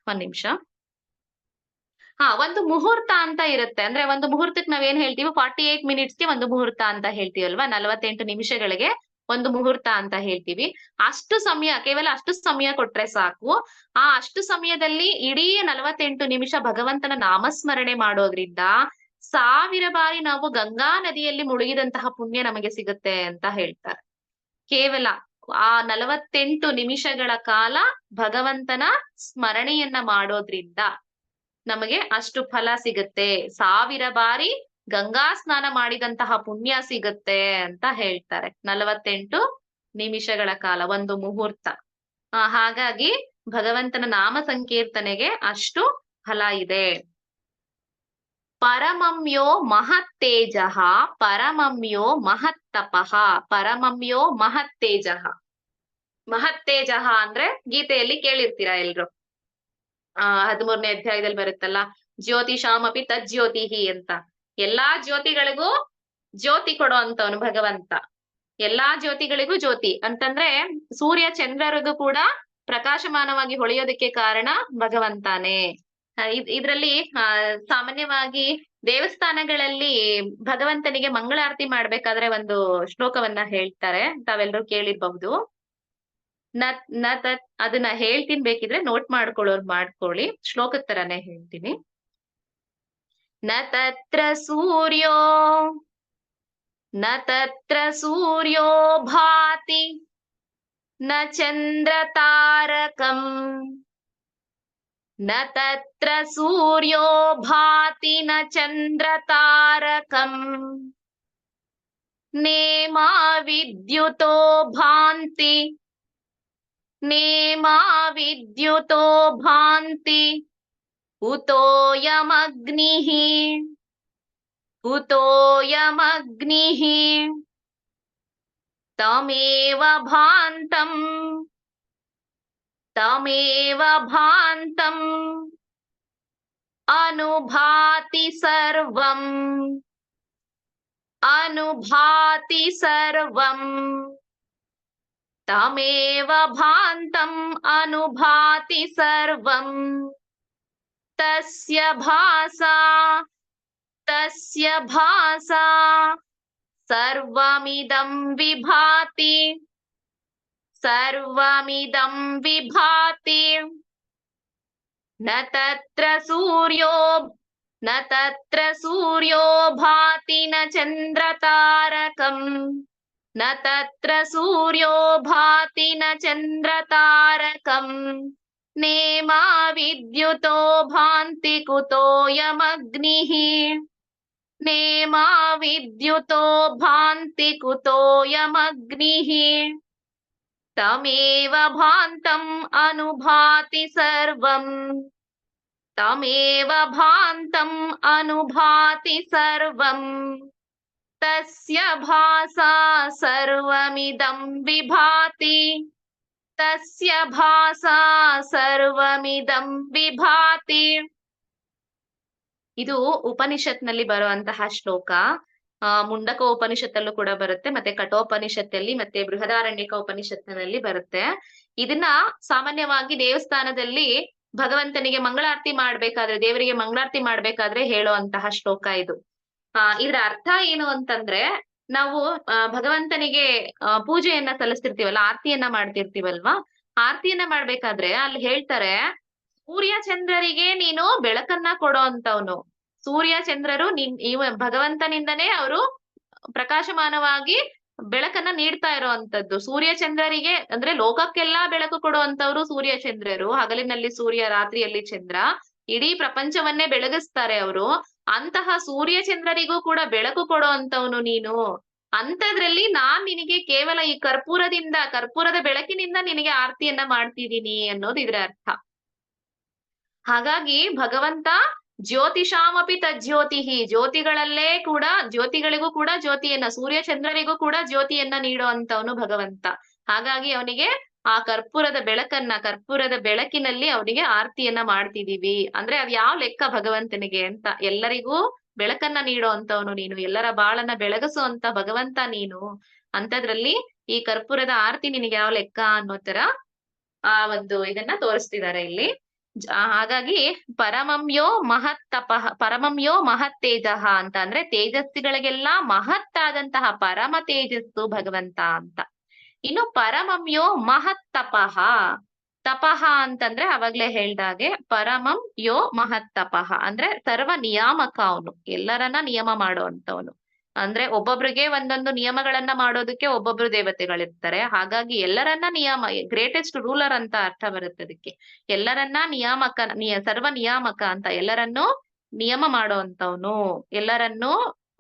ಒಂದ್ ನಿಮಿಷ, ಒಂದು ಮುಹೂರ್ತ ಅಂತ ಇರುತ್ತೆ. ಅಂದ್ರೆ ಒಂದು ಮುಹೂರ್ತಕ್ಕೆ ನಾವೇನ್ ಹೇಳ್ತೀವಿ, 48 ಮಿನಿಟ್ಸ್ಗೆ ಒಂದು ಮುಹೂರ್ತ ಅಂತ ಹೇಳ್ತೀವಲ್ವಾ, 48 ನಿಮಿಷಗಳಿಗೆ ಒಂದು ಮುಹೂರ್ತ ಅಂತ ಹೇಳ್ತೀವಿ. ಅಷ್ಟು ಸಮಯ, ಕೇವಲ ಅಷ್ಟು ಸಮಯ ಕೊಟ್ರೆ ಸಾಕು. ಆ ಅಷ್ಟು ಸಮಯದಲ್ಲಿ ಇಡೀ 48 ನಿಮಿಷ ಭಗವಂತನ ನಾಮಸ್ಮರಣೆ ಮಾಡೋದ್ರಿಂದ 1000 ಬಾರಿ ನಾವು ಗಂಗಾ ನದಿಯಲ್ಲಿ ಮುಳುಗಿದಂತಹ ಪುಣ್ಯ ನಮಗೆ ಸಿಗುತ್ತೆ ಅಂತ ಹೇಳ್ತಾರೆ. ಕೇವಲ ಆ 48 ನಿಮಿಷಗಳ ಕಾಲ ಭಗವಂತನ ಸ್ಮರಣೆಯನ್ನ ಮಾಡೋದ್ರಿಂದ ನಮಗೆ ಅಷ್ಟು ಫಲ ಸಿಗುತ್ತೆ. 1000 ಬಾರಿ ಗಂಗಾ ಸ್ನಾನ ಮಾಡಿದಂತಹ ಪುಣ್ಯ ಸಿಗುತ್ತೆ ಅಂತ ಹೇಳ್ತಾರೆ. 48 ನಿಮಿಷಗಳ ಕಾಲ, ಒಂದು ಮುಹೂರ್ತ. ಹಾಗಾಗಿ ಭಗವಂತನ ನಾಮ ಸಂಕೀರ್ತನೆಗೆ ಅಷ್ಟು ಫಲ ಇದೆ. ಪರಮಂಯೋ ಮಹತ್ತೇಜಃ ಪರಮಂಯೋ ಮಹತ್ತಪಃ ಪರಮಂಯೋ ಮಹತ್ತೇಜಃ. ಮಹತ್ತೇಜಃ ಅಂದ್ರೆ ಗೀತೆಯಲ್ಲಿ ಕೇಳಿರ್ತೀರಾ ಎಲ್ರು. 13ನೇ ಅಧ್ಯಾಯದಲ್ಲಿ ಬರುತ್ತಲ್ಲ, ಜ್ಯೋತಿಷಾಮಪಿ ತಜ್ಜ್ಯೋತಿಹಿ ಅಂತ. ಎಲ್ಲಾ ಜ್ಯೋತಿಗಳಿಗೂ ಜ್ಯೋತಿ ಕೊಡೋ ಅಂತವನು ಭಗವಂತ. ಎಲ್ಲಾ ಜ್ಯೋತಿಗಳಿಗೂ ಜ್ಯೋತಿ ಅಂತಂದ್ರೆ ಸೂರ್ಯ ಚಂದ್ರರಿಗೂ ಕೂಡ ಪ್ರಕಾಶಮಾನವಾಗಿ ಹೊಳೆಯೋದಕ್ಕೆ ಕಾರಣ ಭಗವಂತಾನೇ. ಇದ್ರಲ್ಲಿ ಸಾಮಾನ್ಯವಾಗಿ ದೇವಸ್ಥಾನಗಳಲ್ಲಿ ಭಗವಂತನಿಗೆ ಮಂಗಳಾರತಿ ಮಾಡ್ಬೇಕಾದ್ರೆ ಒಂದು ಶ್ಲೋಕವನ್ನ ಹೇಳ್ತಾರೆ, ತಾವೆಲ್ಲರೂ ಕೇಳಿರ್ಬಹುದು. ಅದನ್ನ ಹೇಳ್ತೀನಿ, ಬೇಕಿದ್ರೆ ನೋಟ್ ಮಾಡ್ಕೊಳ್ಳೋರು ಮಾಡ್ಕೊಳ್ಳಿ. ಶ್ಲೋಕದ ತರಾನೇ ಹೇಳ್ತೀನಿ. ನ ತತ್ರ ಸೂರ್ಯೋ ಭಾತಿ ನ ಚಂದ್ರ ತಾರಕಂ ನ ತತ್ರ ಸೂರ್ಯೋ ಭಾತಿ ನ ಚಂದ್ರ ತಾರಕಂ ನೇಮಾ ವಿದ್ಯುತೋ ಭಾಂತಿ ಉತೋಯಮಗ್ನಿಃ ತಮೇವ ಭಾಂತಂ ಅನುಭಾತಿ ಸರ್ವಂ ತಮೇವ ಭಾಂತಂ ಅನುಭಾತಿ ಸರ್ವಂ ತಸ್ಯ ಭಾಸಾ ಸರ್ವಮಿದಂ ವಿಭಾತಿ ನ ತತ್ರ ಸೂರ್ಯೋ ಭಾತಿ ನ ಚಂದ್ರ ತಾರಕಂ ನ ತತ್ರ ಸೂರ್ಯೋ ಭಾತಿ ನ ಚಂದ್ರ ತಾರಕಂ ನೇಮಾ ವಿದ್ಯುತೋ ಭಾಂತಿ ಕುತೋಯಮಗ್ನಿಃ ನೇಮಾ ವಿದ್ಯುತೋ ಭಾಂತಿ ಕುತೋಯಮಗ್ನಿಃ ತಮೇವ ಭಾಂತಂ ಅನುಭಾತಿ ಸರ್ವಂ ತಮೇವ ಭಾಂತಂ ಅನುಭಾತಿ ಸರ್ವಂ ತಸ್ಯ ಭಾಸಾ ಸರ್ವಮಿದಂ ವಿಭಾತಿ ತಸ್ಯ ಭಾಸಾ ಸರ್ವಮಿದಂ ವಿಭಾತಿ. ಇದು ಉಪನಿಷತ್ನಲ್ಲಿ ಬರುವಂತಹ ಶ್ಲೋಕ. ಮುಂಡಕ ಉಪನಿಷತ್ತಲ್ಲೂ ಕೂಡ ಬರುತ್ತೆ, ಮತ್ತೆ ಕಠೋಪನಿಷತ್ತಲ್ಲಿ, ಮತ್ತೆ ಬೃಹದಾರಣ್ಯಕ ಉಪನಿಷತ್ತಿನಲ್ಲಿ ಬರುತ್ತೆ. ಇದನ್ನ ಸಾಮಾನ್ಯವಾಗಿ ದೇವಸ್ಥಾನದಲ್ಲಿ ಭಗವಂತನಿಗೆ ಮಂಗಳಾರತಿ ಮಾಡ್ಬೇಕಾದ್ರೆ, ದೇವರಿಗೆ ಮಂಗಳಾರತಿ ಮಾಡ್ಬೇಕಾದ್ರೆ ಹೇಳೋ ಅಂತಹ ಶ್ಲೋಕ ಇದು. ಇದ್ರ ಅರ್ಥ ಏನು ಅಂತಂದ್ರೆ, ನಾವು ಭಗವಂತನಿಗೆ ಪೂಜೆಯನ್ನ ಸಲ್ಲಿಸ್ತಿರ್ತೀವಲ್ಲ, ಆರತಿಯನ್ನ ಮಾಡ್ತಿರ್ತೀವಲ್ವಾ, ಆರತಿಯನ್ನ ಮಾಡ್ಬೇಕಾದ್ರೆ ಅಲ್ಲಿ ಹೇಳ್ತಾರೆ, ಸೂರ್ಯ ಚಂದ್ರರಿಗೆ ನೀನು ಬೆಳಕನ್ನ ಕೊಡೋ ಅಂತವನು. ಸೂರ್ಯ ಚಂದ್ರರು ಭಗವಂತನಿಂದನೇ ಅವರು ಪ್ರಕಾಶಮಾನವಾಗಿ ಬೆಳಕನ್ನ ನೀಡ್ತಾ ಇರೋ ಅಂತದ್ದು. ಸೂರ್ಯ ಚಂದ್ರರಿಗೆ ಅಂದ್ರೆ ಲೋಕಕ್ಕೆಲ್ಲಾ ಬೆಳಕು ಕೊಡುವಂತವ್ರು ಸೂರ್ಯ ಚಂದ್ರರು. ಹಗಲಿನಲ್ಲಿ ಸೂರ್ಯ, ರಾತ್ರಿಯಲ್ಲಿ ಚಂದ್ರ, ಇಡೀ ಪ್ರಪಂಚವನ್ನೇ ಬೆಳಗಿಸ್ತಾರೆ ಅವರು. ಅಂತಹ ಸೂರ್ಯ ಚಂದ್ರರಿಗೂ ಕೂಡ ಬೆಳಕು ಕೊಡೋ ಅಂತವನು ನೀನು. ಅಂತದ್ರಲ್ಲಿ ನಾನ್ ನಿನಗೆ ಕೇವಲ ಈ ಕರ್ಪೂರದ ಬೆಳಕಿನಿಂದ ನಿನಗೆ ಆರತಿಯನ್ನ ಮಾಡ್ತಿದ್ದೀನಿ ಅನ್ನೋದು ಇದ್ರ ಅರ್ಥ. ಹಾಗಾಗಿ ಭಗವಂತ ಜ್ಯೋತಿಷಾಮಪಿ ತಜ್ಜ್ಯೋತಿಹಿ, ಜ್ಯೋತಿಗಳಿಗೂ ಕೂಡ ಜ್ಯೋತಿಯನ್ನ, ಸೂರ್ಯ ಚಂದ್ರರಿಗೂ ಕೂಡ ಜ್ಯೋತಿಯನ್ನ ನೀಡೋ ಅಂತವನು ಭಗವಂತ. ಹಾಗಾಗಿ ಅವನಿಗೆ ಆ ಕರ್ಪೂರದ ಬೆಳಕಿನಲ್ಲಿ ಅವನಿಗೆ ಆರತಿಯನ್ನ ಮಾಡ್ತಿದೀವಿ. ಅಂದ್ರೆ ಅದ್ ಯಾವ ಲೆಕ್ಕ ಭಗವಂತನಿಗೆ ಅಂತ. ಎಲ್ಲರಿಗೂ ಬೆಳಕನ್ನ ನೀಡೋ ಅಂತವನು ನೀನು, ಎಲ್ಲರ ಬಾಳನ್ನ ಬೆಳಗಿಸೋ ಅಂತ ಭಗವಂತ ನೀನು. ಅಂತದ್ರಲ್ಲಿ ಈ ಕರ್ಪೂರದ ಆರತಿ ನಿನಗೆ ಯಾವ ಲೆಕ್ಕ ಅನ್ನೋ ತರ ಒಂದು ಇದನ್ನ ತೋರಿಸ್ತಿದ್ದಾರೆ ಇಲ್ಲಿ. ಹಾಗಾಗಿ ಪರಮಂಯೋ ಮಹತ್ತೇಜಃ ಅಂತ ಅಂದ್ರೆ ತೇಜಸ್ಸಿಗಳಿಗೆಲ್ಲ ಮಹತ್ತಾದಂತಹ ಪರಮ ತೇಜಸ್ಸು ಭಗವಂತ ಅಂತ. ಇನ್ನು ಪರಮಂಯೋ ಮಹತ್ತಪಃ, ತಪಃ ಅಂತಂದ್ರೆ ಅವಾಗ್ಲೇ ಹೇಳ್ದಾಗೆ ಪರಮಂ ಯೋ ಮಹತ್ತಪಃ ಅಂದ್ರೆ ಸರ್ವ ನಿಯಾಮಕ ಅವನು, ಎಲ್ಲರನ್ನ ನಿಯಮ ಮಾಡುವಂತವನು. ಅಂದ್ರೆ ಒಬ್ಬೊಬ್ರಿಗೆ ಒಂದೊಂದು ನಿಯಮಗಳನ್ನ ಮಾಡೋದಕ್ಕೆ ಒಬ್ಬೊಬ್ರು ದೇವತೆಗಳಿರ್ತಾರೆ. ಹಾಗಾಗಿ ಎಲ್ಲರನ್ನ ಗ್ರೇಟೆಸ್ಟ್ ರೂಲರ್ ಅಂತ ಅರ್ಥ ಬರುತ್ತೆ ಅದಕ್ಕೆ. ಎಲ್ಲರನ್ನ ಸರ್ವ ನಿಯಾಮಕ ಅಂತ, ಎಲ್ಲರನ್ನೂ ನಿಯಮ ಮಾಡುವಂತವನು, ಎಲ್ಲರನ್ನೂ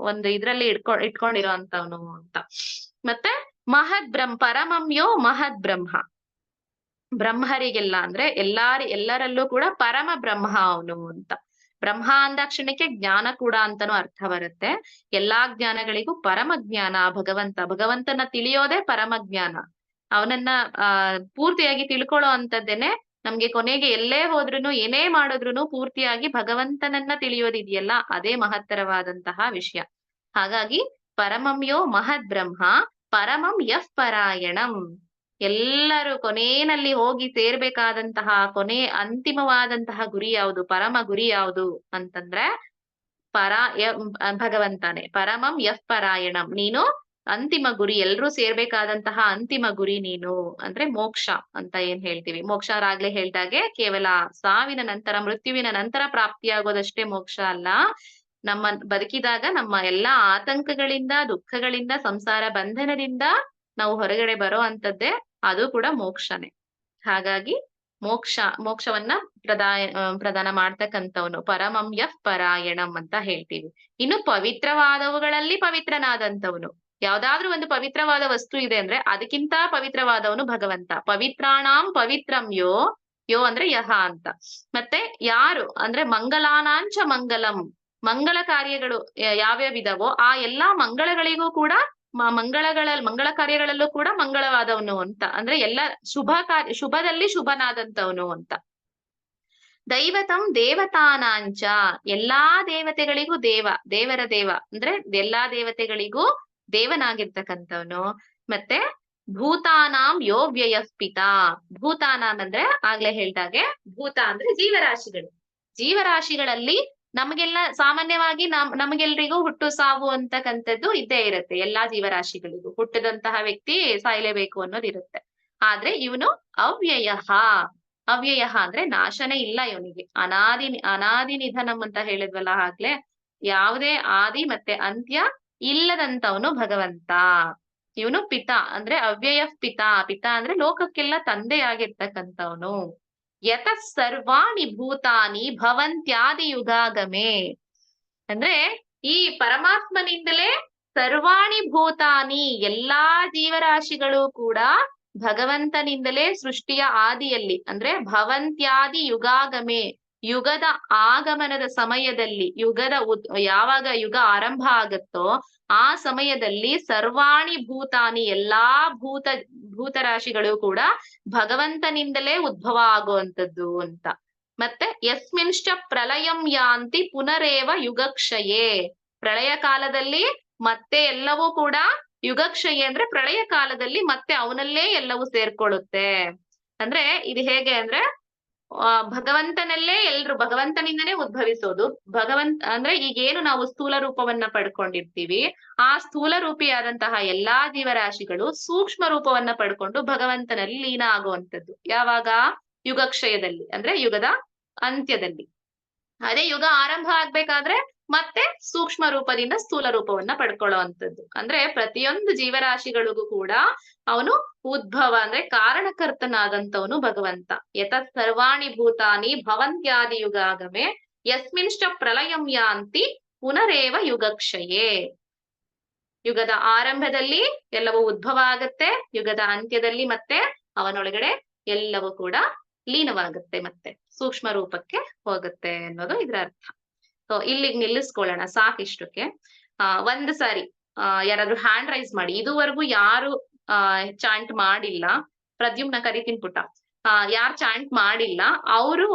ಒಂದು ಇದ್ರಲ್ಲಿ ಇಟ್ಕೊಂಡಿರೋ ಅಂತವನು ಅಂತ. ಮತ್ತೆ ಮಹದ್ ಪರಮಂಯೋ ಮಹದ್ ಬ್ರಹ್ಮ, ಬ್ರಹ್ಮರಿಗೆಲ್ಲ ಅಂದ್ರೆ ಎಲ್ಲರಲ್ಲೂ ಕೂಡ ಪರಮ ಬ್ರಹ್ಮ ಅವನು ಅಂತ. ಬ್ರಹ್ಮ ಅಂದಾಕ್ಷಣಕ್ಕೆ ಜ್ಞಾನ ಕೂಡ ಅಂತಾನು ಅರ್ಥ ಬರುತ್ತೆ. ಎಲ್ಲಾ ಜ್ಞಾನಗಳಿಗೂ ಪರಮ ಜ್ಞಾನ ಭಗವಂತನ ತಿಳಿಯೋದೇ ಪರಮ ಜ್ಞಾನ. ಅವನನ್ನ ಪೂರ್ತಿಯಾಗಿ ತಿಳ್ಕೊಳ್ಳೋ ಅಂತದ್ದೇನೆ ನಮ್ಗೆ ಕೊನೆಗೆ ಎಲ್ಲೇ ಹೋದ್ರುನು ಏನೇ ಮಾಡಿದ್ರುನು ಪೂರ್ತಿಯಾಗಿ ಭಗವಂತನನ್ನ ತಿಳಿಯೋದಿದೆಯಲ್ಲ, ಅದೇ ಮಹತ್ತರವಾದಂತಹ ವಿಷಯ. ಹಾಗಾಗಿ ಪರಮಂಯೋ ಮಹದ್ ಬ್ರಹ್ಮ ಪರಮಂ ಯಃ ಪರಾಯಣಂ. ಎಲ್ಲರೂ ಕೊನೆಯಲ್ಲಿ ಹೋಗಿ ಸೇರ್ಬೇಕಾದಂತಹ ಅಂತಿಮವಾದಂತಹ ಗುರಿ ಯಾವುದು, ಪರಮ ಗುರಿ ಯಾವುದು ಅಂತಂದ್ರೆ ಭಗವಂತನೇ. ಪರಮಂ ಯಃ ಪರಾಯಣಂ, ನೀನು ಅಂತಿಮ ಗುರಿ, ಎಲ್ರೂ ಸೇರ್ಬೇಕಾದಂತಹ ಅಂತಿಮ ಗುರಿ ನೀನು ಅಂದ್ರೆ ಮೋಕ್ಷ ಅಂತ ಏನ್ ಹೇಳ್ತೀವಿ. ಮೋಕ್ಷ ಆಗ್ಲೇ ಹೇಳ್ದಾಗೆ ಕೇವಲ ಸಾವಿನ ನಂತರ, ಮೃತ್ಯುವಿನ ನಂತರ ಪ್ರಾಪ್ತಿಯಾಗೋದಷ್ಟೇ ಮೋಕ್ಷ ಅಲ್ಲ. ನಮ್ಮ ಬದುಕಿದಾಗ ನಮ್ಮ ಎಲ್ಲಾ ಆತಂಕಗಳಿಂದ, ದುಃಖಗಳಿಂದ, ಸಂಸಾರ ಬಂಧನದಿಂದ ನಾವು ಹೊರಗಡೆ ಬರೋ ಅಂತದ್ದೇ ಅದು ಕೂಡ ಮೋಕ್ಷನೇ. ಹಾಗಾಗಿ ಮೋಕ್ಷವನ್ನ ಪ್ರದಾನ ಮಾಡ್ತಕ್ಕಂಥವನು ಪರಮಂ ಯಃ ಪರಾಯಣಂ ಅಂತ ಹೇಳ್ತೀವಿ. ಇನ್ನು ಪವಿತ್ರವಾದವುಗಳಲ್ಲಿ ಪವಿತ್ರನಾದಂಥವನು, ಯಾವ್ದಾದ್ರೂ ಒಂದು ಪವಿತ್ರವಾದ ವಸ್ತು ಇದೆ ಅಂದ್ರೆ ಅದಕ್ಕಿಂತ ಪವಿತ್ರವಾದವನು ಭಗವಂತ. ಪವಿತ್ರಾಣಾಂ ಪವಿತ್ರಂ ಯೋ ಅಂದ್ರೆ ಯಹ ಅಂತ. ಮತ್ತೆ ಯಾರು ಅಂದ್ರೆ ಮಂಗಲಾನಾಂಚ ಮಂಗಲಂ, ಮಂಗಳ ಕಾರ್ಯಗಳು ಯಾವ್ಯಾವಿದಾವೋ ಆ ಎಲ್ಲಾ ಮಂಗಳಗಳಿಗೂ ಕೂಡ ಮಂಗಳ ಕಾರ್ಯಗಳಲ್ಲೂ ಕೂಡ ಮಂಗಳವಾದವನು ಅಂತ. ಅಂದ್ರೆ ಎಲ್ಲ ಶುಭದಲ್ಲಿ ಶುಭನಾದಂತವನು ಅಂತ. ದೈವತಂ ದೇವತಾನಾಂಚ, ಎಲ್ಲಾ ದೇವತೆಗಳಿಗೂ ದೇವರ ದೇವ ಅಂದ್ರೆ ಎಲ್ಲಾ ದೇವತೆಗಳಿಗೂ ದೇವನಾಗಿರ್ತಕ್ಕಂಥವನು. ಮತ್ತೆ ಭೂತಾನಾಂ ಯೋ ವ್ಯಯಃ ಪಿತಾ, ಭೂತಾನಾಂ ಅಂದ್ರೆ ಆಗ್ಲೇ ಹೇಳ್ದಾಗೆ ಭೂತ ಅಂದ್ರೆ ಜೀವರಾಶಿಗಳಲ್ಲಿ ನಮಗೆಲ್ಲ ಸಾಮಾನ್ಯವಾಗಿ ನಮಗೆಲ್ರಿಗೂ ಹುಟ್ಟು ಸಾವು ಅಂತಕ್ಕಂಥದ್ದು ಇದ್ದೇ ಇರುತ್ತೆ. ಎಲ್ಲಾ ಜೀವರಾಶಿಗಳಿಗೂ ಹುಟ್ಟಿದಂತಹ ವ್ಯಕ್ತಿ ಸಾಯ್ಲೇಬೇಕು ಅನ್ನೋದಿರುತ್ತೆ. ಆದ್ರೆ ಇವನು ಅವ್ಯಯ ಅಂದ್ರೆ ನಾಶನೇ ಇಲ್ಲ ಇವನಿಗೆ. ಅನಾದಿ ನಿಧನಂ ಅಂತ ಹೇಳಿದ್ವಲ್ಲ ಆಗ್ಲೇ, ಯಾವುದೇ ಆದಿ ಮತ್ತೆ ಅಂತ್ಯ ಇಲ್ಲದಂತವನು ಭಗವಂತ. ಇವನು ಪಿತಾ ಅಂದ್ರೆ ಅವ್ಯಯ ಪಿತಾ ಅಂದ್ರೆ ಲೋಕಕ್ಕೆಲ್ಲ ತಂದೆಯಾಗಿರ್ತಕ್ಕಂಥವನು. ಯತಃ ಸರ್ವಾಣಿ ಭೂತಾನಿ ಭವಂತ್ಯಾದಿ ಯುಗಾಗಮೆ, ಅಂದ್ರೆ ಈ ಪರಮಾತ್ಮನಿಂದಲೇ ಸರ್ವಾಣಿ ಭೂತಾನಿ, ಎಲ್ಲಾ ಜೀವರಾಶಿಗಳು ಕೂಡ ಭಗವಂತನಿಂದಲೇ ಸೃಷ್ಟಿಯ ಆದಿಯಲ್ಲಿ ಅಂದ್ರೆ ಭವಂತ್ಯಾದಿ ಯುಗಾಗಮೆ, ಯುಗದ ಆಗಮನದ ಸಮಯದಲ್ಲಿ, ಯಾವಾಗ ಯುಗ ಆರಂಭ ಆಗತ್ತೋ ಆ ಸಮಯದಲ್ಲಿ ಸರ್ವಾಣಿ ಭೂತಾನಿ, ಎಲ್ಲಾ ಭೂತರಾಶಿಗಳು ಕೂಡ ಭಗವಂತನಿಂದಲೇ ಉದ್ಭವ ಆಗುವಂಥದ್ದು ಅಂತ. ಮತ್ತೆ ಯಸ್ಮಿಂಶ್ಚ ಪ್ರಳಯಂ ಯಾಂತಿ ಪುನರೇವ ಯುಗಕ್ಷಯೇ, ಪ್ರಳಯ ಕಾಲದಲ್ಲಿ ಮತ್ತೆ ಎಲ್ಲವೂ ಕೂಡ ಯುಗಕ್ಷಯ ಅಂದ್ರೆ ಪ್ರಳಯ ಕಾಲದಲ್ಲಿ ಮತ್ತೆ ಅವನಲ್ಲೇ ಎಲ್ಲವೂ ಸೇರ್ಕೊಳ್ಳುತ್ತೆ. ಅಂದ್ರೆ ಇದು ಹೇಗೆ ಅಂದ್ರೆ ಭಗವಂತನಲ್ಲೇ ಎಲ್ರು ಭಗವಂತನಿಂದನೇ ಉದ್ಭವಿಸೋದು. ಅಂದ್ರೆ ಈಗೇನು ನಾವು ಸ್ಥೂಲ ರೂಪವನ್ನ ಪಡ್ಕೊಂಡಿರ್ತೀವಿ, ಆ ಸ್ಥೂಲ ರೂಪಿಯಾದಂತಹ ಎಲ್ಲಾ ಜೀವರಾಶಿಗಳು ಸೂಕ್ಷ್ಮ ರೂಪವನ್ನ ಪಡ್ಕೊಂಡು ಭಗವಂತನಲ್ಲಿ ಲೀನ ಆಗುವಂಥದ್ದು. ಯಾವಾಗ? ಯುಗಕ್ಷಯದಲ್ಲಿ ಅಂದ್ರೆ ಯುಗದ ಅಂತ್ಯದಲ್ಲಿ. ಅದೇ ಯುಗ ಆರಂಭ ಆಗ್ಬೇಕಾದ್ರೆ ಮತ್ತೆ ಸೂಕ್ಷ್ಮ ರೂಪದಿಂದ ಸ್ಥೂಲ ರೂಪವನ್ನ ಪಡ್ಕೊಳ್ಳುವಂಥದ್ದು. ಅಂದ್ರೆ ಪ್ರತಿಯೊಂದು ಜೀವರಾಶಿಗಳಿಗೂ ಕೂಡ ಅವನು ಉದ್ಭವ ಅಂದ್ರೆ ಕಾರಣಕರ್ತನಾದಂತವನು ಭಗವಂತ. ಯತಃ ಸರ್ವಾಣಿ ಭೂತಾನಿ ಭವಂತ್ಯಾದಿ ಯುಗಾಗಮೆ ಯಸ್ಮಿಂಶ್ಚ ಪ್ರಳಯಂ ಯಾಂತಿ ಪುನರೇವ ಯುಗಕ್ಷಯೇ. ಯುಗದ ಆರಂಭದಲ್ಲಿ ಎಲ್ಲವೂ ಉದ್ಭವ ಆಗತ್ತೆ, ಯುಗದ ಅಂತ್ಯದಲ್ಲಿ ಮತ್ತೆ ಅವನೊಳಗಡೆ ಎಲ್ಲವೂ ಕೂಡ ಲೀನವಾಗುತ್ತೆ, ಮತ್ತೆ ಸೂಕ್ಷ್ಮ ರೂಪಕ್ಕೆ ಹೋಗುತ್ತೆ ಅನ್ನೋದು ಇದ್ರ ಅರ್ಥ. ಸೊ ಇಲ್ಲಿಗೆ ನಿಲ್ಲಿಸ್ಕೊಳ್ಳೋಣ, ಸಾಕಿಷ್ಟಕ್ಕೆ. ಒಂದು ಸಾರಿ ಯಾರಾದ್ರೂ ಹ್ಯಾಂಡ್ ರೈಸ್ ಮಾಡಿ. ಇದುವರೆಗೂ ಯಾರು ಚಾಂಟ್ ಮಾಡಿಲ್ಲ, ಪ್ರದ್ಯುಮ್ನ ಕರಿತೀನಿ ಪುಟ್ಟ, ಯಾರು ಚಾಂಟ್ ಮಾಡಿಲ್ಲ ಅವರು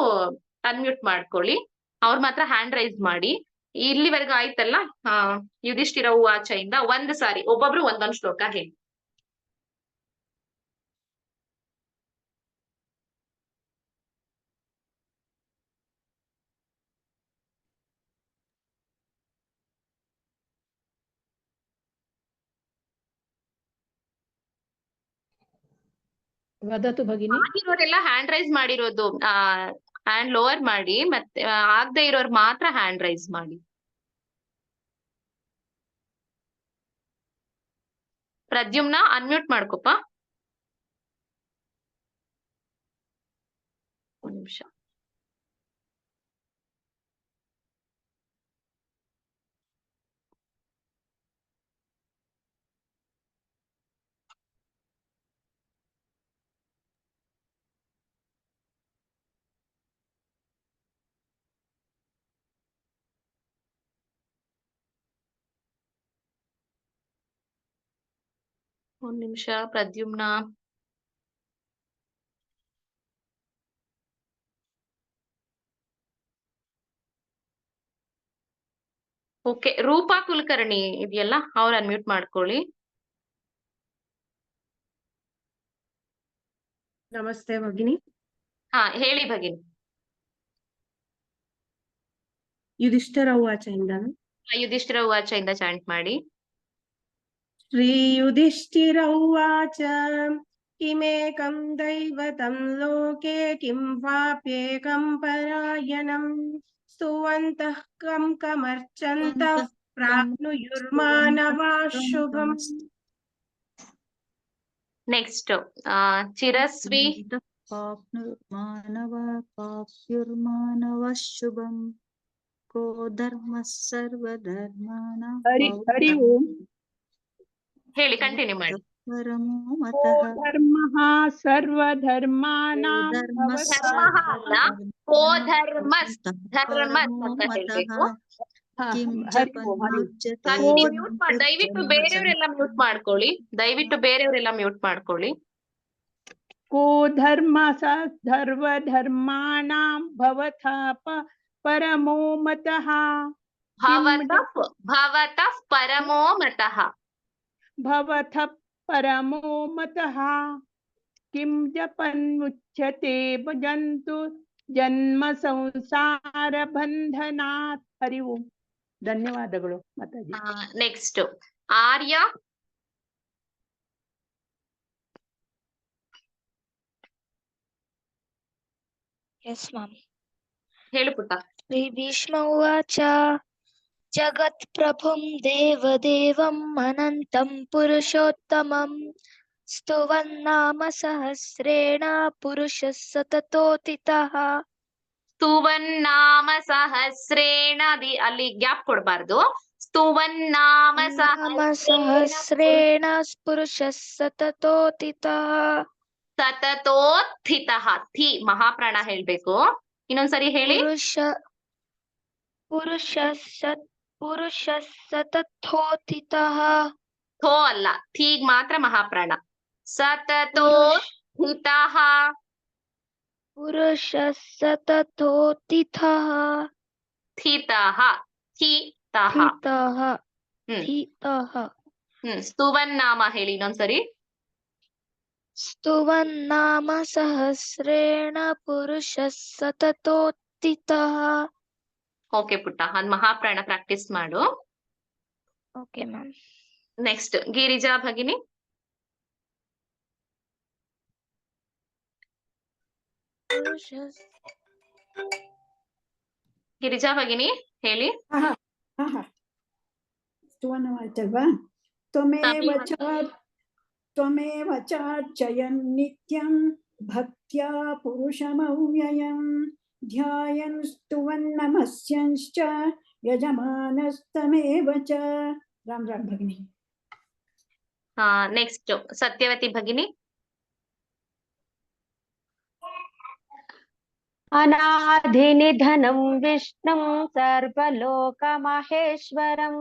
ಅನ್ಮ್ಯೂಟ್ ಮಾಡ್ಕೊಳ್ಳಿ, ಅವ್ರ ಮಾತ್ರ ಹ್ಯಾಂಡ್ ರೈಸ್ ಮಾಡಿ. ಇಲ್ಲಿವರೆಗೂ ಆಯ್ತಲ್ಲ, ಯುಧಿಷ್ಠಿರ ಉವಾಚೆಯಿಂದ ಒಂದು ಸಾರಿ ಒಬ್ಬೊಬ್ರು ಒಂದೊಂದು ಶ್ಲೋಕ ಹೇಳಿ. ವದತು ಭಗಿನಿ. ಆಗಿರೋರೆಲ್ಲ ಹ್ಯಾಂಡ್ ರೈಸ್ ಮಾಡಿರೋದು ಹ್ಯಾಂಡ್ ಲೋವರ್ ಮಾಡಿ, ಮತ್ತೆ ಆಗದೆ ಇರೋರು ಮಾತ್ರ ಹ್ಯಾಂಡ್ ರೈಸ್ ಮಾಡಿ. ಪ್ರದ್ಯುಮ್ನ ಅನ್ಮ್ಯೂಟ್ ಮಾಡ್ಕೊಪ್ಪ, ಒಂದ್ ನಿಮಿಷ. ಒಂದ್ ನಿಮಿಷ ಪ್ರದ್ಯುಮ್ನ. ಓಕೆ, ರೂಪಾ ಕುಲಕರ್ಣಿ ಇದೆಯಲ್ಲ, ಅವ್ರ ಅನ್ಮ್ಯೂಟ್ ಮಾಡ್ಕೊಳ್ಳಿ. ನಮಸ್ತೆ ಭಗಿನಿ. ಹಾ ಹೇಳಿ ಭಗಿನಿ. ಯುಧಿಷ್ಠಿರ ಉವಾಚೆಯಿಂದ ಯುಧಿಷ್ಠಿರ ಉವಾಚ ಇಂದ ಚಾಂಟ್ ಮಾಡಿ. ಶ್ರೀ ಯುಧಿಷ್ಠಿರ ಉವಾಚ ಕಿಮೇಕಂ ದೈವತಂ ಲೋಕೆ ಕಿಂ ವಾಪ್ಯೇಕಂ ಪರಾಯಣಂ ಸ್ತುವಂತಃ ಕಂ ಕಮರ್ಚಂತಃ ಪ್ರಾಪ್ನುಯುರ್ಮಾನವಾ ಶುಭಂ. ನೆಕ್ಸ್ಟ್ ಚಿರಸ್ವಿ. ಮಾನವ ಪಾಪ್ಯುರ್ಮಾನವ ಶುಭಂ ಕೋ ಧರ್ಮ ಸರ್ವಧರ್ಮಾಣಾಂ ಹರಿ ಓಂ. ಹೇಳಿ, ಕಂಟಿನ್ಯೂ ಮಾಡಿ. ಪರಮೋ ಮತಃ ಧರ್ಮಃ ಸರ್ವಧರ್ಮಾನಾಂ ಕೋ ಧರ್ಮಸ್ ಅಂತ ಹೇಳ್ಬೇಕು. ದಯವಿಟ್ಟು ಬೇರೆಯವರೆಲ್ಲ ಮ್ಯೂಟ್ ಮಾಡ್ಕೊಳ್ಳಿ. ಕೋ ಧರ್ಮ ಸರ್ವಧರ್ಮಾನಾಂ ಭವತಃ ಪರಮೋ ಮತಃ. ಭವತಃ ಪರಮೋ ಮತಃ. ಭವತಃ ಪರಮೋ ಮತಃ. ಕಿಂ ಜಪನ್ಮುಚ್ಯತೆ ಭಜಂತು ಜನ್ಮ ಸಂಸಾರ ಬಂಧನಾತ್. ಹರಿ ಓಂ. ಧನ್ಯವಾದಗಳು ಮಾತಾಜಿ. ನೆಕ್ಸ್ಟ್ ಆರ್ಯ. Yes ma'am. ಹೇಳು ಪುಟ್ಟ. ಶ್ರೀ ಭೀಷ್ಮ ಉವಾಚ ಜಗತ್ ಪ್ರಭುಂ ದೇವದೇವಂ ಅನಂತಂ ಪುರುಷೋತ್ತಮಂ ಸ್ತುವನ್ನಾಮ ಸಹಸ್ರೇಣ ಪುರುಷ ಸತತೋತಿತಃ. ಸ್ತುವನ್ನಾಮ ಸಹಸ್ರೇಣ, ಅಲ್ಲಿ ಗ್ಯಾಪ್ ಕೊಡಬಾರ್ದು. ಸ್ತುವನ್ನಾಮ ಸಹಸ್ರೇಣ ಪುರುಷ ಸತತೋತಿತಃ. ಸತತೋತ್ಥಿತಃ. ಥಿ ಮಹಾಪ್ರಾಣ ಹೇಳ್ಬೇಕು. ಇನ್ನೊಂದ್ಸರಿ ಹೇಳಿ. ಪುರುಷ ಸತತೋತಿತಃ. ಥೋ ಅಲ್ಲ, ಥೀಗ್ ಮಾತ್ರ ಮಹಾಪ್ರಾಣ. ಸತತೋತ್ಥಿತಃ. ಪುರುಷ ಸತತೋತಿತಃ. ಥಿತಃ. ಥಿತಃ. ಸ್ತುವನ್ನಾಮ ಹೇಳಿ ಇನ್ನೊಂದ್ಸರಿ. ಸ್ತುವನ್ನಾಮ ಸಹಸ್ರೇಣ ಪುರುಷ ಸತತೋತಿತಃ. ಓಕೆ ಪುಟ್ಟ, ಅದ್ ಮಹಾಪ್ರಾಣ ಪ್ರಾಕ್ಟೀಸ್ ಮಾಡು. Okay ma'am. ನೆಕ್ಸ್ಟ್ ಗಿರಿಜಾ ಭಗಿನಿ. ಗಿರಿಜಾ ಭಗಿನಿ ಹೇಳಿ. ಸ್ತುವನವಾಚಲ್ವಾ. ತ್ವಮೇವ ಚಾರ್ಚಯನ್ ನಿತ್ಯಂ ಭಕ್ತ್ಯಾ ಪುರುಷಮವ್ಯಯಂ ಧ್ಯಾಯನ್ ಸ್ತುವನ್ ನಮಸ್ಯಂಶ್ಚ ಯಜಮಾನಸ್ತಮೇವ ಚ. ರಾಮ್ ರಾಮ್ ಭಗಿನಿ. ನೆಕ್ಸ್ಟ್ ಸತ್ಯವತಿ ಭಗಿನಿ. ಅನಾಧಿನಿಧನಂ ವಿಷ್ಣುಂ ಸರ್ವಲೋಕಮಹೇಶ್ವರಂ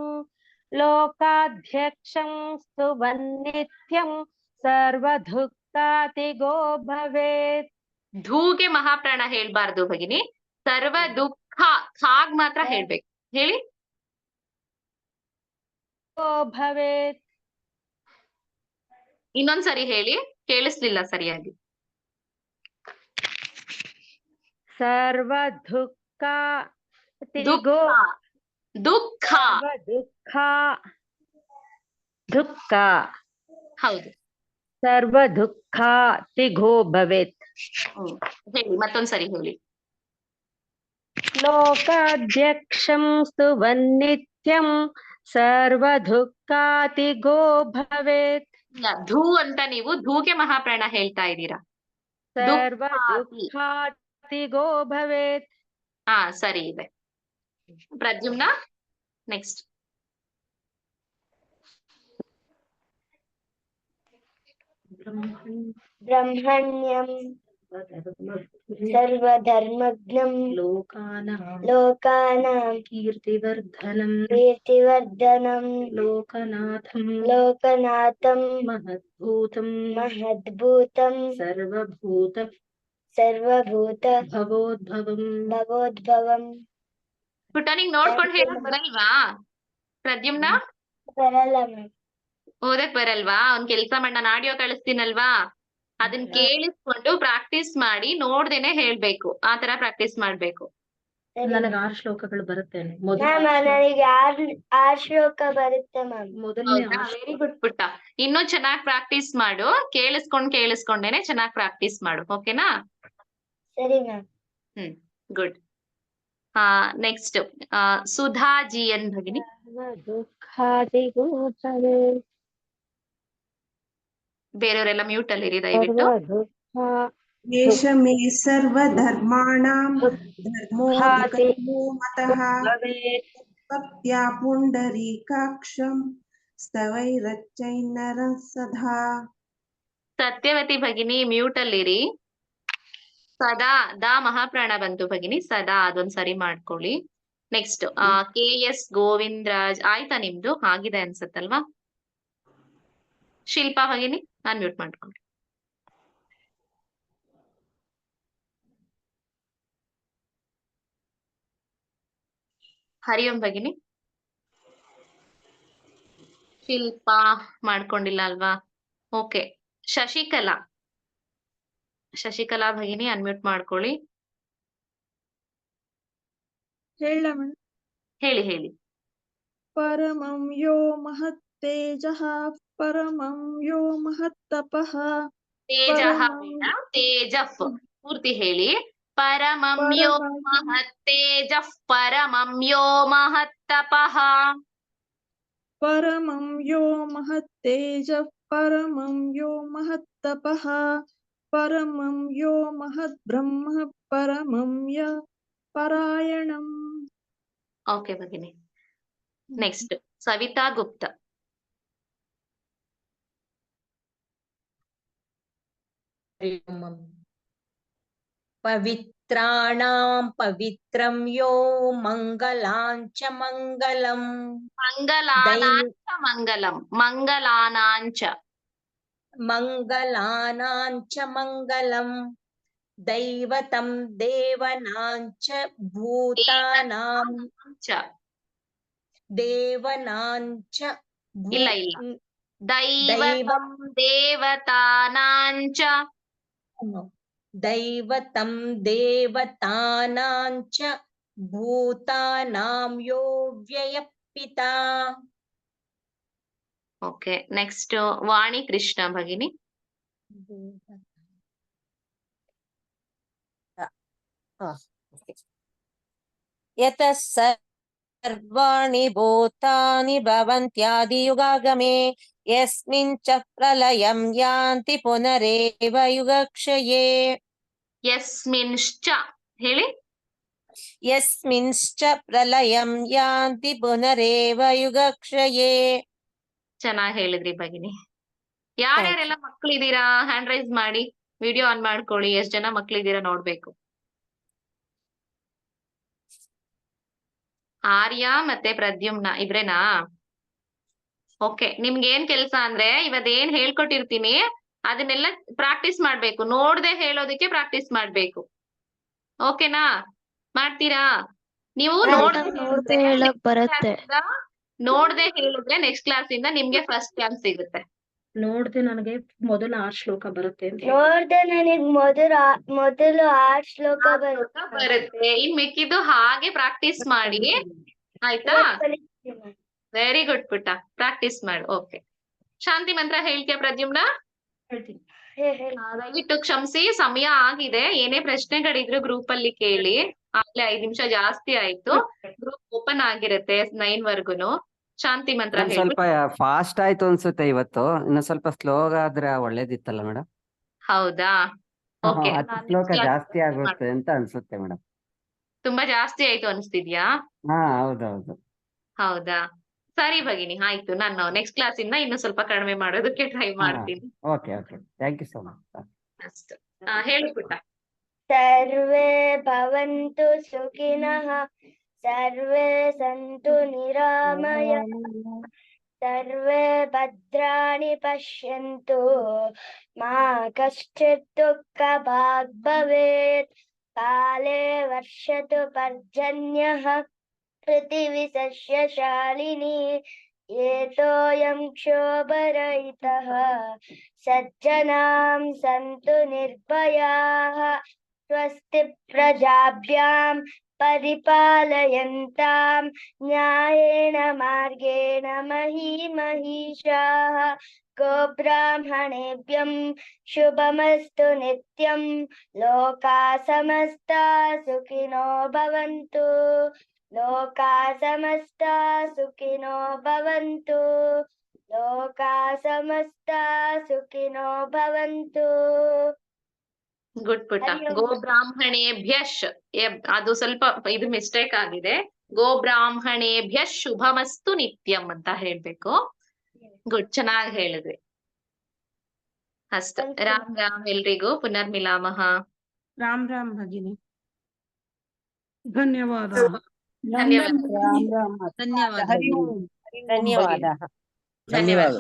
ಲೋಕಾಧ್ಯಕ್ಷಂ ಸ್ತುವನ್ನಿತ್ಯಂ ಸರ್ವದುಃಖಾತಿಗೋ ಭವೇತ್. ಧೂಗೆ ಮಹಾಪ್ರಾಣ ಹೇಳ್ಬಾರ್ದು ಭಗಿನಿ. ಸರ್ವ ದುಃಖ ಹಾಗ್ ಮಾತ್ರ ಹೇಳ್ಬೇಕು. ಹೇಳಿ. ಭವೇತ್. ಇನ್ನೊಂದ್ಸರಿ ಹೇಳಿ, ಕೇಳಿಸ್ಲಿಲ್ಲ ಸರಿಯಾಗಿ. ಸರ್ವ ದುಃಖ ದುಃಖ ದುಃಖ ಹೌದು. ಸರ್ವ ದುಃಖ ತಿಘೋ ಭವೇತ್. ಹೇಳಿ, ಮತ್ತೊಂದ್ಸರಿ ಹೇಳಿ. ಲೋಕಾಧ್ಯಕ್ಷಂ ಸ್ತುವನ್ನಿತ್ಯಂ ಸರ್ವ ದುಃಖಾತಿಗೋ ಭವೇತ್. ಧೂ ಅಂತ ನೀವು ಧೂಗೆ ಮಹಾಪ್ರಾಣ ಹೇಳ್ತಾ ಇದ್ದೀರಾ. ಸರ್ವ ದುಃಖಾತಿಗೋ ಭವೇತ್. ಸರಿ ಇದೆ. ಪ್ರದ್ಯುಮ್ನ ನೆಕ್ಸ್ಟ್. ಬ್ರಹ್ಮಣ್ಯಂ सर्वधर्मज्ञं लोकानां कीर्तिवर्धनं लोकनाथं महद्भूतं सर्वभूत ಭವೋದ್ಭವಂ ಪುಟ್ಟ ನಿಂಗ್ ನೋಡ್ಕೊಂಡ್ ಹೇಳಕ್ ಬರಲ್ವಾ ಪ್ರದ್ಯುಮ್ನ? ಬರಲ್ಲ ಮ್ಯಾಮ್. ಓದಕ್ ಬರಲ್ವಾ? ಒಂದ್ ಕೆಲ್ಸ ಮಾಡ್, ನಾನು ಆಡಿಯೋ ಕಳಿಸ್ತೀನಲ್ವಾ, ಅದನ್ನ ಕೇಳಿಸ್ಕೊಂಡು ಪ್ರಾಕ್ಟೀಸ್ ಮಾಡಿ ನೋಡ್ದೇನೆ ಹೇಳ್ಬೇಕು. ಆ ತರ ಪ್ರಾಕ್ಟೀಸ್ ಮಾಡ್ಬೇಕು. ನನಗೆ 6 ಶ್ಲೋಕಗಳು ಬರುತ್ತೆ ಮ್ಯಾಮ್. ನನಗೆ 6 ಶ್ಲೋಕ ಬರುತ್ತೆ ಮ್ಯಾಮ್. ವೆರಿ ಗುಡ್ ಪುಟ್ಟ. ಇನ್ನೂ ಚೆನ್ನಾಗ್ ಪ್ರಾಕ್ಟೀಸ್ ಮಾಡು. ಕೇಳಿಸ್ಕೊಂಡೇನೆ ಚೆನ್ನಾಗ್ ಪ್ರಾಕ್ಟೀಸ್ ಮಾಡು. ಓಕೆನಾ? ಸರಿ ma'am. Good. Next Sudha G N ಭಗಿನಿ. ಬೇರೆಯವರೆಲ್ಲ ಮ್ಯೂಟ್ ಅಲ್ಲಿ ಇರಿ ದಯವಿಟ್ಟು. ಏಷ ಮೇ ಸರ್ವಧರ್ಮಾಣಾಂ ಧರ್ಮೋಧಿಕೋ ಮತಃ ಭಕ್ತ್ಯಾ ಪುಂಡರೀಕಾಕ್ಷಂ ಸ್ತವೈರಚ್ಚೈನರಃ ಸದಾ. ಸತ್ಯವತಿ ಭಗಿನಿ ಮ್ಯೂಟ್ ಅಲ್ಲಿರಿ. ಸದಾ ಮಹಾಪ್ರಾಣ ಬಂತು ಭಗಿನಿ. ಸದಾ ಅದೊಂದ್ ಸರಿ ಮಾಡ್ಕೊಳ್ಳಿ. ನೆಕ್ಸ್ಟ್ KS ಗೋವಿಂದರಾಜ್ ಆಯ್ತಾ ನಿಮ್ದು? ಆಗಿದೆ ಅನ್ಸತ್ತಲ್ವಾ? ಶಿಲ್ಪಾ ಭಗಿನಿ ನಾನ್ ಮ್ಯೂಟ್ ಮಾಡ್ಕೊಳ್ಳಿ. ಹರಿಯಂ ಭಗಿನಿ. ಶಿಲ್ಪಾ ಮಾಡ್ಕೊಂಡಿಲ್ಲ ಅಲ್ವಾ? ಓಕೆ. ಶಶಿಕಲಾ ಭಗಿನಿ ಅನ್ಮ್ಯೂಟ್ ಮಾಡ್ಕೊಳ್ಳಿ. ಹೇಳಿ. ಪರಮಂ ಯೋ ಮಹತ್ತೇಜಃ ಪರಮಂ ಯೋ ಮಹತ್ತಪಃ. ತೇಜಃ ಬೇಡ, ತೇಜಫ್ ಪೂರ್ತಿ ಹೇಳಿ. ಪರಮಂ ಯೋ ಮಹತ್ತೇಜಃ ಪರಮಂ ಯೋ ಮಹತ್ತಪಃ. ಪರಮಂ ಯೋ ಮಹತ್ತೇಜಃ ಪರಮಂ ಯೋ ಮಹತ್ತಪಃ ಪರಮಂ ಯೋ ಮಹದ್ಬ್ರಹ್ಮ ಪರಮಂ ಯ ಪರಾಯಣಂ. ಓಕೆ ಭಗಿನಿ. ನೆಕ್ಸ್ಟ್ ಸವಿತಾ ಗುಪ್ತಾ. ಪವಿತ್ರಾಣಾಂ ಪವಿತ್ರಂ ಯೋ ಮಂಗಲಾಂಚ ಮಂಗಲಂ. ಮಂಗಲಾನಾಂಚ ಮಂಗಲಂ ದೈವತಂ ದೇವನಾಂಚ ಭೂತಾನಾಂ ಇಲ್ಲ ದೈವತಂ ದೇವತಾನಾಂಚ ಭೂತಾನಾಂ ಯೋ ವ್ಯಯ ಪಿತಾ. ಓಕೆ. ನೆಕ್ಸ್ಟ್ ವಾಣಿ ಕೃಷ್ಣ ಭಗಿನಿ. ಯತಃ ಸರ್ವಾಣಿ ಭೂತಾನಿ ಭವಂತ್ಯಾದಿಯುಗಾಗಮೇ ಯಸ್ಮಿನ್ ಚ ಪ್ರಲಯಂ ಯಾಂತಿ ಪುನರೇವ ಯುಗಕ್ಷಯೇ. ಯಸ್ಮಿನ್ಶ್ಚ ಹೇಳಿ. ಯಸ್ಮಿನ್ಶ್ಚ ಪ್ರಲಯಂ ಯಾಂತಿ ಪುನರೇವ ಯುಗಕ್ಷಯೇ. ಚೆನ್ನಾಗಿ ಹೇಳಿದ್ರಿ ಭಗಿನಿ. ಯಾರ್ಯಾರೆಲ್ಲ ಮಕ್ಳಿದ್ದೀರಾ ಹ್ಯಾಂಡ್ ರೈಸ್ ಮಾಡಿ, ವಿಡಿಯೋ ಆನ್ ಮಾಡ್ಕೊಳ್ಳಿ. ಎಷ್ಟ್ ಜನ ಮಕ್ಳಿದ್ದೀರಾ ನೋಡ್ಬೇಕು. ಆರ್ಯ ಮತ್ತೆ ಪ್ರದ್ಯುಮ್ನ ಇಬ್ರೇನಾ? ಓಕೆ. ನಿಮ್ಗೆ ಏನ್ ಕೆಲ್ಸ ಅಂದ್ರೆ ಇವತ್ತೇನ್ ಹೇಳ್ಕೊಟ್ಟಿರ್ತೀನಿ ಅದನ್ನೆಲ್ಲ ಪ್ರಾಕ್ಟೀಸ್ ಮಾಡ್ಬೇಕು. ನೋಡ್ದೆ ಹೇಳೋದಕ್ಕೆ ಪ್ರಾಕ್ಟೀಸ್ ಮಾಡ್ಬೇಕು. ಓಕೆನಾ? ಮಾಡ್ತೀರಾ? ನೀವು ನೋಡ್ದೆ ಹೇಳಕ್ ಬರುತ್ತೆ. ನೋಡ್ದೆ ಹೇಳಿದ್ರೆ ನೆಕ್ಸ್ಟ್ ಕ್ಲಾಸ್ ಇಂದ ನಿಮ್ಗೆ ಫಸ್ಟ್ ಚಾನ್ಸ್ ಸಿಗುತ್ತೆ. ನೋಡ್ದೆ ನನಗೆ ಮೊದಲು 6 ಶ್ಲೋಕ ಬರುತ್ತೆ. ನೋಡ್ದೆ ನನಗೆ ಮೊದಲು 6 ಶ್ಲೋಕ ಬರುತ್ತೆ. ಇನ್ ಮಿಕ್ಕಿದ್ದು ಹಾಗೆ ಪ್ರಾಕ್ಟೀಸ್ ಮಾಡಿ. ಆಯ್ತಾ? ವೆರಿ ಗುಡ್ ಪುಟ್ಟ. ಪ್ರಾಕ್ಟೀಸ್ ಮಾಡು. ಓಕೆ. ಶಾಂತಿ ಮಂತ್ರ ಹೇಳ್ತೀಯ ಪ್ರದ್ಯುಮ್ನ? ದಯವಿಟ್ಟು ಕ್ಷಮಿಸಿ, ಸಮಯ ಆಗಿದೆ. ಏನೇ ಪ್ರಶ್ನೆಗಳಿದ್ರು ಗ್ರೂಪ್ ಅಲ್ಲಿ ಕೇಳಿ. ಆಗ್ಲೇ 5 ನಿಮಿಷ ಜಾಸ್ತಿ ಆಯ್ತು. ಗ್ರೂಪ್ ಓಪನ್ ಆಗಿರುತ್ತೆ 9 ವರ್ಗುನು. ಶಾಂತಿ ಮಂತ್ರ ಸ್ವಲ್ಪ ಫಾಸ್ಟ್ ಆಯ್ತು ಅನ್ಸುತ್ತೆ ಇವತ್ತು. ಇನ್ನು ಸ್ವಲ್ಪ ಸ್ಲೋ ಆದ್ರೆ ಒಳ್ಳೇದಿತ್ತಲ್ಲ ಮೇಡಮ್. ಹೌದಾ? ಓಕೆ. ಶ್ಲೋಕ ಜಾಸ್ತಿ ಆಗುತ್ತೆ ಅಂತ ಅನ್ಸುತ್ತೆ ಮೇಡಮ್. ತುಂಬಾ ಜಾಸ್ತಿ ಆಯ್ತು ಅನ್ಸ್ತಿದ್ಯಾ? ಹೌದೌದು. ಹೌದಾ? ಸರಿ ಭಗಿನಿ, ಆಯ್ತು. ನಾನು ನೆಕ್ಸ್ಟ್ ಕ್ಲಾಸ್ ಇಂದ ಇನ್ನು ಸ್ವಲ್ಪ ಕಡಿಮೆ ಮಾಡೋದಕ್ಕೆ ಟ್ರೈ ಮಾಡ್ತೀನಿ. Okay. Thank you so much. ಅಷ್ಟು. ಹೇಳು ಪುಟ್ಟ. ಸರ್ವೇ ಭವಂತು ಸುಖಿನಃ ಸರ್ವೇ ಸಂತು ನಿರಾಮಯಃ ಸರ್ವೇ ಭದ್ರಾಣಿ ಪಶ್ಯಂತು ಮಾ ಕಶ್ಚಿತ್ ದುಃಖಭಾಗ್ ಭವೇತ್ ಕಾಲೇ ವರ್ಷತು ಪರ್ಜನ್ಯಃ ಪೃಥಿವಿ ಸಸ್ಯಶಾಲಿನಿ ಏತೋಯಂ ಕ್ಷೋಭರಹಿತಃ ಸಜ್ಜನಾಂ ಸಂತು ನಿರ್ಭಯಾಃ ಸ್ವಸ್ತಿ ಪ್ರಜಾಭ್ಯಾಂ ಪರಿಪಾಲಯಂತಾಂ ನ್ಯಾಯೇನ ಮಾರ್ಗೇಣ ಮಹೀಮಹೀಷಾಃ ಗೋಬ್ರಾಹ್ಮಣೇಭ್ಯಂ ಶುಭಮಸ್ತು ನಿತ್ಯಂ ಲೋಕಾ ಸಮಸ್ತಾ ಸುಖಿನೋ ಭವಂತು ಲೋಕಾ ಸಮಸ್ತಾ ಸುಖಿನೋ ಭವಂತು ಲೋಕಾ ಸಮಸ್ತಾ ಸುಖಿನೋ ಭವಂತು. ಗುಡ್ ಪುಟ್ಟ. ಗೋ ಬ್ರಾಹ್ಮಣೇಭ್ಯಶ್ ಅದು ಸ್ವಲ್ಪ ಇದು ಮಿಸ್ಟೇಕ್ ಆಗಿದೆ. ಗೋ ಬ್ರಾಹ್ಮಣೇಭ್ಯ ಶುಭಮಸ್ತು ನಿತ್ಯಂ ಅಂತ ಹೇಳ್ಬೇಕು. ಗುಡ್, ಚೆನ್ನಾಗಿ ಹೇಳಿದ್ರಿ. ಅಷ್ಟು. ರಾಮ್ ರಾಮ್ ಎಲ್ರಿಗೂ. ಪುನರ್ಮಿಲಾಮಃ. ರಾಮ್ ರಾಮ್ ಭಗಿನಿ. ಧನ್ಯವಾದ. ಧನ್ಯವಾದ. ಧನ್ಯವಾದ. ಧನ್ಯವಾದ. ಧನ್ಯವಾದ.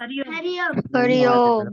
ಹರಿ ಓಂ. ಹರಿ ಓಂ.